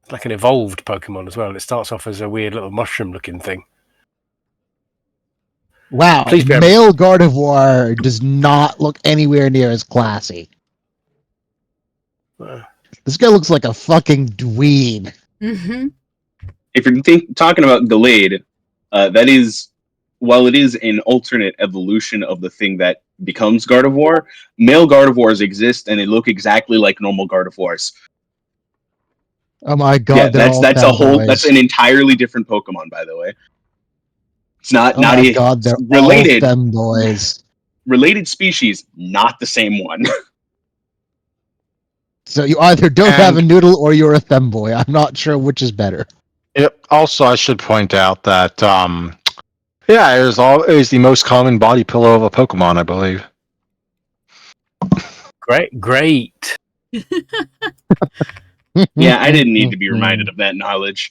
It's like an evolved Pokemon as well. It starts off as a weird little mushroom-looking thing. Wow, Please bear- male Gardevoir does not look anywhere near as classy. Uh, This guy looks like a fucking dweeb. Mm-hmm. If you're talking about Gallade, that is, while it is an alternate evolution of the thing that becomes Gardevoir, male Gardevoirs exist and they look exactly like normal Gardevoirs. Oh my god, Yeah, they're all that's a whole, that's femboys. an entirely different Pokemon, by the way. It's not Oh not my a god, they're related all femboys. related species, not the same one. So you either don't have a And- noodle or you're a femboy. I'm not sure which is better. Yep. Also, I should point out that yeah, it is the most common body pillow of a Pokemon, I believe. great. Yeah, I didn't need to be reminded of that knowledge.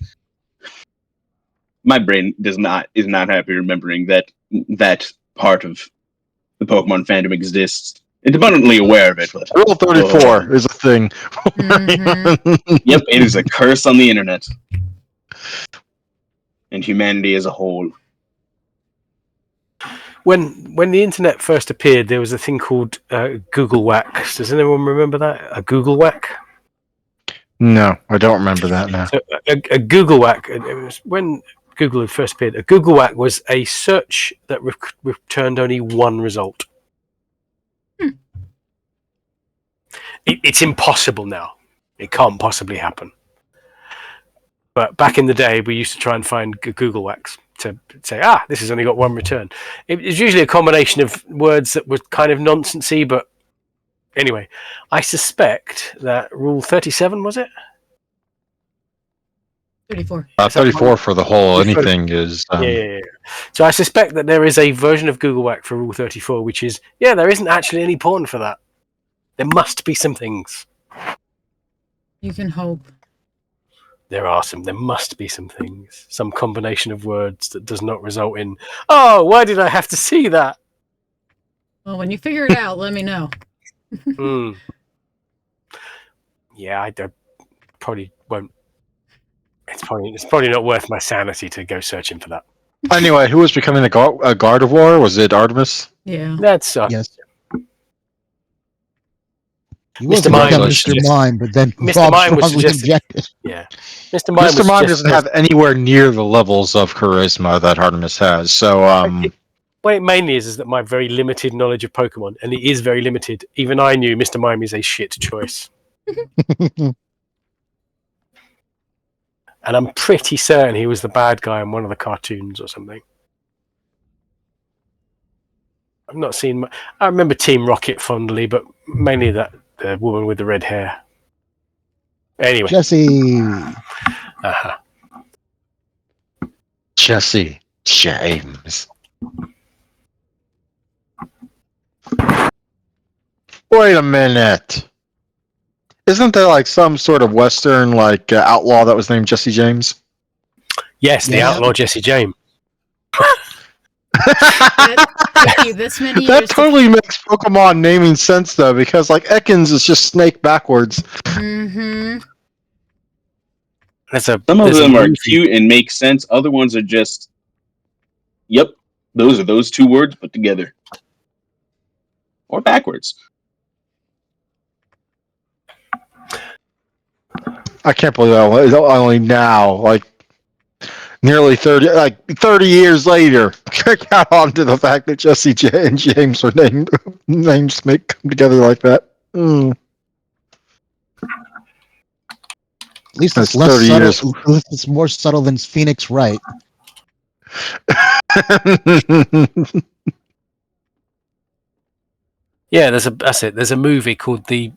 My brain is not happy remembering that part of the Pokemon fandom exists. It's abundantly aware of it, but Rule 34 is a thing. yep, it is a curse on the internet and humanity as a whole. When the internet first appeared, there was a thing called Google Wax. Does anyone remember that? A Google Whack? No, I don't remember that now. So a Google Whack, it was when Google had first appeared. A Google Whack was a search that returned only one result. It's impossible now. It can't possibly happen. But back in the day, we used to try and find Google Wax to say, this has only got one return. It was usually a combination of words that were kind of nonsensy, but anyway, I suspect that Rule 37, was it? 34. 34 for the whole 34. anything is. Yeah. So I suspect that there is a version of Google Whack for Rule 34, which is, there isn't actually any porn for that. There must be some things. You can hope. There must be some things. Some combination of words that does not result in, oh, why did I have to see that? Well, when you figure it out, let me know. Yeah, I probably won't. It's probably not worth my sanity to go searching for that. Anyway, who was becoming a Gardevoir? Was it Artemis? Yeah. That's Yes. He Mr. was to Mime become was Mr. Mime, but then Mr. Rob Mime was strongly suggested- objected. Yeah, Mr. Mime. Mr. Mime doesn't have anywhere near the levels of charisma that Artemis has. So, What it mainly is that my very limited knowledge of Pokemon, and it is very limited. Even I knew Mr. Mime is a shit choice, and I'm pretty certain he was the bad guy in one of the cartoons or something. I've not seen. I remember Team Rocket fondly, but mainly the woman with the red hair. Anyway, Jesse. Jesse James. Wait a minute. Isn't there like some sort of Western outlaw that was named Jesse James? yes, the Yeah. outlaw Jesse James. It took you this many years. That totally makes Pokemon naming sense though, because Ekans is just snake backwards. Mm-hmm. Some of them are cute and make sense. Other ones are just, yep, those are those two words put together. Or backwards. I can't believe that only now, nearly 30 years later, got on to the fact that Jesse J and James are names make come together like that. At least That's it's less 30 subtle. years. At least it's more subtle than Phoenix Wright. Yeah, that's it. There's a movie called The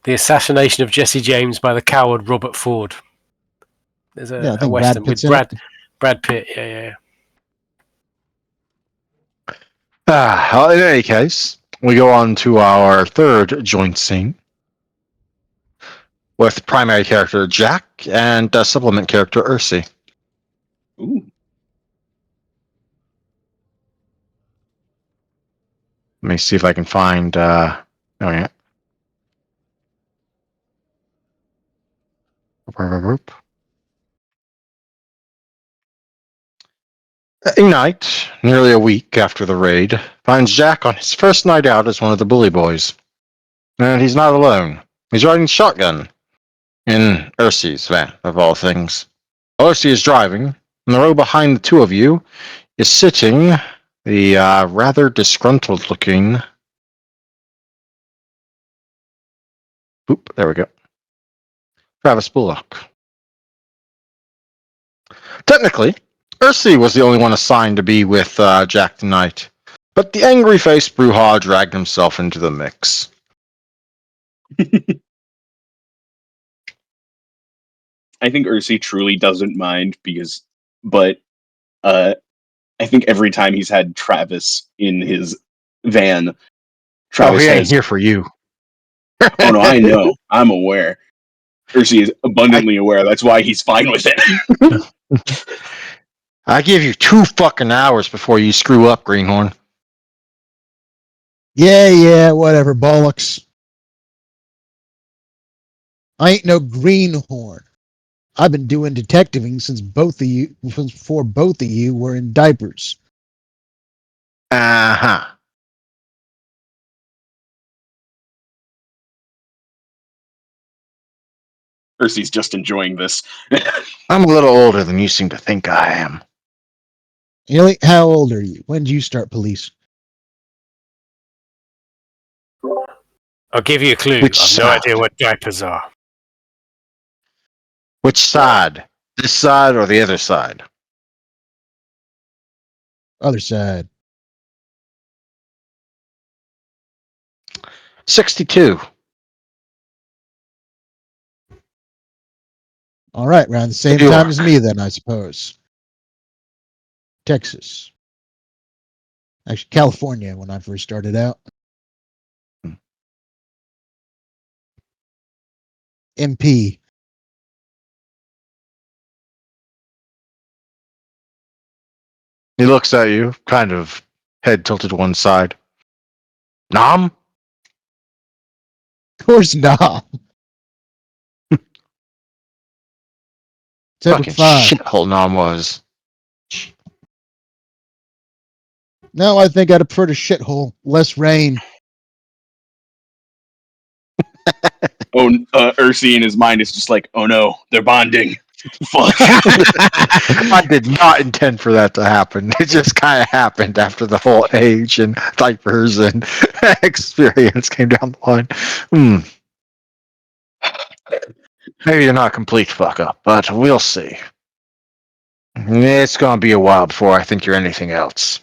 Assassination of Jesse James by the Coward Robert Ford. There's Yeah, I a think western Brad Pitt's with in it. Brad Pitt. Yeah. Well, in any case, we go on to our third joint scene with primary character Jack and supplement character Ursi. Ooh. Let me see if I can find. Oh yeah. Ignite, nearly a week after the raid, finds Jack on his first night out as one of the bully boys. And he's not alone. He's riding shotgun in Ursi's van, of all things. Ursi is driving, and the row behind the two of you is sitting the rather disgruntled looking. Oop, there we go. Travis Bullock. Technically, Ursi was the only one assigned to be with Jack tonight, but the angry-faced Bruja dragged himself into the mix. I think Ursi truly doesn't mind but I think every time he's had Travis in his van, Travis He ain't says, here for you. "Oh no, I know, I'm aware." Ursi is abundantly aware. That's why he's fine with it. I give you 2 fucking hours before you screw up, Greenhorn. Yeah, whatever, bollocks. I ain't no greenhorn. I've been doing detectiving since before both of you were in diapers. Uh-huh. Ursi's just enjoying this. I'm a little older than you seem to think I am. Haley, how old are you? When did you start police? I'll give you a clue. Which I've no side? idea what diapers are. Which side? This side or the other side? Other side. 62. All right, around the same New time York. as me, then, I suppose. Texas. Actually, California when I first started out. MP. He looks at you, kind of head tilted to one side. Nom? Of course not. Said Fucking fine. shithole Nom was. No, I think I'd prefer to shithole. Less rain. Ursi in his mind is just like, "Oh no, they're bonding." Fuck. I did not intend for that to happen. It just kind of happened after the whole age and diapers and experience came down the line. Maybe you're not a complete fuck up, but we'll see. It's gonna be a while before I think you're anything else.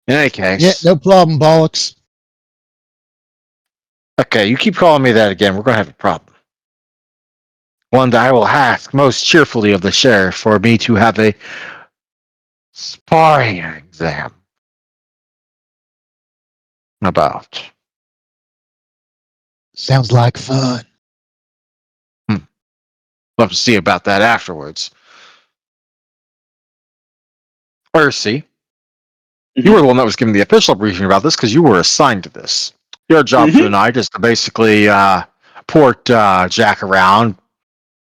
In any case, Yeah, no problem, bollocks. okay, you keep calling me that again, we're gonna have a problem. One that I will ask most cheerfully of the sheriff for me to have a sparring exam about. Sounds like fun. Love to see about that afterwards. Ursi, you were the one that was given the official briefing about this because you were assigned to this. Your job for Mhm. tonight is to basically port Jack around.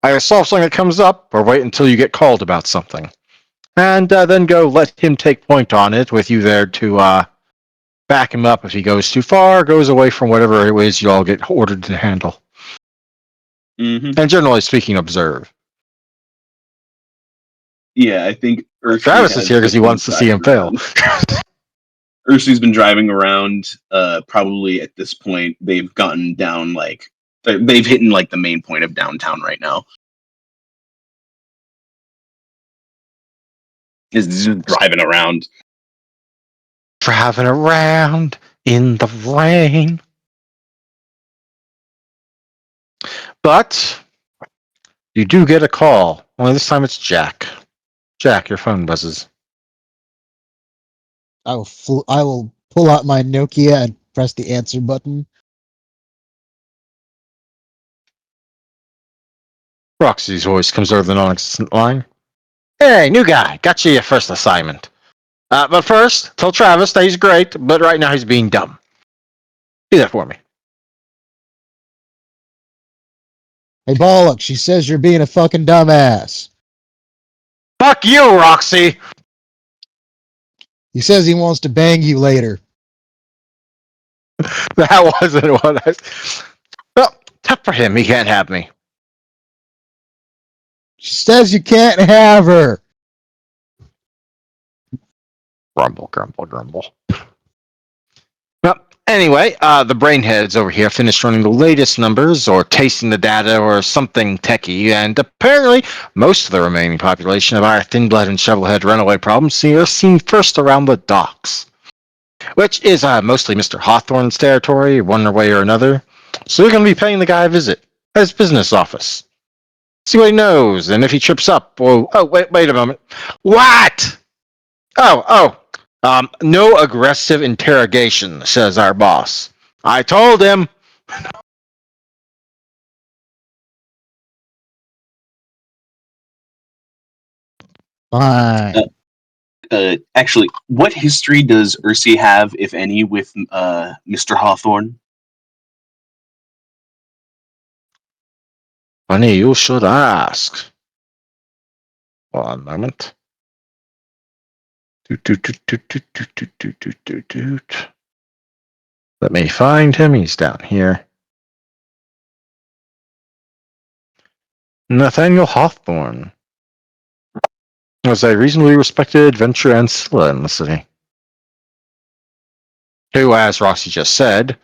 Either solve something that comes up or wait until you get called about something. And then go let him take point on it with you there to back him up if he goes too far, goes away from whatever it is you all get ordered to handle. Mhm. And generally speaking, observe. Yeah, I think Ursi Travis is has here because he just been wants to see him driving fail. around. Ursi's been driving around. Probably at this point, they've gotten down they've hit like the main point of downtown right now. Is just driving around. Driving around in the rain. But you do get a call. Only this time it's Jack. Jack, your phone buzzes. I will pull out my Nokia and press the answer button. Roxy's voice comes over the non-existent line. Hey, new guy. Got you your first assignment. But first, tell Travis that he's great, but right now he's being dumb. Do that for me. Hey, Bollock, she says you're being a fucking dumbass. Fuck you, Roxy! He says he wants to bang you later. That wasn't what I. Well, tough for him. He can't have me. She says you can't have her. Grumble, grumble, grumble. Well, anyway, the brainheads over here finished running the latest numbers or tasting the data or something techie, and apparently most of the remaining population of our thin blood and shovelhead runaway problems are seen first around the docks, which is mostly Mr. Hawthorne's territory, one way or another. So you're going to be paying the guy a visit at his business office. See what he knows, and if he trips up, wait a moment. What? No aggressive interrogation, says our boss. I told him. Fine. Actually, what history does Ursi have, if any, with Mr. Hawthorne? Funny you should ask. One moment. Let me find him. He's down here. Nathaniel Hawthorne was a reasonably respected adventurer and settler in the city, who, as Roxy just said,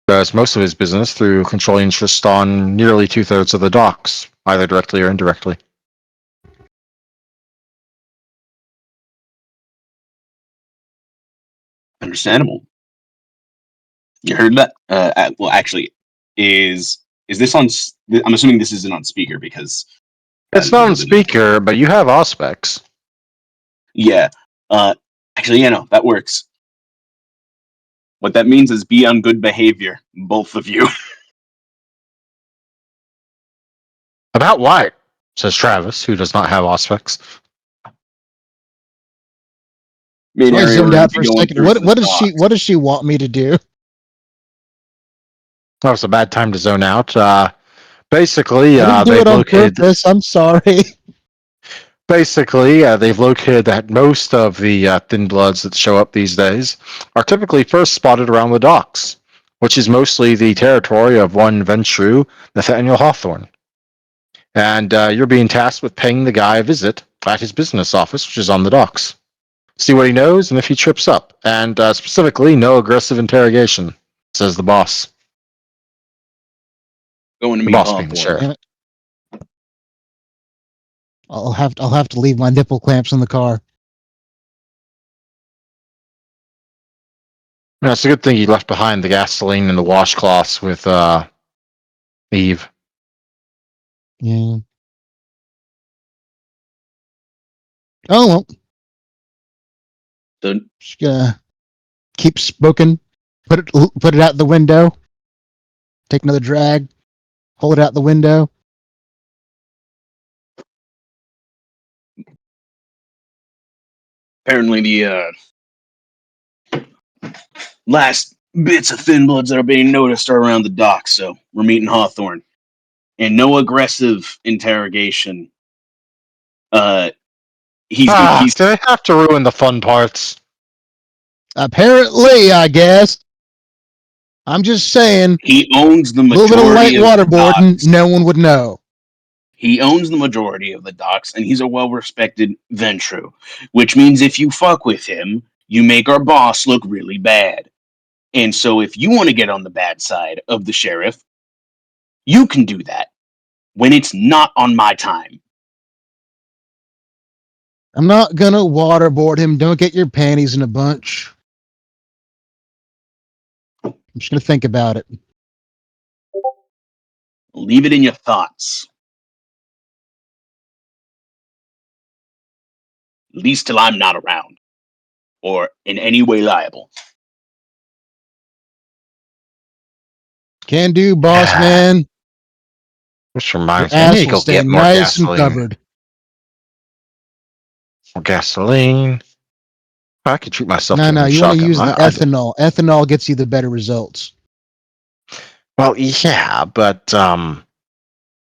does most of his business through controlling interest on nearly 2/3 of the docks, either directly or indirectly. Understandable. You heard that? Well, actually, is this on? I'm assuming this isn't on speaker because It's not on speaker, but you have Auspex. Yeah. Actually, yeah, no, that works. What that means is be on good behavior, both of you. About what? Says Travis, who does not have Auspex. Me and I Ariel zoned are out for a going second. through some What does docs. she? What does she want me to do? That was a bad time to zone out. Basically, I didn't do they've it on located. purpose. I'm sorry. Basically, they've located that most of the thin bloods that show up these days are typically first spotted around the docks, which is mostly the territory of one Ventru, Nathaniel Hawthorne. And you're being tasked with paying the guy a visit at his business office, which is on the docks. See what he knows and if he trips up. And specifically, no aggressive interrogation, says the boss. Going to The meet boss being the Hawthorne. sheriff. I'll have to leave my nipple clamps in the car. Yeah, it's a good thing he left behind the gasoline and the washcloths with Eve. Yeah. Oh well. The Just keep smoking. Put it out the window. Take another drag. Hold it out the window. apparently the last bits of thin bloods that are being noticed are around the dock, so we're meeting Hawthorne. And no aggressive interrogation. He's Do they have to ruin the fun parts? Apparently, I guess. I'm just saying. he owns the A little bit of light majority of the waterboarding, docks. no one would know. He owns the majority of the docks, and he's a well-respected Ventru. Which means if you fuck with him, you make our boss look really bad. And so if you want to get on the bad side of the sheriff, you can do that when it's not on my time. I'm not gonna waterboard him. Don't get your panties in a bunch. I'm just gonna think about it. Leave it in your thoughts. At least till I'm not around. Or in any way liable. Can do, boss man. Which Your reminds me, I ass need to will go stay get more nice and gasoline. covered. More gasoline. I could treat myself to a No, new you want to shotgun. use the ethanol. Ethanol gets you the better results. Well, yeah, but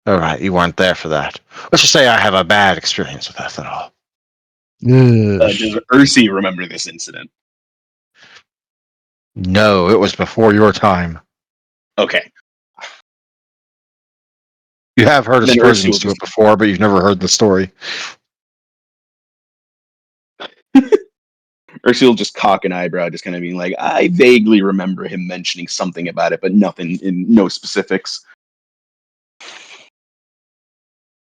All right, you weren't there for that. Let's just say I have a bad experience with ethanol. Ugh. Does Ursi remember this incident? No, it was before your time. Okay. You have heard Then Ursi will aspersions to just it before, but you've never heard the story. Ursi will just cock an eyebrow, just kind of being like, I vaguely remember him mentioning something about it, but nothing in no specifics.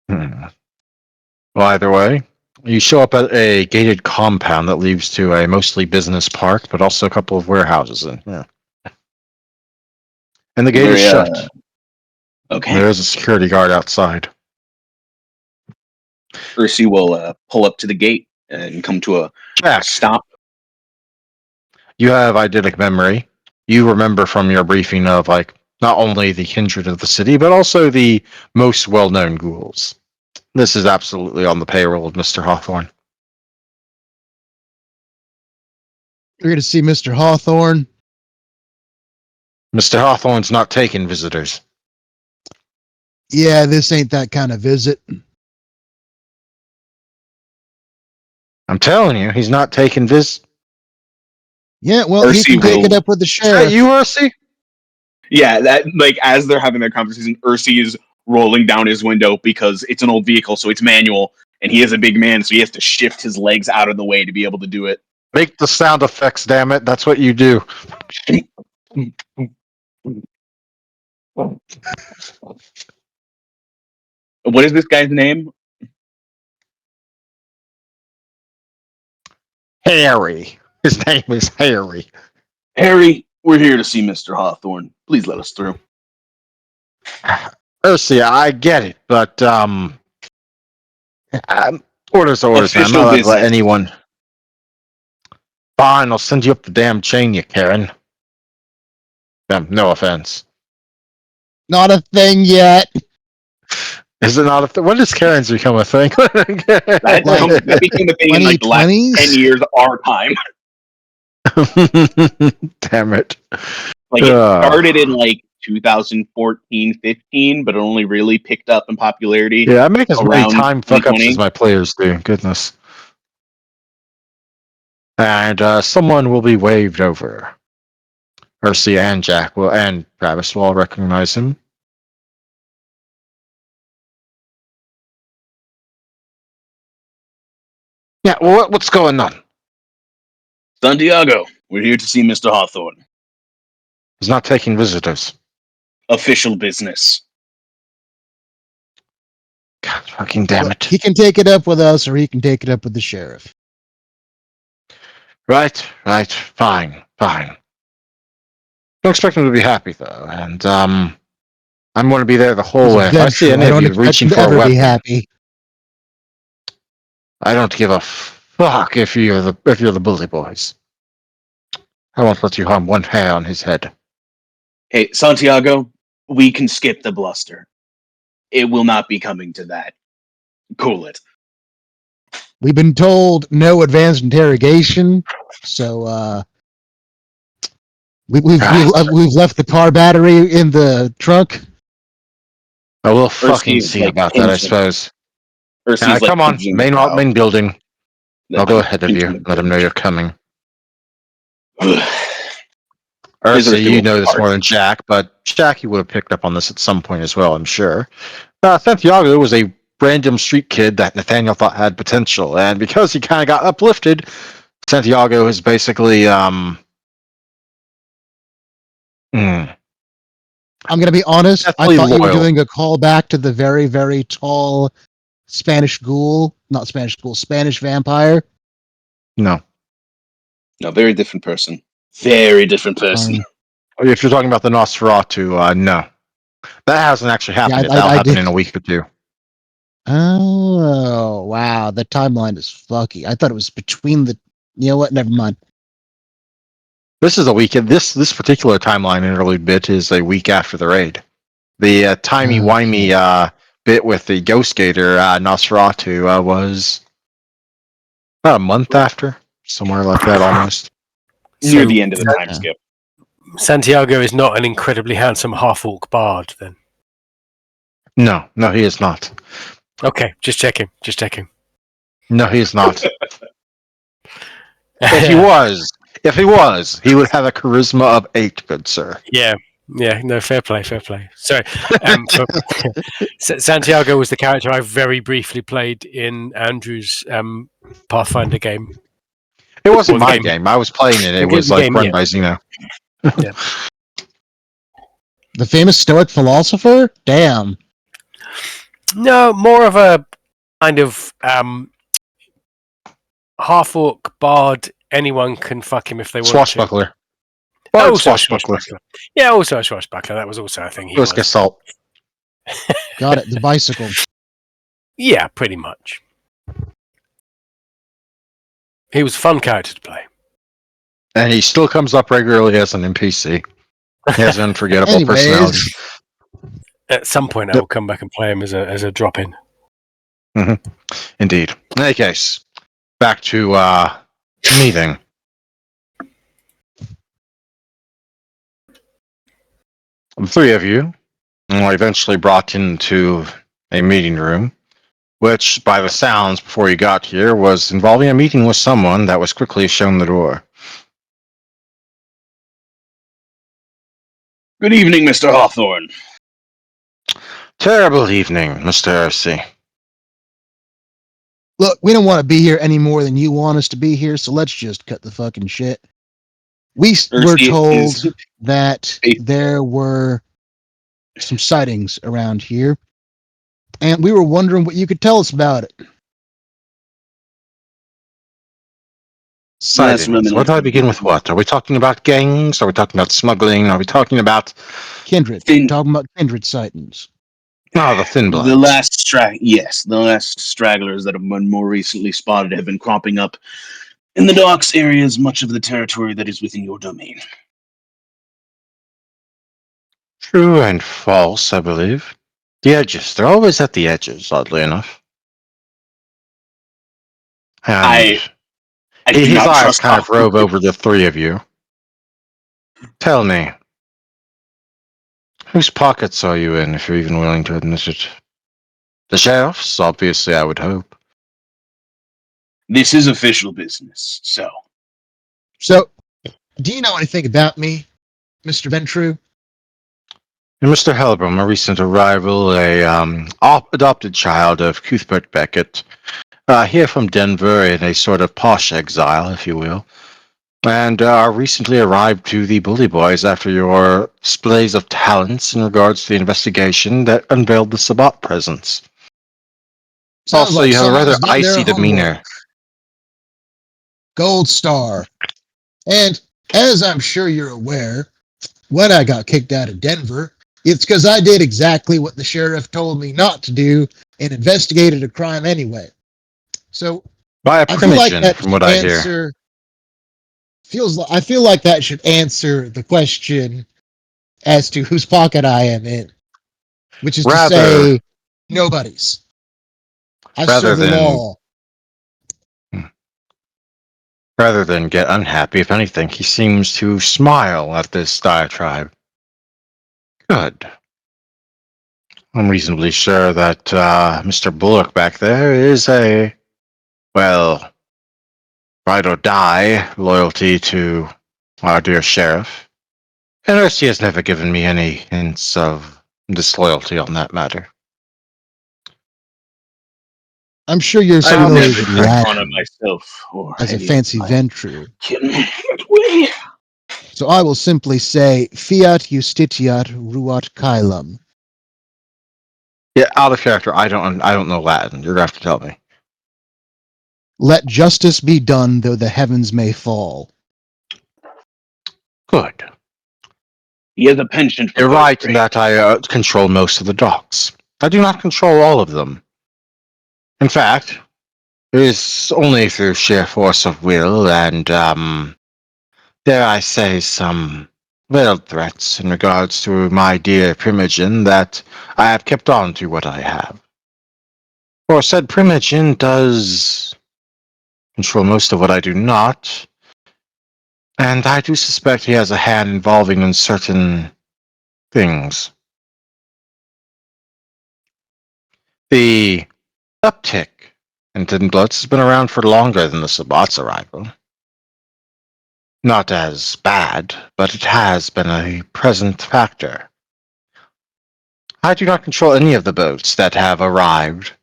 Hmm. Well, either way, you show up at a gated compound that leads to a mostly business park, but also a couple of warehouses. And the gate is Very shut. okay. There is a security guard outside. Ursi will pull up to the gate and come to a Jack, stop. you have eidetic memory. You remember from your briefing of not only the kindred of the city, but also the most well-known ghouls. This is absolutely on the payroll of Mr. Hawthorne. We're going to see Mr. Hawthorne. Mr. Hawthorne's not taking visitors. Yeah, this ain't that kind of visit. I'm telling you, he's not taking Yeah, well, he Ursi can take will- it up with the Is that sheriff. you, Ursi? Yeah, that like as they're having their conversation, Ursi is rolling down his window because it's an old vehicle, so it's manual, and he is a big man, so he has to shift his legs out of the way to be able to do it. Make the sound effects, damn it. That's what you do. What is this guy's name? Harry. His name is Harry. Harry, we're here to see Mr. Hawthorne. Please let us through. Ursi, I get it, but orders are orders, man. I'm not Official allowed to let business. anyone. Fine, I'll send you up the damn chain, you Karen. No offense. Not a thing yet. Is it not a thing? When does Karen's become a thing? That became a thing in like the last 2020s? 10 years of our time. Damn it. Like it started in like 2014, 15, but it only really picked up in popularity. Yeah, I make as many around time fuck ups 2020. as my players do. Goodness. And someone will be waved over. Ursi and Jack will, and Travis will all recognize him. Yeah, well, what's going on? Santiago, we're here to see Mr. Hawthorne. He's not taking visitors. Official business. God fucking damn it. He can take it up with us, or he can take it up with the sheriff. Right, fine. Don't expect him to be happy though, and I'm going to be there the whole He's way. a If I see veteran. any I of don't you expect reaching him to for a ever be weapon, happy. I don't give a fuck if you're the bully boys. I won't let you harm one hair on his head. Hey, Santiago, we can skip the bluster. It will not be coming to that. Cool it. We've been told no advanced interrogation, so we've left the car battery in the trunk. I will Ursi fucking is, see like, about that, I pinching. suppose. Ursi is like Come on, pinching his brow. main building. I'll go Like, ahead of pinching you. the Let him know you're coming. His Ursa, Ursi you will know this fart. more than Jack, but Jack, you would have picked up on this at some point as well, I'm sure. Santiago was a random street kid that Nathaniel thought had potential, and because he kind of got uplifted, Santiago is basically I'm going to be honest. Definitely I thought you were loyal. doing a callback to the very, very tall Spanish ghoul, not Spanish ghoul, Spanish vampire. no. No, very different person. Very different person. If you're talking about the Nosferatu, no. That hasn't actually happened Yeah, yet. That'll I happen did. in a week or two. Oh, wow. The timeline is fucky. I thought it was between the. You know what? Never mind. This is a weekend. This particular timeline interlude bit is a week after the raid. The timey-wimey bit with the Ghost Gator Nosferatu was about a month after, somewhere like that almost. Near So the end of the time Okay. skip. Santiago is not an incredibly handsome half-orc bard, then. No, he is not. Okay, just checking. No, he is not. If he was, he would have a charisma of 8, good sir. Yeah, no, fair play. So, for, Santiago was the character I very briefly played in Andrew's Pathfinder game. It wasn't Or the my game. game. I was playing it. It The was game, like run yeah. by Xeno. The famous Stoic philosopher? Damn. No, more of a kind of half-orc bard. Anyone can fuck him if they want to. Swashbuckler. Bard Also a swashbuckler. swashbuckler. Yeah, also a swashbuckler. That was also a thing he It was was. Gestalt. Got it. The bicycle. Yeah, pretty much. He was a fun character to play. And he still comes up regularly as an NPC. He has an unforgettable personality. Anyways, At some point, I will come back and play him as a drop-in. Indeed. In any case, back to meeting. The three of you were eventually brought into a meeting room, which, by the sounds before you got here, was involving a meeting with someone that was quickly shown the door. Good evening, Mr. Hawthorne. Terrible evening, Mr. Ercy. look, we don't want to be here any more than you want us to be here, so let's just cut the fucking shit. We were Ercy told is- that there were some sightings around here, and we were wondering what you could tell us about it. Sightings. What do I begin with what? Are we talking about gangs? Are we talking about smuggling? Are we talking about... Kindred. Thin- We're talking about kindred sightings. Oh, the thin bloods. the last stragglers that have been more recently spotted have been cropping up in the docks areas, much of the territory that is within your domain. True and false, I believe. The edges. They're always at the edges, oddly enough. And I do his not eyes trust kind of Hawthorne. rove over the three of you. Tell me, whose pockets are you in, if you're even willing to admit it? The sheriff's, obviously, I would hope. This is official business, so So, do you know anything about me, Mr. Ventru? And Mr. Helbram, a recent arrival, adopted child of Cuthbert Beckett, here from Denver in a sort of posh exile, if you will, and recently arrived to the Bully Boys after your displays of talents in regards to the investigation that unveiled the Sabbat presence. Sounds Also, like you have a someone rather has done their icy demeanor. homework. Gold star. And as I'm sure you're aware, when I got kicked out of Denver, it's because I did exactly what the sheriff told me not to do and investigated a crime anyway. So By a I feel like primogen, that from what I hear. answer I feel like that should answer the question as to whose pocket I am in, which is to Rather- say nobody's. I Rather serve the than- law. Rather than get unhappy, if anything, he seems to smile at this diatribe. Good. I'm reasonably sure that Mr. Bullock back there is a, well, ride or die loyalty to our dear sheriff. And Ercy has never given me any hints of disloyalty on that matter. I'm sure you're I've similarly never taken relaxed on it myself or as a any of fancy my Ventru. kin. Way. So I will simply say, fiat justitiat ruat caelum. Yeah, out of character. I don't know Latin. You're gonna have to tell me. Let justice be done, though the heavens may fall. Good. He has a penchant for You're right in poetry. that I control most of the docks. I do not control all of them. In fact, it is only through sheer force of will and, dare I say, some veiled threats in regards to my dear Primogen that I have kept on to what I have. For said Primogen does control most of what I do not, and I do suspect he has a hand involving in certain things. The uptick in thin bloods has been around for longer than the Sabbat's arrival. Not as bad, but it has been a present factor. I do not control any of the boats that have arrived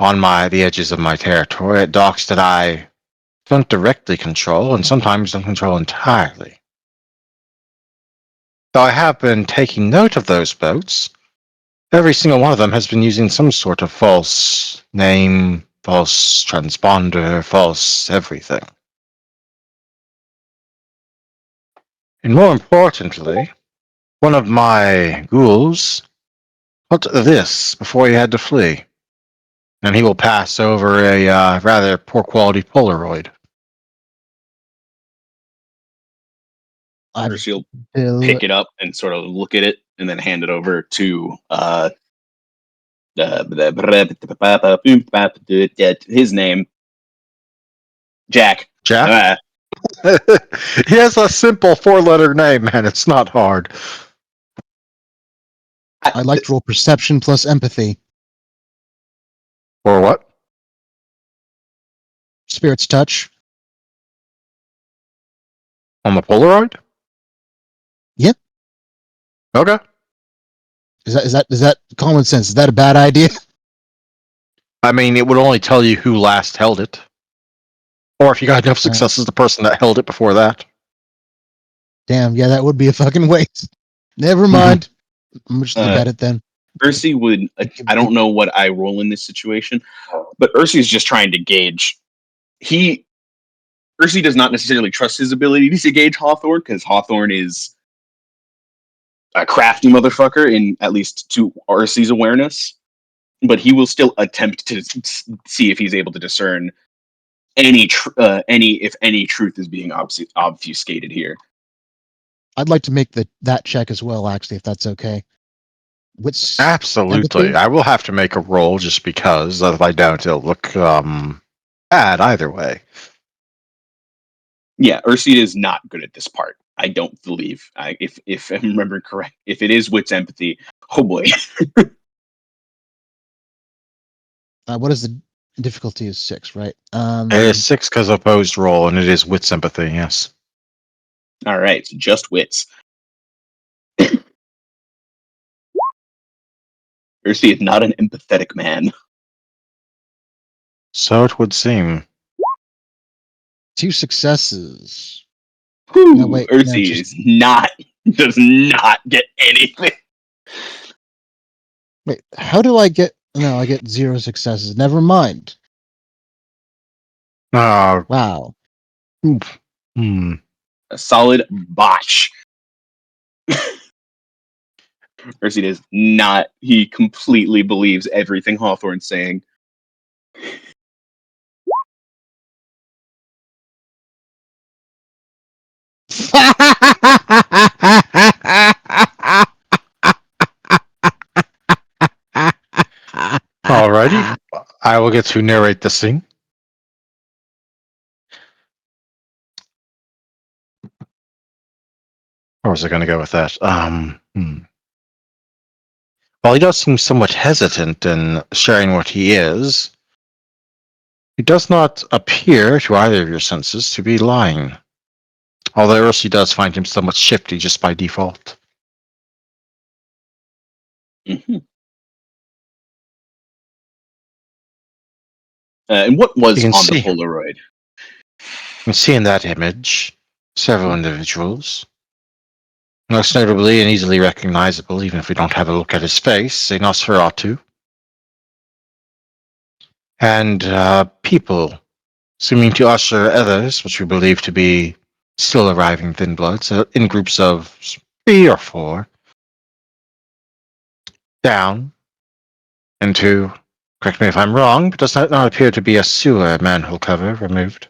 on the edges of my territory at docks that I don't directly control and sometimes don't control entirely. Though I have been taking note of those boats, every single one of them has been using some sort of false name, false transponder, false everything. And more importantly, one of my ghouls put this before he had to flee, and he will pass over a rather poor quality Polaroid. I'm Percy will still pick it up and sort of look at it and then hand it over to his name, Jack. Jack? He has a simple 4-letter name, man. It's not hard. I'd like to roll perception plus empathy. Or what? Spirit's touch. On the Polaroid? Yep. Okay. Is that common sense? Is that a bad idea? I mean, it would only tell you who last held it. Or if you got enough successes, the person that held it before that. Damn, yeah, that would be a fucking waste. Never mind. I'm just look at it then. Ursi would. I don't know what I roll in this situation, but Ursi is just trying to gauge. Ursi does not necessarily trust his ability to gauge Hawthorne because Hawthorne is a crafty motherfucker in at least to Ursi's awareness. But he will still attempt to see if he's able to discern if any truth is being obfuscated here. I'd like to make that check as well, actually, if that's okay. What's Absolutely. empathy? I will have to make a roll just because if I don't, it'll look bad either way. Yeah, Ursi is not good at this part. I don't believe. If I remember correct, if it is wit's empathy, oh boy. What is the difficulty? Is 6, right? It is 6 because opposed roll, and it is with sympathy, yes. All right, so just wits. Ursi is not an empathetic man. So it would seem. 2 successes. Whew, No, wait, Ursi does not get anything. Wait, how do I get? No, I get 0 successes. Never mind. Wow. Hmm. A solid botch. Ursi does not. He completely believes everything Hawthorne's saying. Alrighty. I will get to narrate the scene. Or was I going to go with that? While he does seem somewhat hesitant in sharing what he is, he does not appear to either of your senses to be lying. Although Ursi does find him somewhat shifty just by default. Mm-hmm. And what was on the Polaroid? You can see in that image several individuals. Most notably and easily recognizable, even if we don't have a look at his face, a Nosferatu. And people seeming to usher others, which we believe to be still arriving thin bloods, in groups of 3 or 4, down into, correct me if I'm wrong, but does that not appear to be a sewer manhole cover removed?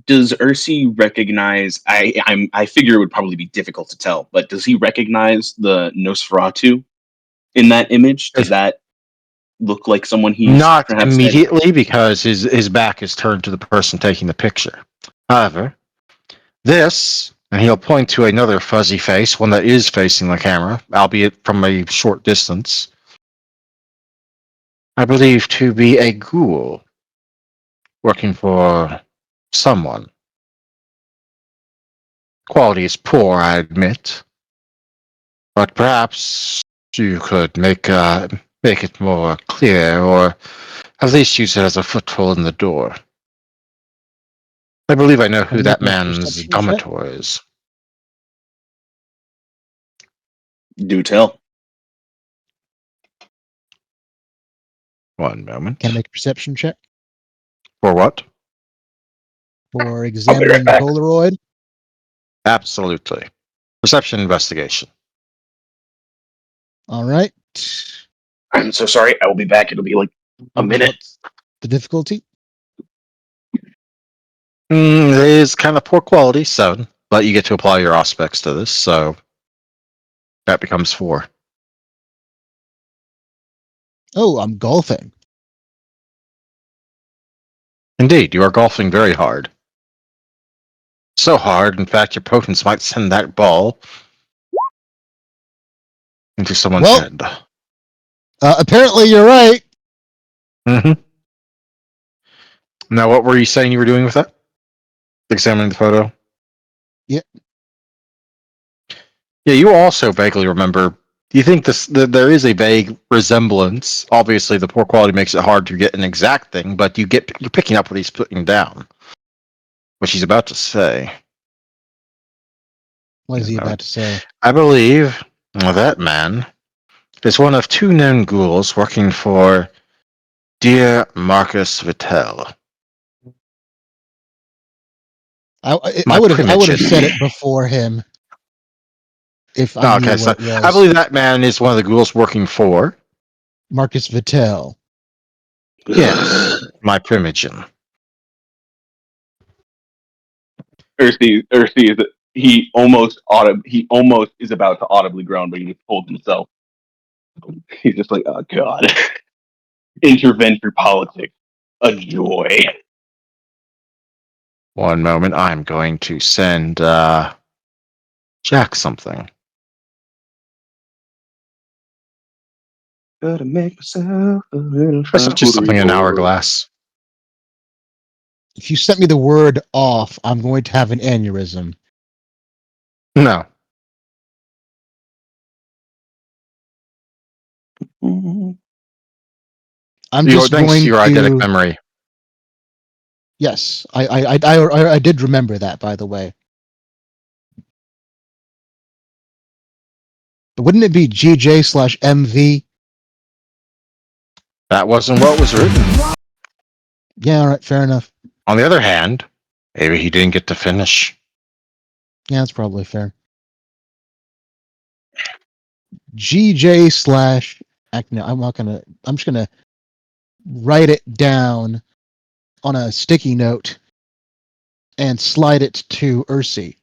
Does Ursi recognize? I figure it would probably be difficult to tell, but does he recognize the Nosferatu in that image? Does that look like someone he's not perhaps immediately, because his back is turned to the person taking the picture. However, this And he'll point to another fuzzy face, one that is facing the camera, albeit from a short distance. I believe to be a ghoul working for someone. Quality is poor, I admit, but perhaps you could make it more clear, or at least use it as a foothold in the door. I believe I know Can who I make that a man's perception check? domator is. Do tell. One moment. Can I make a perception check For what? for I'll be right examining the back. Polaroid? Absolutely. Perception investigation. All right. I'm so sorry. I will be back. It'll be like a minute. What's the difficulty? It is kind of poor quality, 7, but you get to apply your aspects to this, so that becomes 4. Oh, I'm golfing. Indeed, you are golfing very hard. So hard, in fact, your potence might send that ball into someone's Well- head. Apparently, you're right. Mm-hmm. Now, what were you saying you were doing with that? Examining the photo? Yeah. Yeah, you also vaguely remember. You think there is a vague resemblance. Obviously, the poor quality makes it hard to get an exact thing, but you're picking up what he's putting down. What she's about to say. What is he You know, about to say? I believe that man is one of 2 known ghouls working for dear Marcus Vittel. I My would have primogen. said it before him if I knew Okay, what so it was. I believe that man is one of the ghouls working for, Marcus Vittel. yes, my primogen. Earthy is he almost is about to audibly groan, but he just holds himself. He's just like, oh god. Interventor politics. A joy. One moment, I'm going to send Jack something. Gotta make myself a little I sent you something in Hourglass. If you sent me the word off, I'm going to have an aneurysm. No. I'm just Thanks to going your eidetic to. memory. Yes, I did remember that, by the way. But wouldn't it be GJ/MV? That wasn't what was written. Yeah, all right, fair enough. On the other hand, maybe he didn't get to finish. Yeah, that's probably fair. GJ/ no, I'm not gonna. I'm just gonna write it down on a sticky note and slide it to Ursi.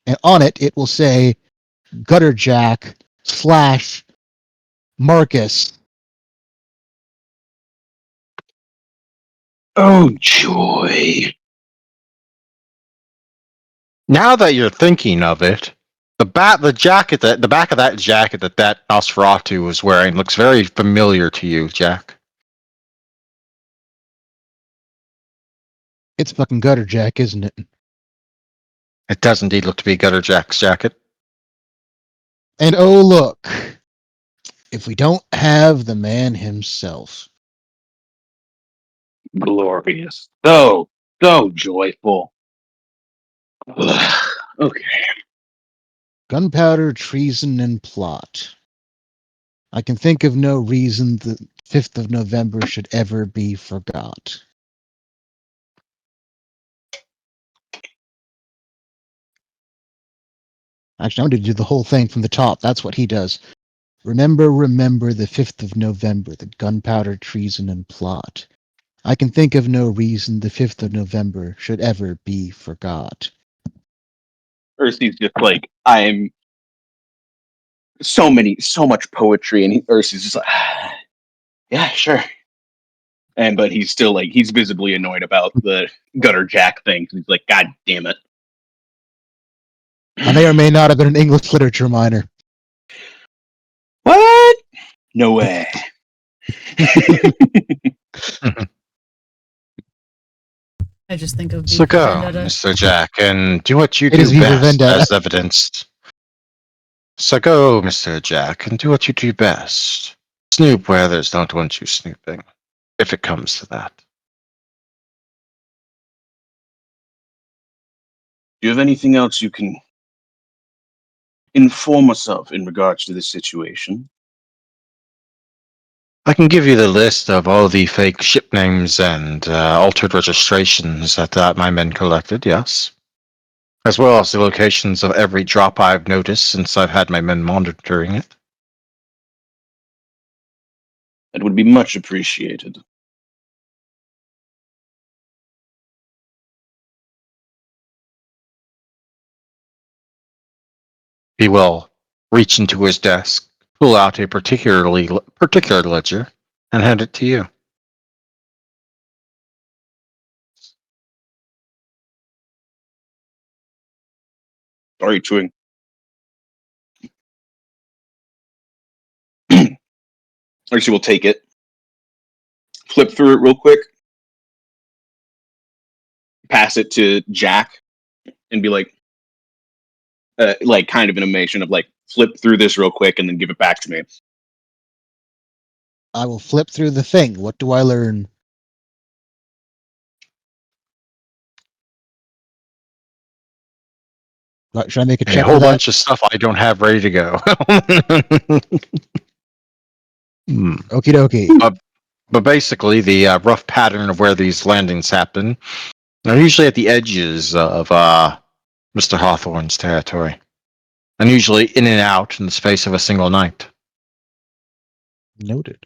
And on it, it will say Gutterjack / Marcus. Oh joy. Now that you're thinking of it, the back of that jacket that Nosferatu was wearing looks very familiar to you, Jack. It's fucking Gutterjack, isn't it? It does indeed look to be Gutter Jack's jacket. And oh, look. If we don't have the man himself. Glorious. So joyful. Okay. Gunpowder, treason, and plot. I can think of no reason the 5th of November should ever be forgot. Actually, I'm going to do the whole thing from the top. That's what he does. Remember the 5th of November, the gunpowder, treason, and plot. I can think of no reason the 5th of November should ever be forgot. Ursi's just like, I'm so much poetry, and Ursi's just like, yeah, sure. But he's still like, he's visibly annoyed about the Gutter Jack thing. He's like, God damn it. I may or may not have been an English literature minor. What? No way. I just think of So V for go, Vendetta. Mr. Jack, and do what you It do is V for best, Vendetta. as evidenced. So go, Mr. Jack, and do what you do best. Snoop where others don't want you snooping, if it comes to that. Do you have anything else you can inform us of in regards to this situation? I can give you the list of all the fake ship names and altered registrations that my men collected, yes. As well as the locations of every drop I've noticed since I've had my men monitoring it. That would be much appreciated. He will reach into his desk, pull out a particular ledger, and hand it to you. Sorry, chewing. Archie will take it, flip through it real quick, pass it to Jack, and be like kind of an animation of like, flip through this real quick and then give it back to me. I will flip through the thing. What do I learn? Should I make a A check whole for that? bunch of stuff I don't have ready to go. Okie dokie. But basically, the rough pattern of where these landings happen are usually at the edges of Mr. Hawthorne's territory, and usually in and out in the space of a single night. Noted.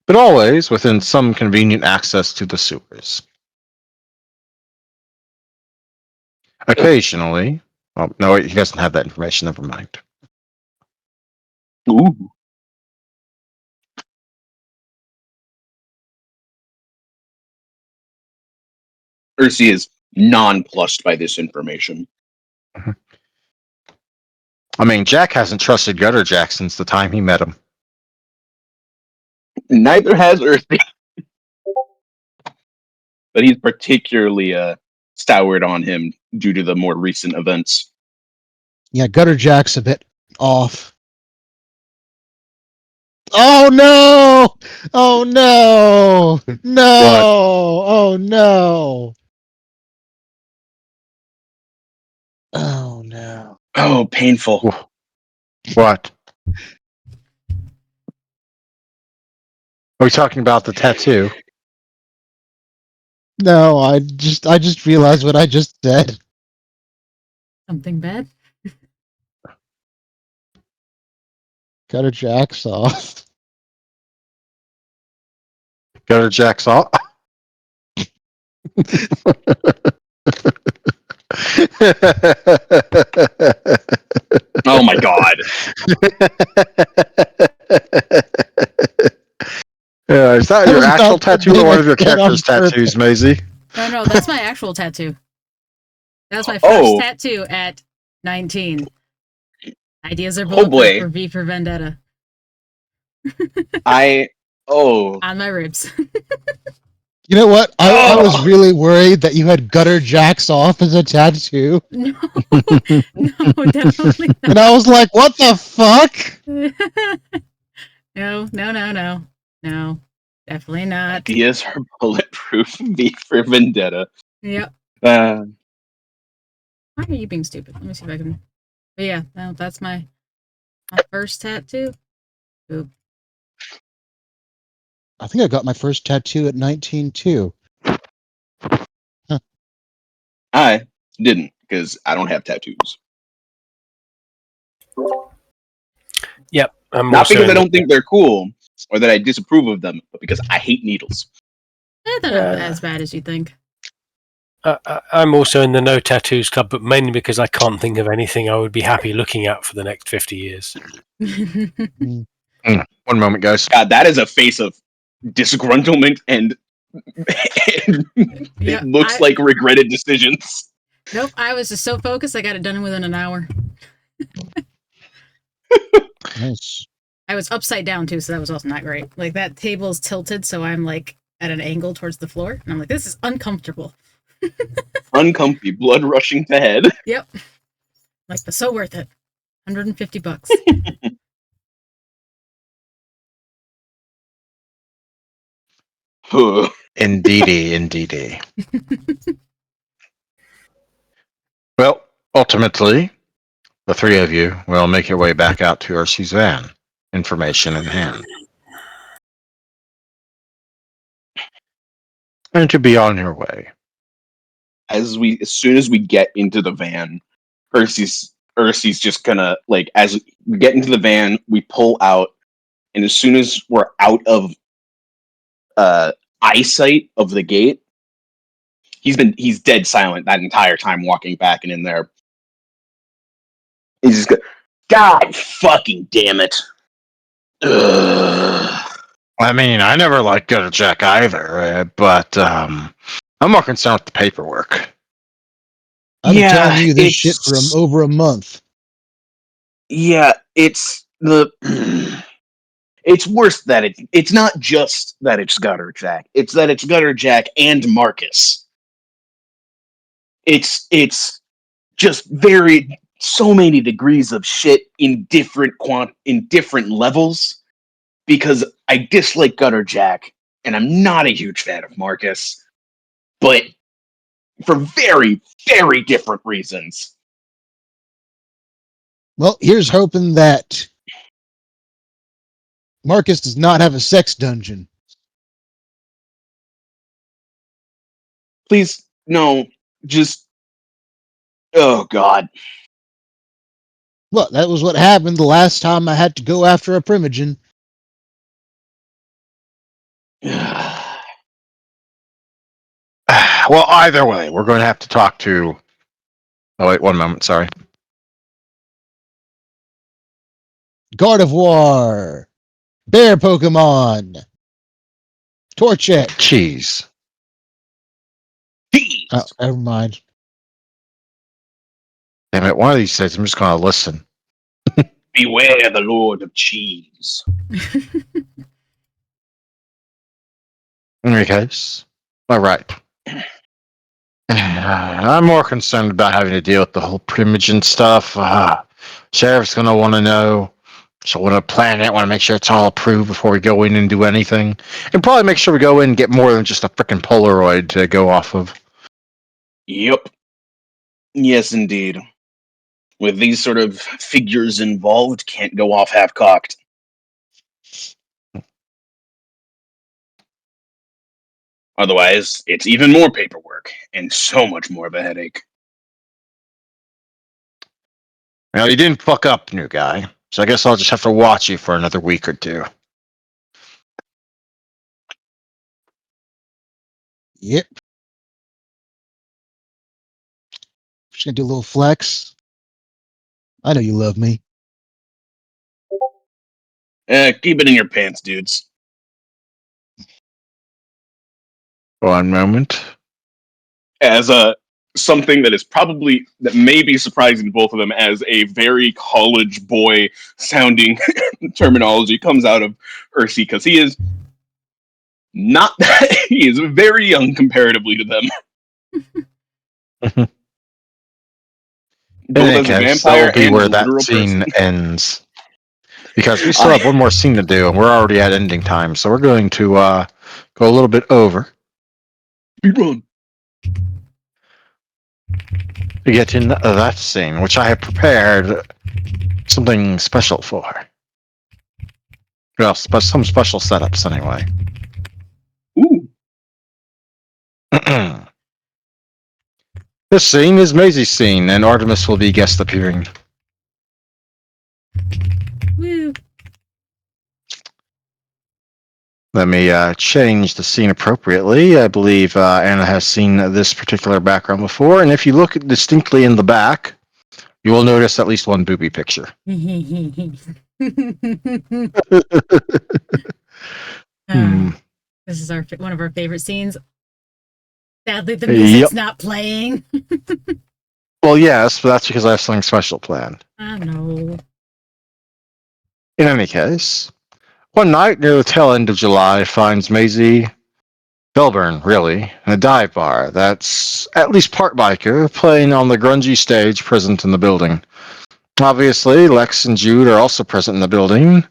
But always within some convenient access to the sewers. Occasionally, well, no, he doesn't have that information. Never mind. Ooh. Ursi is nonplussed by this information. I mean, Jack hasn't trusted Gutter Jack since the time he met him. Neither has Ursi. But he's particularly soured on him due to the more recent events. Yeah, Gutter Jack's a bit off. Oh no! Oh no! No! What? Oh no! Oh no! Oh, painful. What? Are we talking about the tattoo? No, I just realized what I just said. Something bad? Gutter Jack's off. Gutter Jack's off. Oh my god. Yeah, is that I your was actual about to tattoo make or one a of your kid on character's tattoos, purpose. Maisie? No, that's my actual tattoo. That was my first Oh. tattoo at 19. Ideas are Oh, bulletproof boy. for V for Vendetta Oh. on my ribs. You know what? I was Oh. really worried that you had Gutter Jack's off as a tattoo. No, no, definitely not. And I was like, what the fuck? No, definitely not. Ideas are bulletproof. V for Vendetta. Yep. Uh, Why are you being stupid? Let me see if I can. But yeah, no, that's my first tattoo. Oop. I think I got my first tattoo at 19 too. I didn't, because I don't have tattoos. Yep. I'm Not also because I in the- don't think they're cool or that I disapprove of them, but because I hate needles. They're not as bad as you think. I'm also in the no tattoos club, but mainly because I can't think of anything I would be happy looking at for the next 50 years. One moment, guys. God, that is a face of disgruntlement and Yeah, it looks like regretted decisions. Nope, I was just so focused, I got it done within an hour. Nice. I was upside down too, so that was also not great. Like that table is tilted, so I'm like at an angle towards the floor, and I'm like, this is uncomfortable. Uncomfy, blood rushing to head. Yep. Like, but so worth it. $150. Indeedy. Well, ultimately, the three of you will make your way back out to Ursi's van, information in hand. And to be on your way. As soon as we get into the van, Ursi's just gonna, like, as we get into the van, we pull out, and as soon as we're out of eyesight of the gate, he's dead silent that entire time walking back and in there. He's just go, God fucking damn it. Ugh. I mean, I never liked Gutter Jack either, but I'm more concerned with the paperwork. I've been Yeah, telling you this shit for it's- over a month. Yeah, it's the it's worse that it's not just that it's Gutter Jack. It's that it's Gutter Jack and Marcus. It's just very so many degrees of shit in different levels, because I dislike Gutter Jack and I'm not a huge fan of Marcus, but for very, very different reasons. Well, here's hoping that Marcus does not have a sex dungeon. Please, no, just oh god. Well, that was what happened the last time I had to go after a primogen. Well, either way, we're going to have to talk to... Oh, wait, one moment, sorry. Gardevoir. Bear Pokemon. Torchic. Cheese. Jeez. Oh, never mind. Damn it, one of these days I'm just going to listen. Beware the Lord of Cheese. In any case, all right. I'm more concerned about having to deal with the whole primogen stuff. Sheriff's going to want to know. So want to plan it, want to make sure it's all approved before we go in and do anything. And probably make sure we go in and get more than just a freaking Polaroid to go off of. Yep. Yes, indeed. With these sort of figures involved, can't go off half-cocked. Otherwise, it's even more paperwork and so much more of a headache. Now, you didn't fuck up, new guy. So I guess I'll just have to watch you for another week or two. Yep. Just gonna do a little flex. I know you love me. Keep it in your pants, dudes. One moment. As something that may be surprising to both of them, as a very college boy sounding terminology comes out of Ursi, because he is not he is very young comparatively to them. In Both any as a case, vampire that'll be and a where that literal scene person. ends. Because we still have one more scene to do, and we're already at ending time. So we're going to go a little bit over Run. to get in that scene, which I have prepared something special for. Well, some special setups anyway. Ooh. This scene is Maisie's scene, and Artemis will be guest appearing. Woo. Let me change the scene appropriately. I believe Anna has seen this particular background before, and if you look distinctly in the back, you will notice at least one booby picture. This is one of our favorite scenes. Sadly, the music's not playing. Well, yes, but that's because I have something special planned. I know. In any case, one night near the tail end of July finds Maisie Belburn, really, in a dive bar that's at least part biker, playing on the grungy stage present in the building. Obviously, Lex and Jude are also present in the building.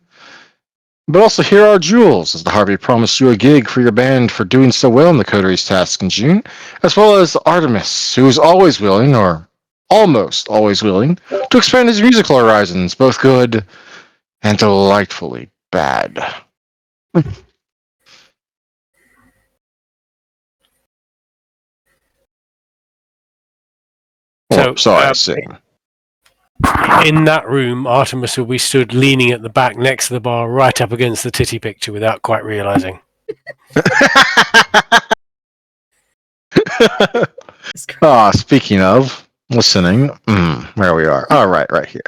But also, here are Jules, as the Harvey promised you a gig for your band for doing so well in the Coteries task in June, as well as Artemis, who is always willing, or almost always willing, to expand his musical horizons, both good and delightfully bad. Or so I assume. In that room, Artemis will be stood leaning at the back next to the bar, right up against the titty picture without quite realizing. Speaking of listening, where we are. All right here.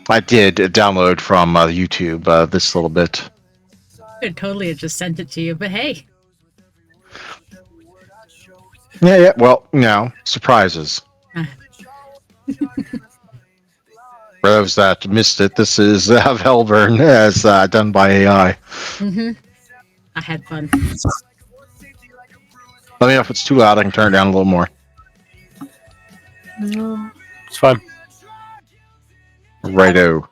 I did download from YouTube this little bit. I totally had just sent it to you, but hey. Yeah. Well, surprises. For those that missed it, this is Velburn as done by AI. Mm-hmm. I had fun. Let me know if it's too loud. I can turn it down a little more. It's fine. Righto.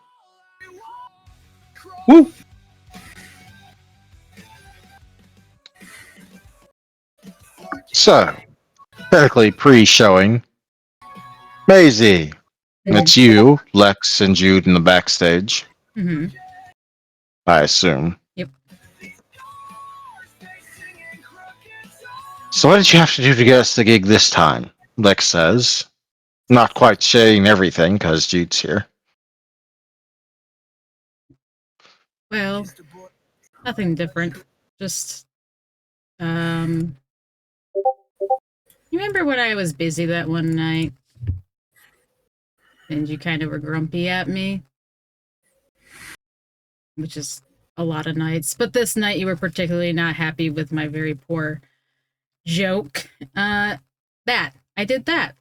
Woo! So, technically pre-showing, Maisie. It's you, Lex, and Jude in the backstage. Mm-hmm. I assume. Yep. So what did you have to do to get us the gig this time? Lex says. Not quite saying everything, because Jude's here. Well, nothing different. Just, you remember when I was busy that one night? And you kind of were grumpy at me? Which is a lot of nights. But this night you were particularly not happy with my very poor joke. I did that.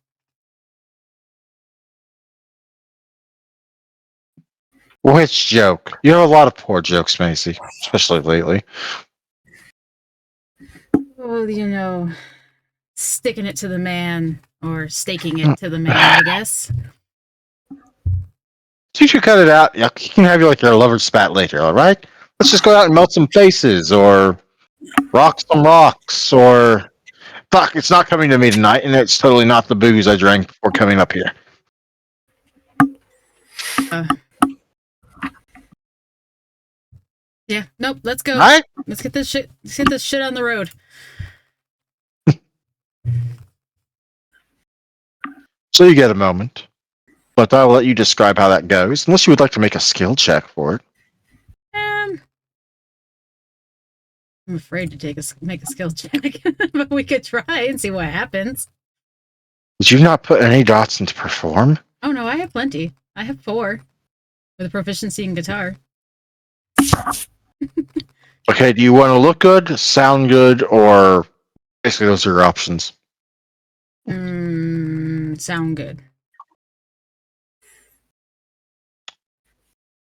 Which joke? You have a lot of poor jokes, Macy, especially lately. Well, sticking it to the man, or staking it to the man, I guess. You should cut it out. You can have your lover's spat later, all right? Let's just go out and melt some faces, or rock some rocks, or... Fuck, it's not coming to me tonight, and it's totally not the booze I drank before coming up here. Yeah, nope, let's go. All right? Let's get this shit on the road. So you get a moment, but I'll let you describe how that goes, unless you would like to make a skill check for it. I'm afraid to make a skill check, but we could try and see what happens. Did you not put any dots into perform? Oh no, I have plenty. I have 4 with a proficiency in guitar. Okay, do you want to look good, sound good, or basically those are your options? Sound good.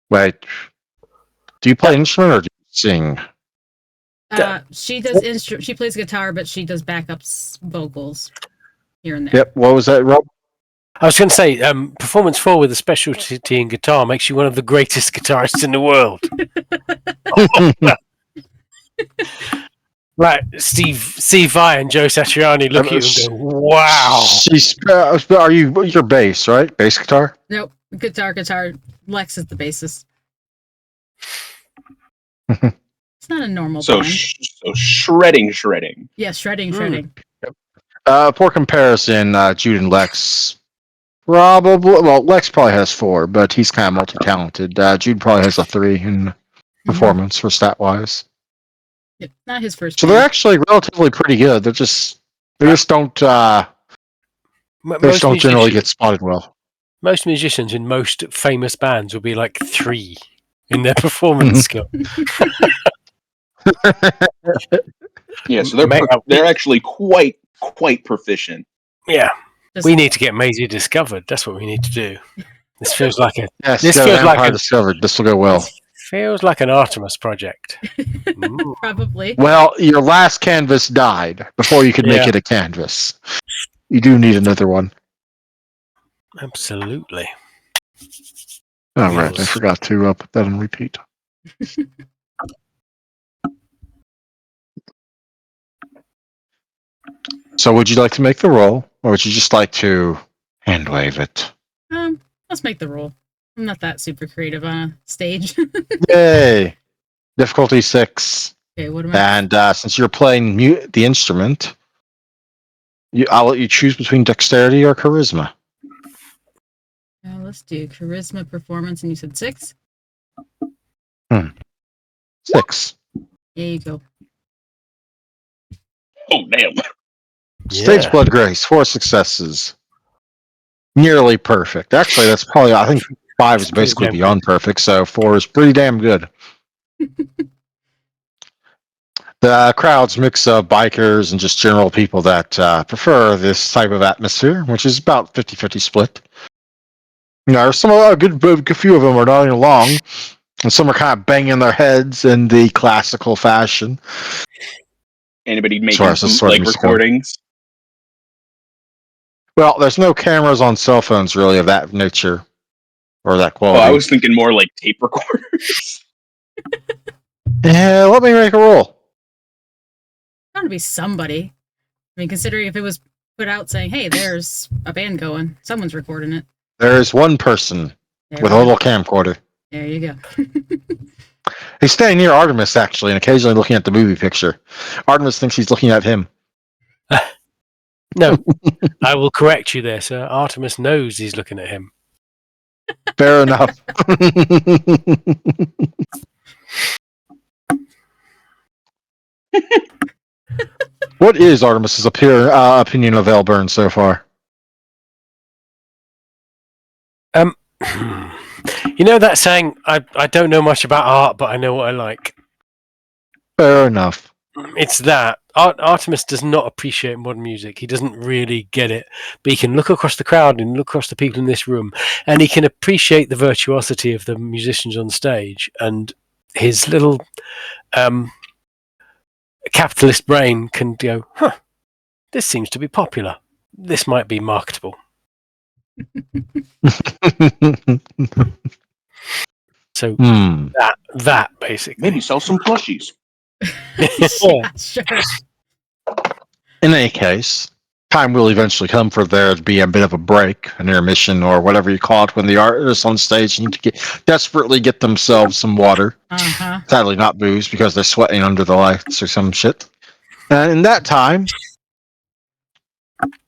Wait, do you play an instrument or do you sing? She does she plays guitar, but she does backup vocals here and there. Yep, what was that, Rob? I was going to say, performance 4 with a specialty in guitar makes you one of the greatest guitarists in the world. Right, Steve Vai and Joe Satriani look at you and go, wow. Are you your bass, right? Bass guitar? Nope, guitar. Lex is the bassist. It's not a normal band. So shredding. Yeah, shredding. For comparison, Jude and Lex probably... Well, Lex probably has 4, but he's kind of multi-talented. Jude probably has a 3 in performance for stat-wise. Yep, not his first So band. they're actually relatively pretty good. They just don't generally get spotted well. Most musicians in most famous bands will be like 3 in their performance skill. Yeah, so they're actually quite quite proficient. Yeah. Just- We need to get Maisie discovered. That's what we need to do. This feels like a Yes, This go feels like Vampire a- Discovered. This will go well. this feels like an Artemis project. Ooh. Probably. Well, your last canvas died before you could make Yeah. it a canvas. You do need another one. Absolutely. Oh, right. I Yes. forgot to put that on repeat. So would you like to make the roll, or would you just like to hand wave it? Let's make the roll. I'm not that super creative on a stage. Yay! Difficulty 6. Okay, what am I? And since you're playing the instrument, I'll let you choose between dexterity or charisma. Let's do charisma performance, and you said 6. 6. There you go. Oh damn! Stage Yeah. blood grace, 4 successes. Nearly perfect. Actually, that's probably, I think 5 is Pretty basically damn beyond perfect, so 4 is pretty damn good. The crowd's mix of bikers and just general people that prefer this type of atmosphere, which is about 50-50 split. You know, a good few of them are nodding along, and some are kind of banging their heads in the classical fashion. Anybody As far making as this sort of bootleg music goes. recordings? Well, there's no cameras on cell phones really of that nature or that Oh, quality. I was thinking more like tape recorders. Yeah, let me make a roll. Bound to be somebody. I mean, considering if it was put out saying, "Hey, there's a band going," someone's recording it. There is one person There with we a go. little camcorder. There you go. He's standing near Artemis, actually, and occasionally looking at the movie picture. Artemis thinks he's looking at him. No, I will correct you there, sir. Artemis knows he's looking at him. Fair enough. What is Artemis's opinion of Elburn so far? You know that saying, I don't know much about art, but I know what I like. Fair enough. It's that. Artemis does not appreciate modern music. He doesn't really get it. But he can look across the crowd and look across the people in this room, and he can appreciate the virtuosity of the musicians on stage. And his little capitalist brain can go, huh, this seems to be popular. This might be marketable. So that basically. Maybe sell some plushies. Yeah, sure. In any case, time will eventually come for there to be a bit of a break, an intermission, or whatever you call it, when the artists on stage need to desperately get themselves some water. Uh-huh. Sadly, not booze because they're sweating under the lights or some shit. And in that time,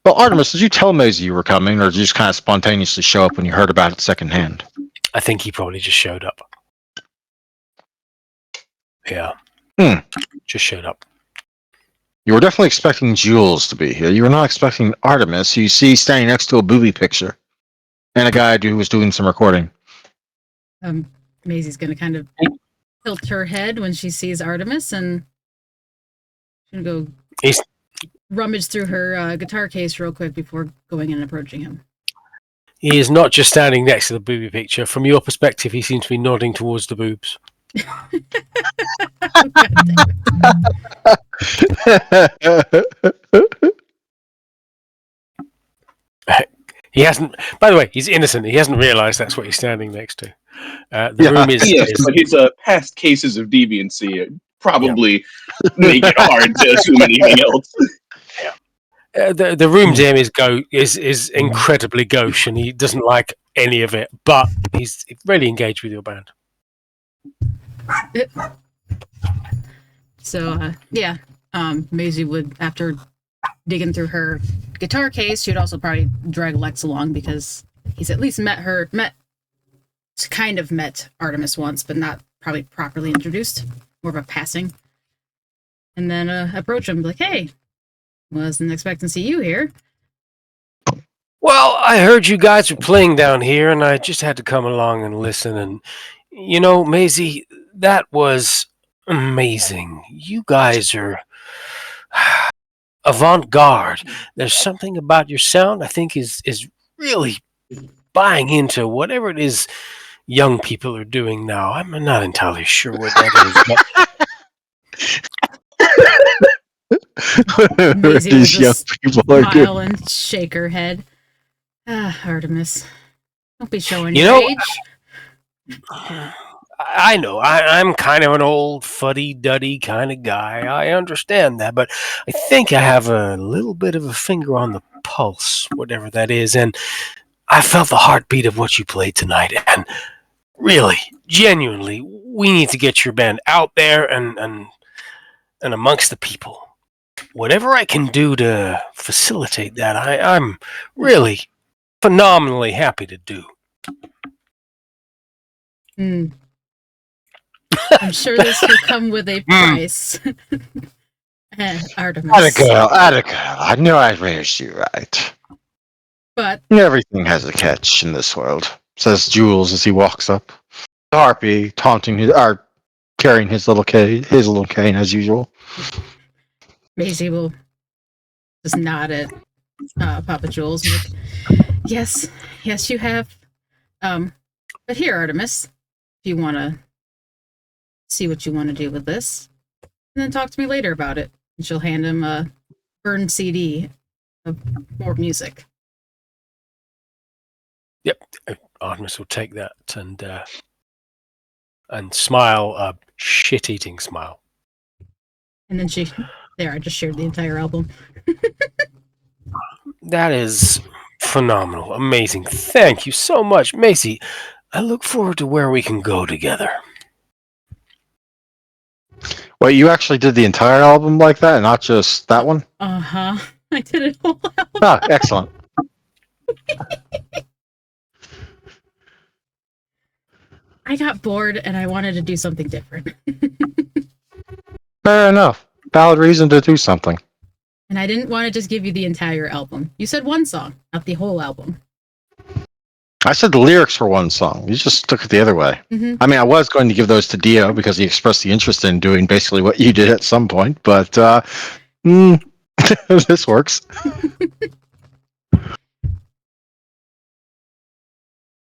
well, Artemis, did you tell Maisie you were coming, or did you just kind of spontaneously show up when you heard about it secondhand? I think he probably just showed up. Yeah. Just showed up. You were definitely expecting Jules to be here. You were not expecting Artemis, who you see standing next to a booby picture, and a guy who was doing some recording. Maisie's gonna kind of tilt her head when she sees Artemis, and she's gonna go rummage through her guitar case real quick before going in and approaching him. He is not just standing next to the booby picture. From your perspective, he seems to be nodding towards the boobs. He hasn't. By the way, he's innocent. He hasn't realised that's what he's standing next to. The room is. Yes, but his past cases of deviancy probably make it hard to assume anything else. The room to him is incredibly gauche, and he doesn't like any of it. But he's really engaged with your band. So yeah, Maisie would, after digging through her guitar case, she'd also probably drag Lex along because he's at least met Artemis once, but not probably properly introduced, more of a passing. And then approach him like, "Hey, wasn't expecting to see you here." Well, I heard you guys were playing down here, and I just had to come along and listen. And you know, Maisie, that was amazing. You guys are avant-garde. There's something about your sound I think is really buying into whatever it is young people are doing now. I'm not entirely sure what that is, but Maisie will These young just people are doing. smile and shake her head. Ah, Artemis, don't be showing You your know, age. I know I'm kind of an old fuddy-duddy kind of guy. I understand that, but I think I have a little bit of a finger on the pulse, whatever that is, and I felt the heartbeat of what you played tonight, and really, genuinely, we need to get your band out there and amongst the people. Whatever I can do to facilitate that, I'm really phenomenally happy to do. Hmm. I'm sure this will come with a price. Artemis. Atta girl. I knew I raised you right. But Everything has a catch in this world, says Jules as he walks up. The harpy taunting carrying his little cane as usual. Maisie will just nod at Papa Jules. Like, yes, you have. But here, Artemis, if you want to see what you want to do with this, and then talk to me later about it. And she'll hand him a burned CD of more music. Yep, Artemis will take that and smile a shit-eating smile. And then I just shared the entire album. That is phenomenal, amazing. Thank you so much, Macy. I look forward to where we can go together. Wait, you actually did the entire album like that, and not just that one? I did it all out. Ah, excellent. I got bored and I wanted to do something different. Fair enough. Valid reason to do something. And I didn't want to just give you the entire album. You said one song, not the whole album. I said the lyrics for one song. You just took it the other way. Mm-hmm. I mean, I was going to give those to Dio because he expressed the interest in doing basically what you did at some point, but this works.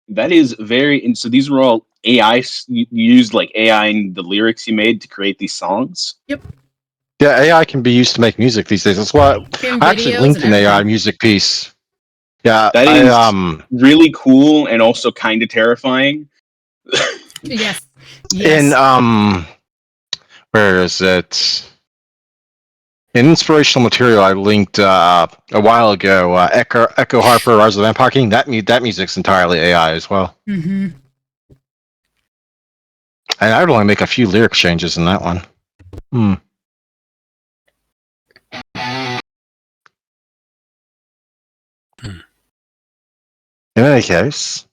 That is very. And so these were all AI. You used like AI in the lyrics you made to create these songs. Yep. Yeah, AI can be used to make music these days. That's why I actually linked an AI music piece. Yeah, that is really cool and also kind of terrifying. Yes. In where is it? In inspirational material, I linked a while ago. Echo Harper, Rise of the Vampire King. That music's entirely AI as well. Mm-hmm. And I'd only make a few lyric changes in that one. In any case,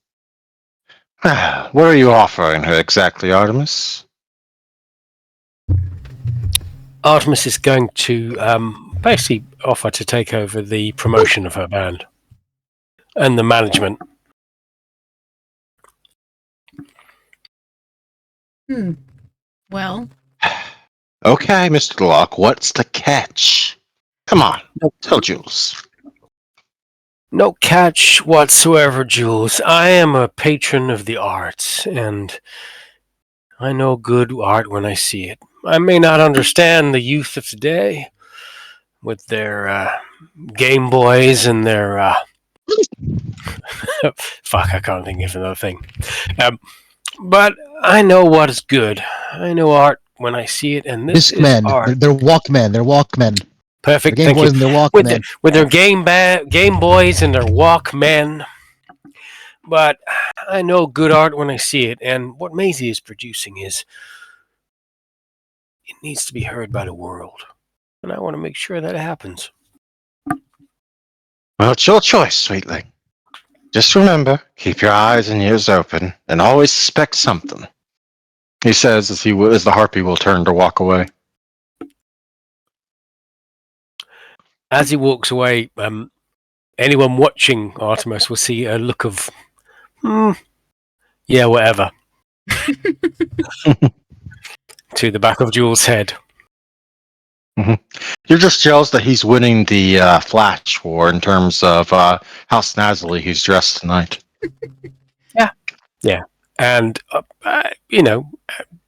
what are you offering her exactly, Artemis? Artemis is going to basically offer to take over the promotion of her band and the management. Well. Okay, Mr. Locke, what's the catch? Come on, tell Jules. No catch whatsoever, Jules. I am a patron of the arts, and I know good art when I see it. I may not understand the youth of today with their Game Boys and their... fuck, I can't think of another thing. But I know what is good. I know art when I see it, and this Discmen. is art. They're Walkmen. They're Walkmen. Perfect, Game thank Boys you. and their Walkmen. With their Game Boys and their Walkmen. But I know good art when I see it, and what Maisie is producing it needs to be heard by the world. And I want to make sure that it happens. Well, it's your choice, sweetling. Just remember, keep your eyes and ears open, and always suspect something. He says as the harpy will turn to walk away. As he walks away, anyone watching Artemis will see a look of, yeah, whatever, to the back of Jules' head. You're just jealous that he's winning the Flash war in terms of how snazzily he's dressed tonight. Yeah, and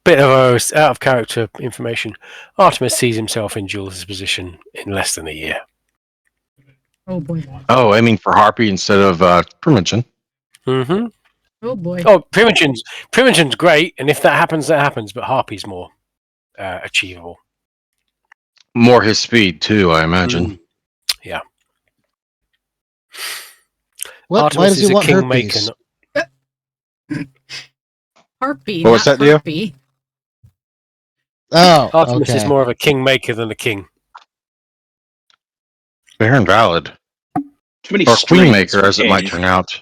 bit of out of character information. Artemis sees himself in Jules' position in less than a year. Oh boy. Oh, aiming for Harpy instead of Primogen. Mm-hmm. Oh boy. Oh, Primogen's great, and if that happens, that happens. But Harpy's more achievable. More his speed too, I imagine. Yeah. Why Artemis does is he a want kingmaker. herpes? Harpy, What was not that, Dio? Harpy. Oh, Artemis is okay. more of a kingmaker than a king. Fair and valid. Too many Or strings Queenmaker, for as it might king. turn out.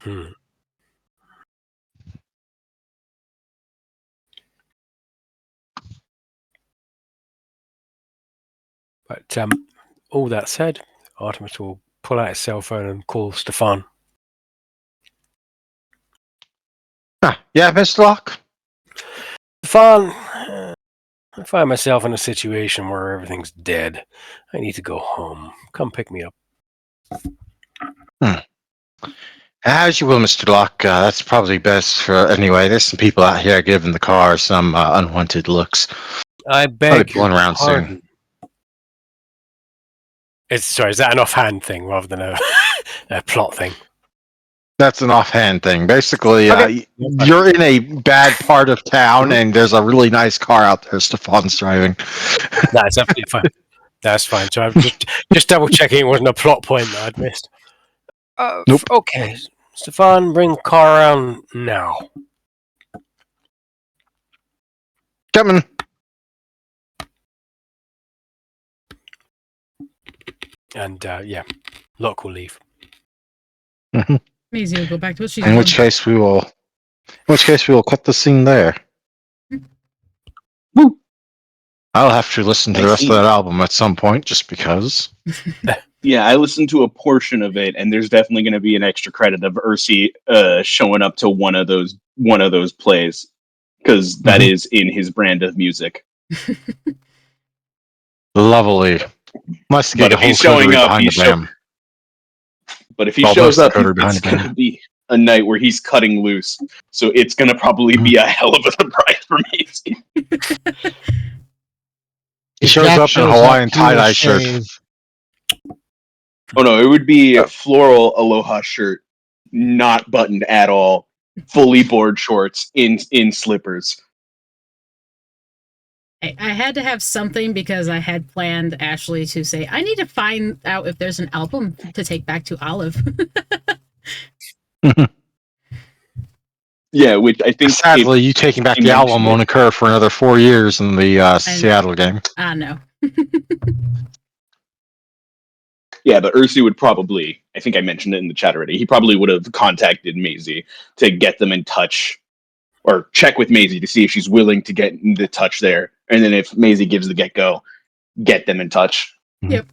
Hmm. But all that said, Artemis will pull out his cell phone and call Stefan. Yeah, Mr. Locke? Stefan, I find myself in a situation where everything's dead. I need to go home. Come pick me up. As you will, Mr. Locke. That's probably best for... Anyway, there's some people out here giving the car some unwanted looks. I I'll be beg your pulling around soon. pardon. Sorry, is that an offhand thing rather than a plot thing? That's an offhand thing. Basically, Okay. you're in a bad part of town, and there's a really nice car out there Stefan's driving. That's absolutely fine. That's fine. So I'm just double checking it wasn't a plot point that I'd missed. Nope. Okay, Stefan, bring the car around now. Coming. And yeah, Locke will leave. Maisie will go back to what she's In doing. which case we will cut the scene there. Woo. I'll have to listen to the Nice rest of scene. that album at some point, just because. Yeah, I listened to a portion of it, and there's definitely going to be an extra credit of Ursi showing up to one of those plays because that is in his brand of music. Lovely. Must get But a if whole he's showing coterie up, behind the band. But if he Well, shows most of up, the coterie behind it's the going to band. be a night where he's cutting loose. So it's going to probably be a hell of a surprise for me. He If shows Jack up in a shows Hawaiian he will tie-dye shirt. shave. Oh no, it would be a floral aloha shirt, not buttoned at all, fully board shorts in slippers. I had to have something because I had planned Ashley to say, I need to find out if there's an album to take back to Olive. Yeah, which I think Sadly, you taking back he the album mentioned won't occur for another 4 years in the Seattle game. Ah, no. Yeah, but Ursi would probably, I think I mentioned it in the chat already, he probably would have contacted Maisie to get them in touch or check with Maisie to see if she's willing to get in the touch there. And then if Maisie gives the get-go, get them in touch. Yep.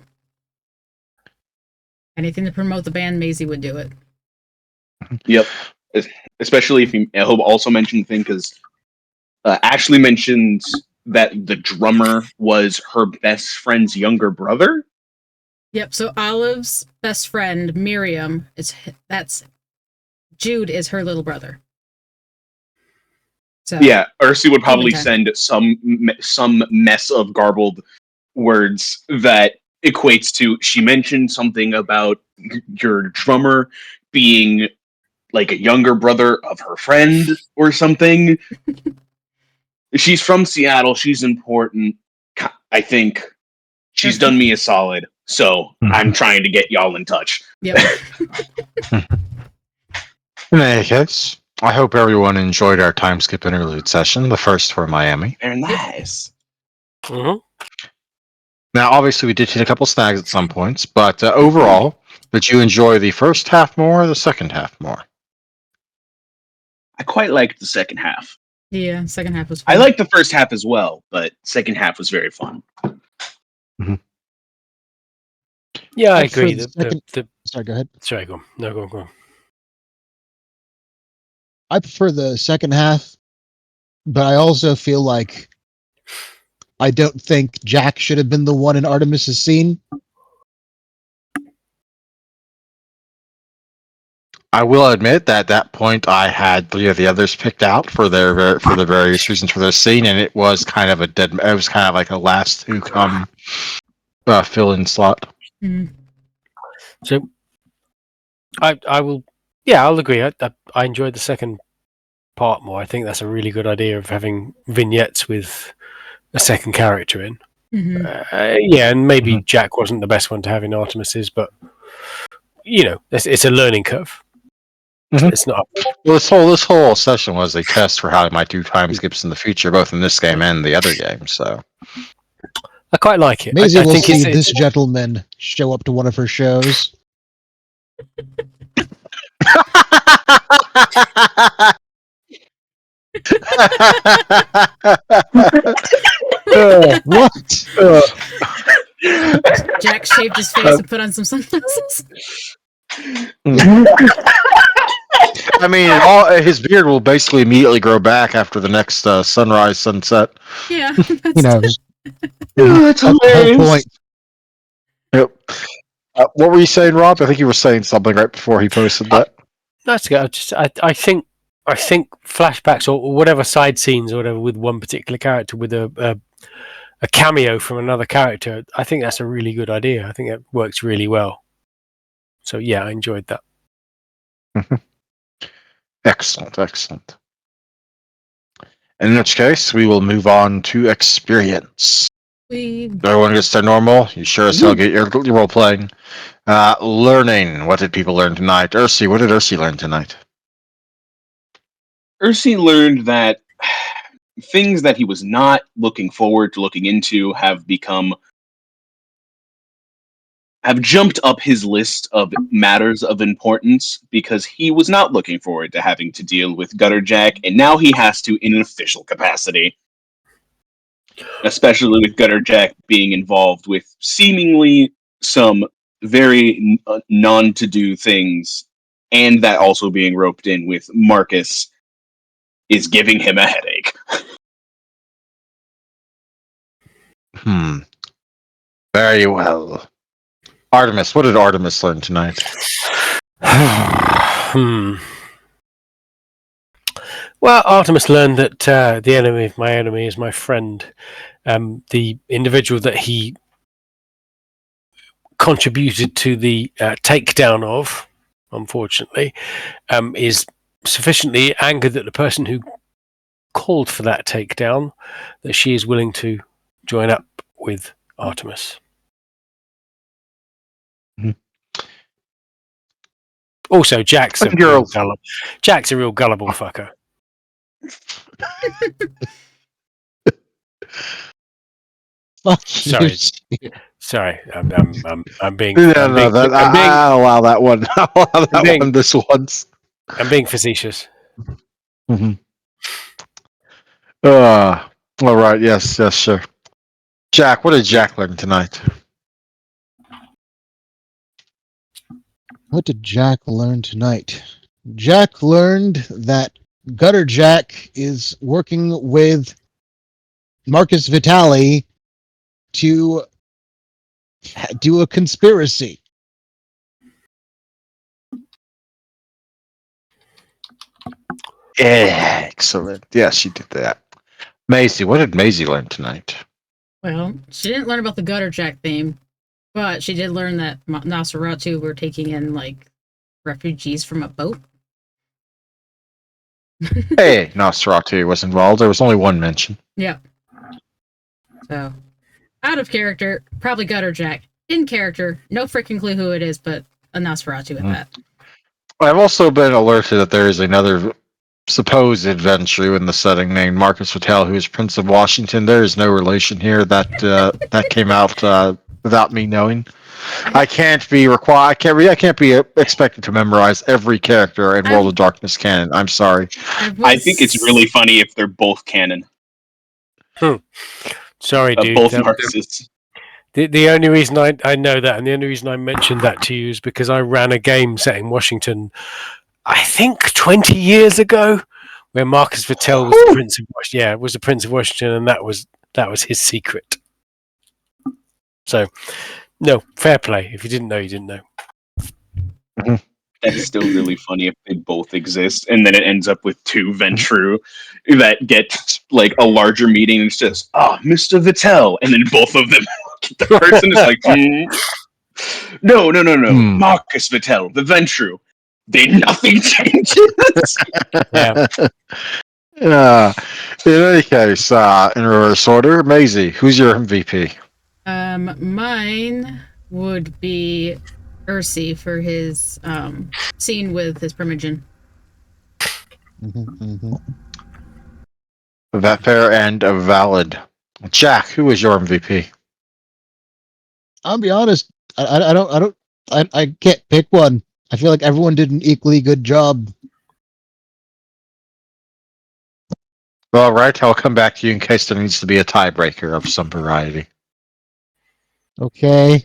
Anything to promote the band, Maisie would do it. Yep. Especially if he'll also mention the thing because Ashley mentioned that the drummer was her best friend's younger brother. Yep. So Olive's best friend, Miriam, that's Jude is her little brother. So Yeah, Ursi would probably Human send some mess of garbled words that equates to she mentioned something about your drummer being like a younger brother of her friend or something. She's from Seattle. She's important. I think she's done me a solid. So I'm trying to get y'all in touch. Yep. In any case, I hope everyone enjoyed our time skip interlude session, the first for Miami. Very nice. Mm-hmm. Now, obviously, we did hit a couple snags at some points, but overall, did you enjoy the first half more or the second half more? I quite liked the second half. Yeah, second half was fun. I liked the first half as well, but second half was very fun. Yeah, I But for agree. Sorry, go ahead. Sorry, go on. No, go on. I prefer the second half, but I also feel like I don't think Jack should have been the one in Artemis's scene. I will admit that at that point I had 3 of the others picked out for the various reasons for their scene, and it was kind of it was kind of like a last who come fill-in slot. Mm. So I will, yeah, I'll agree. I enjoyed the second part more. I think that's a really good idea of having vignettes with a second character in. Mhm. Yeah, and maybe Mhm. Jack wasn't the best one to have in Artemis's, but it's a learning curve. Mhm. It's not. Well, this whole session was a test for how I might do time skips in the future, both in this game and the other game. So I quite like it. Maisie I will think see it's this gentleman show up to one of her shows. What? Jack shaved his face and put on some sunglasses. I mean, his beard will basically immediately grow back after the next sunrise, sunset. Yeah. You know, That's that's the whole hilarious. point. Yep. What were you saying, Rob? I think you were saying something right before he posted that. that's good. I think flashbacks or whatever side scenes or whatever with one particular character with a cameo from another character. I think that's a really good idea. I think it works really well. So yeah, I enjoyed that. Excellent, excellent. In which case, we will move on to experience. Everyone gets their normal. You sure as hell get your role playing. Learning. What did people learn tonight? Ursi, what did Ursi learn tonight? Ursi learned that things that he was not looking forward to looking into have jumped up his list of matters of importance because he was not looking forward to having to deal with Gutter Jack, and now he has to in an official capacity. Especially with Gutter Jack being involved with seemingly some very non-to-do things, and that also being roped in with Marcus is giving him a headache. Very well. Artemis, what did Artemis learn tonight? Well, Artemis learned that the enemy of my enemy is my friend. The individual that he contributed to the takedown of, unfortunately, is sufficiently angered that the person who called for that takedown, that she is willing to join up with Artemis. Mhm. Also, Jack's a You're- real gullible fucker. Fuck Sorry. you. Sorry, I'm being. No, I'm no, being, I'll allow that one. I'll allow that being- one this once. I'm being facetious. Mm-hmm. All right. Yes, sure. Jack, what did Jack learn tonight? What did Jack learn tonight? Jack learned that Gutter Jack is working with Marcus Vitali to do a conspiracy. Excellent. Yes, she did that. Maisie, what did Maisie learn tonight? Well, she didn't learn about the Gutter Jack theme, but she did learn that Nosferatu were taking in, like, refugees from a boat. Hey, Nosferatu was involved. There was only one mention. Yeah. So, out of character, probably Gutter Jack. In character, no freaking clue who it is, but a Nosferatu at that. I've also been alerted that there is another supposed adventure in the setting named Marcus Vitale, who is Prince of Washington. There is no relation here. That came out without me knowing. I can't be required. I can't be expected to memorize every character in World of Darkness canon. I'm sorry. I think it's really funny if they're both canon. Sorry, dude. Both Marcuses. The only reason I know that, and the only reason I mentioned that to you, is because I ran a game set in Washington, I think 20 years ago, where Marcus Vitale was the Prince of Washington. Yeah, was the Prince of Washington, and that was That was his secret. So, no, fair play. If you didn't know, you didn't know. That's still really funny if they both exist, and then it ends up with two Ventru that get like a larger meeting, and it's just, Mr. Vittel, and then both of them get the person is like, no, Marcus Vittel, the Ventru. Then nothing changes. Yeah. In any case, in reverse order, Maisie, who's your MVP? Mine would be Ursi for his scene with his primogen. That fair and valid. Jack, who is your MVP? I'll be honest. I can't pick one. I feel like everyone did an equally good job. All right, I'll come back to you in case there needs to be a tiebreaker of some variety. Okay.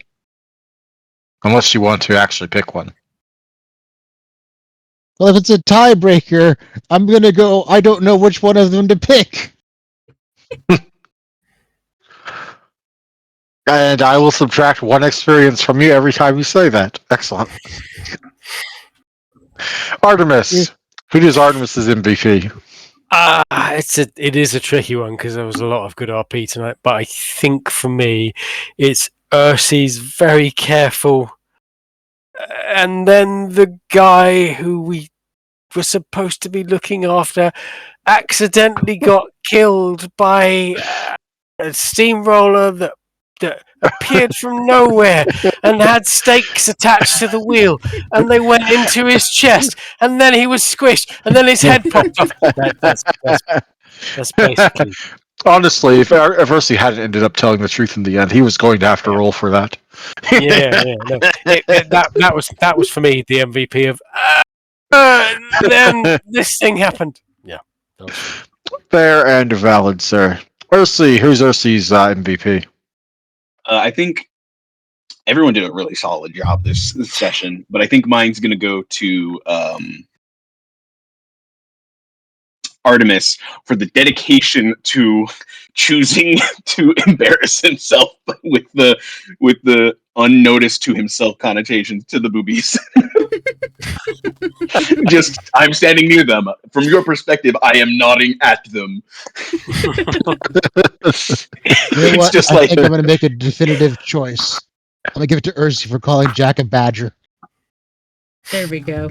Unless you want to actually pick one. Well, if it's a tiebreaker, I'm gonna go. I don't know which one of them to pick. And I will subtract one experience from you every time you say that. Excellent. Artemis. Who does Artemis's MVP? It is a tricky one because there was a lot of good RP tonight. But I think for me, it's Ursi's very careful, and then the guy who we were supposed to be looking after accidentally got killed by a steamroller that appeared from nowhere and had stakes attached to the wheel, and they went into his chest, and then he was squished, and then his head popped off. That's basically. Honestly, if Ursi hadn't ended up telling the truth in the end, he was going to have to roll for that. No. That was for me the MVP of. Then this thing happened. Yeah. Fair and valid, sir. Ursi, who's Ursi's MVP? I think everyone did a really solid job this session, but I think mine's going to go to Artemis for the dedication to choosing to embarrass himself with the unnoticed to himself connotations to the boobies. Just, I'm standing near them. From your perspective, I am nodding at them. You know what? Just I like think I'm gonna make a definitive choice. I'm gonna give it to Ursi for calling Jack a badger. There we go.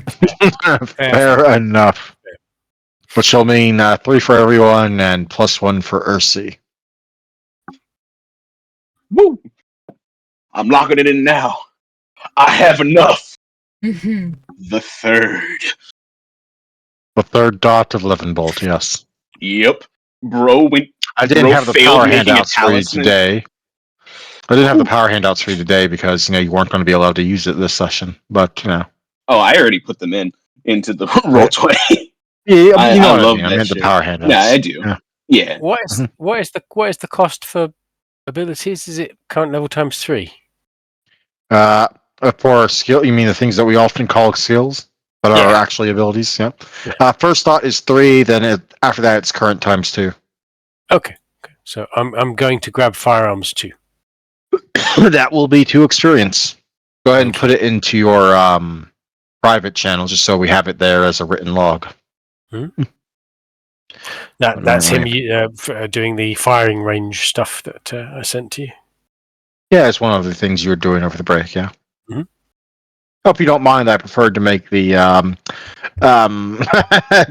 Fair enough. Which will mean 3 for everyone and +1 for Ursi. Woo! I'm locking it in now. I have enough. Mhm. The third. The third dot of Levenbolt, yes. Yep. Bro went. I didn't Bro have the failed power making a handouts for you talisman. today. I didn't have the power handouts for you today because you weren't going to be allowed to use it this session. But Oh, I already put them into the roll 20. yeah, I what I love mean. I that meant shit. the power handouts. Yeah, I do. Yeah. What is the cost for abilities? Is it current level times 3? For skill, you mean the things that we often call skills, but are actually abilities? Yeah. First thought is 3. Then after that, it's current times 2. Okay. So I'm going to grab firearms too. That will be 2 experience. Go ahead and put it into your private channel, just so we have it there as a written log. That's him doing the firing range stuff that I sent to you. Yeah, it's one of the things you were doing over the break. Yeah. Mhm. Hope you don't mind. I preferred to make the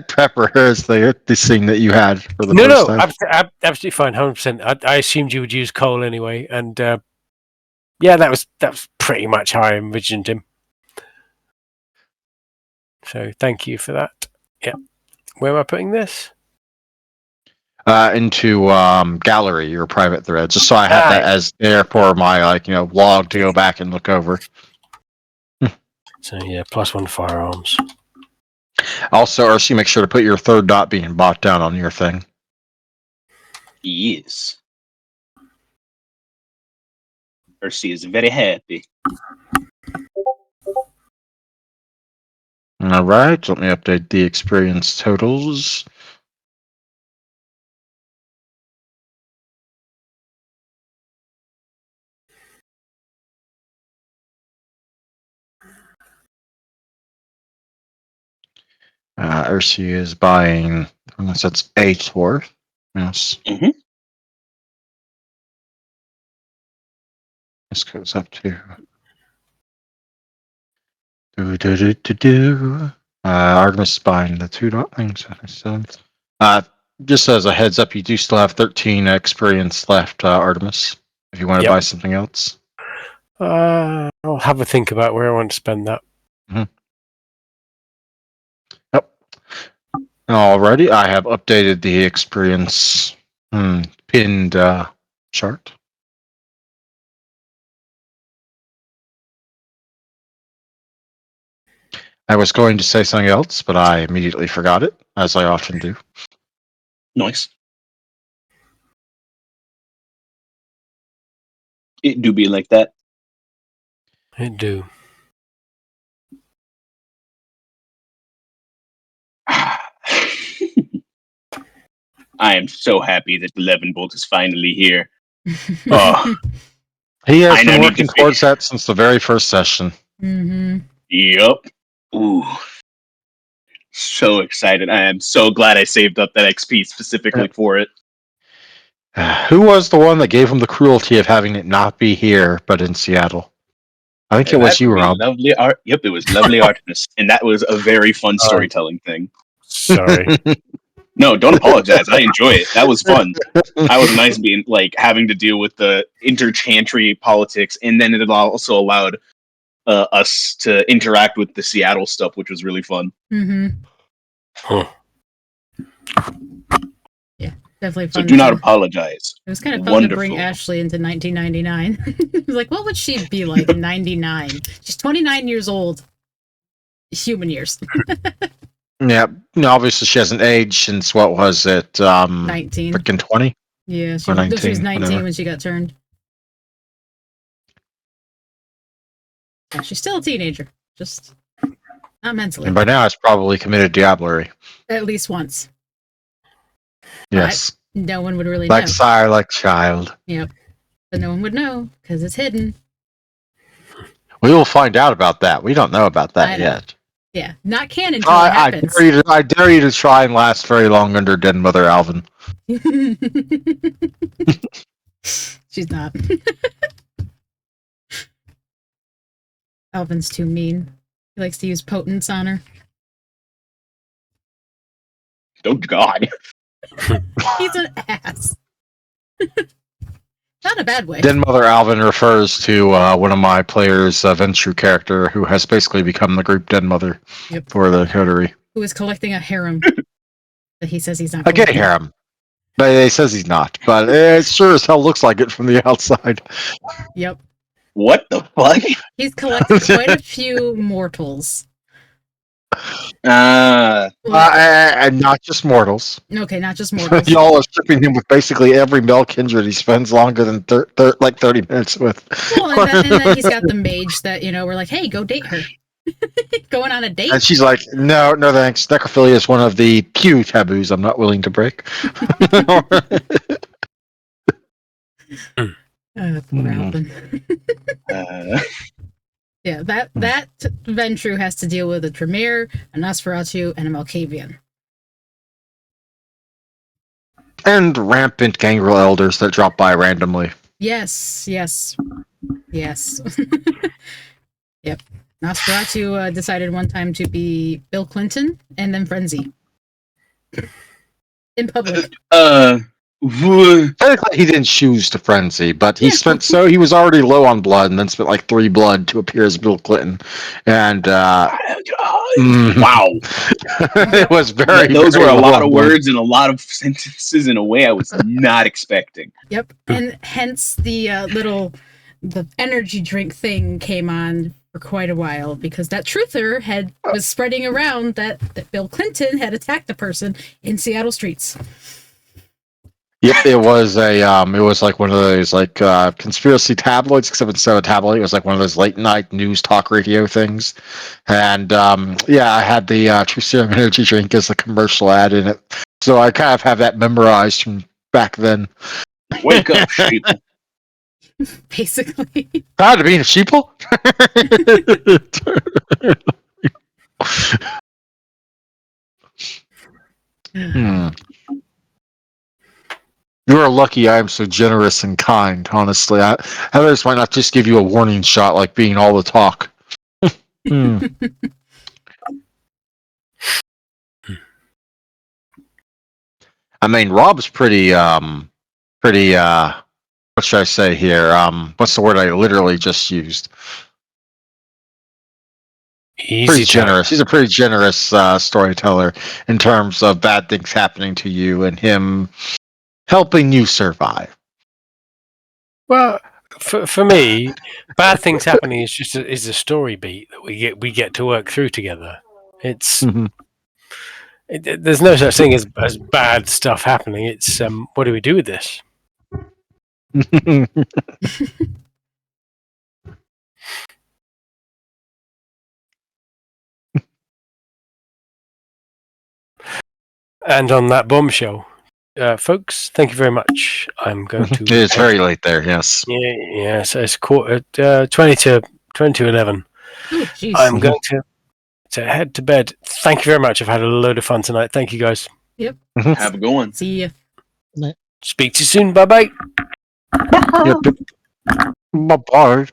prepper as the scene that you had for the first time. Absolutely fine, 100%. I assumed you would use Cole anyway, and that was pretty much how I envisioned him. So thank you for that. Yeah, where am I putting this? Into gallery, your private thread, just so I have that as there for my log to go back and look over. So yeah, +1 firearms. Also, RC, make sure to put your third dot being bought down on your thing. Yes. Ursi is very happy. All right, let me update the experience totals. Ursi is buying, unless that's 8 worth. Yes. Mhm. This goes up to. Artemis is buying the 2 things. So, just as a heads up, you do still have 13 experience left, Artemis, if you want to Yep. buy something else. I'll have a think about where I want to spend that. Yep. Alrighty, I have updated the experience pinned chart. I was going to say something else, but I immediately forgot it, as I often do. Nice. It do be like that. It do. I am so happy that Levenbolt is finally here. Oh, He has I been now need working to towards that since the very first session. Mm-hmm. Yup. Ooh. So excited. I am so glad I saved up that XP specifically for it. Who was the one that gave him the cruelty of having it not be here, but in Seattle? I think it was That you, would be Rob. lovely art. Yep, it was lovely Artemis. And that was a very fun storytelling thing. Sorry. No, don't apologize. I enjoy it. That was fun. I was nice being like having to deal with the interchantry politics, and then it also allowed us to interact with the Seattle stuff, which was really fun. Mm-hmm. Huh. Yeah, definitely So fun. do not apologize. It was kind of fun Wonderful. to bring Ashley into 1999. It was like, what would she be like in 99? She's 29 years old. Human years. Yeah, obviously she hasn't aged since, what was it, 19. freaking 20? Yeah, Or no, she 19, was 19 whatever. when she got turned. Yeah, she's still a teenager. Just not mentally. And by now it's probably committed diablerie. At least once. Yes. No one would really Like know. sire, like child. Yep. But no one would know because it's hidden. We will find out about that. We don't know about I that know. yet. Yeah, not canon until it I happens. dare you to try and last very long under Den Mother Alvin. She's not. Alvin's too mean. He likes to use potence on her. Oh God. He's an ass. Not a bad way. Den Mother Alvin refers to one of my players, Ventru character, who has basically become the group Den Mother for the coterie. Who is collecting a harem that he says he's not A gay collecting. harem. But he says he's not, but it sure as hell looks like it from the outside. Yep. What the fuck? He's collected quite a few mortals. And not just mortals. Okay, not just mortals. Y'all are stripping him with basically every male kindred he spends longer than 30 minutes with. Well, and then he's got the mage that, we're like, hey, go date her. Going on a date? And she's like, no thanks. Necrophilia is one of the few taboos I'm not willing to break. Poor Alvin. Yeah, that Ventru has to deal with a Tremere, a Nosferatu, and a Malkavian. And rampant gangrel elders that drop by randomly. Yes. Yep. Nosferatu decided one time to be Bill Clinton and then Frenzy. In public. Technically, he didn't choose to frenzy, but he he was already low on blood and then spent like 3 blood to appear as Bill Clinton. And, wow. It was very, those very were a low lot on of blood. words and a lot of sentences in a way I was not expecting. Yep, and hence the the energy drink thing came on for quite a while because that truther was spreading around that Bill Clinton had attacked a person in Seattle streets. Yep, it was like one of those like conspiracy tabloids, except instead of a tabloid, it was like one of those late night news talk radio things. And I had the True Serum energy drink as a commercial ad in it, so I kind of have that memorized from back then. Wake up, sheeple. Basically. Proud of being a sheeple. Hmm. You are lucky I am so generous and kind, honestly. Others might not just give you a warning shot like being all the talk. Hmm. I mean, Rob's pretty, what should I say here? What's the word I literally just used? Pretty Easy generous. time. He's a pretty generous storyteller in terms of bad things happening to you and him helping you survive. Well, for me, bad things happening is just is a story beat that we get to work through together. It's there's no such thing as bad stuff happening. It's what do we do with this? And on that bombshell, folks, thank you very much. I'm going to. It's very late there, yes. Yeah. So it's 20 to 11. Oh, jeez. I'm going to head to bed. Thank you very much. I've had a load of fun tonight. Thank you, guys. Yep. Have a good one. See ya. Speak to you soon. Bye bye. Yep. Bye-bye.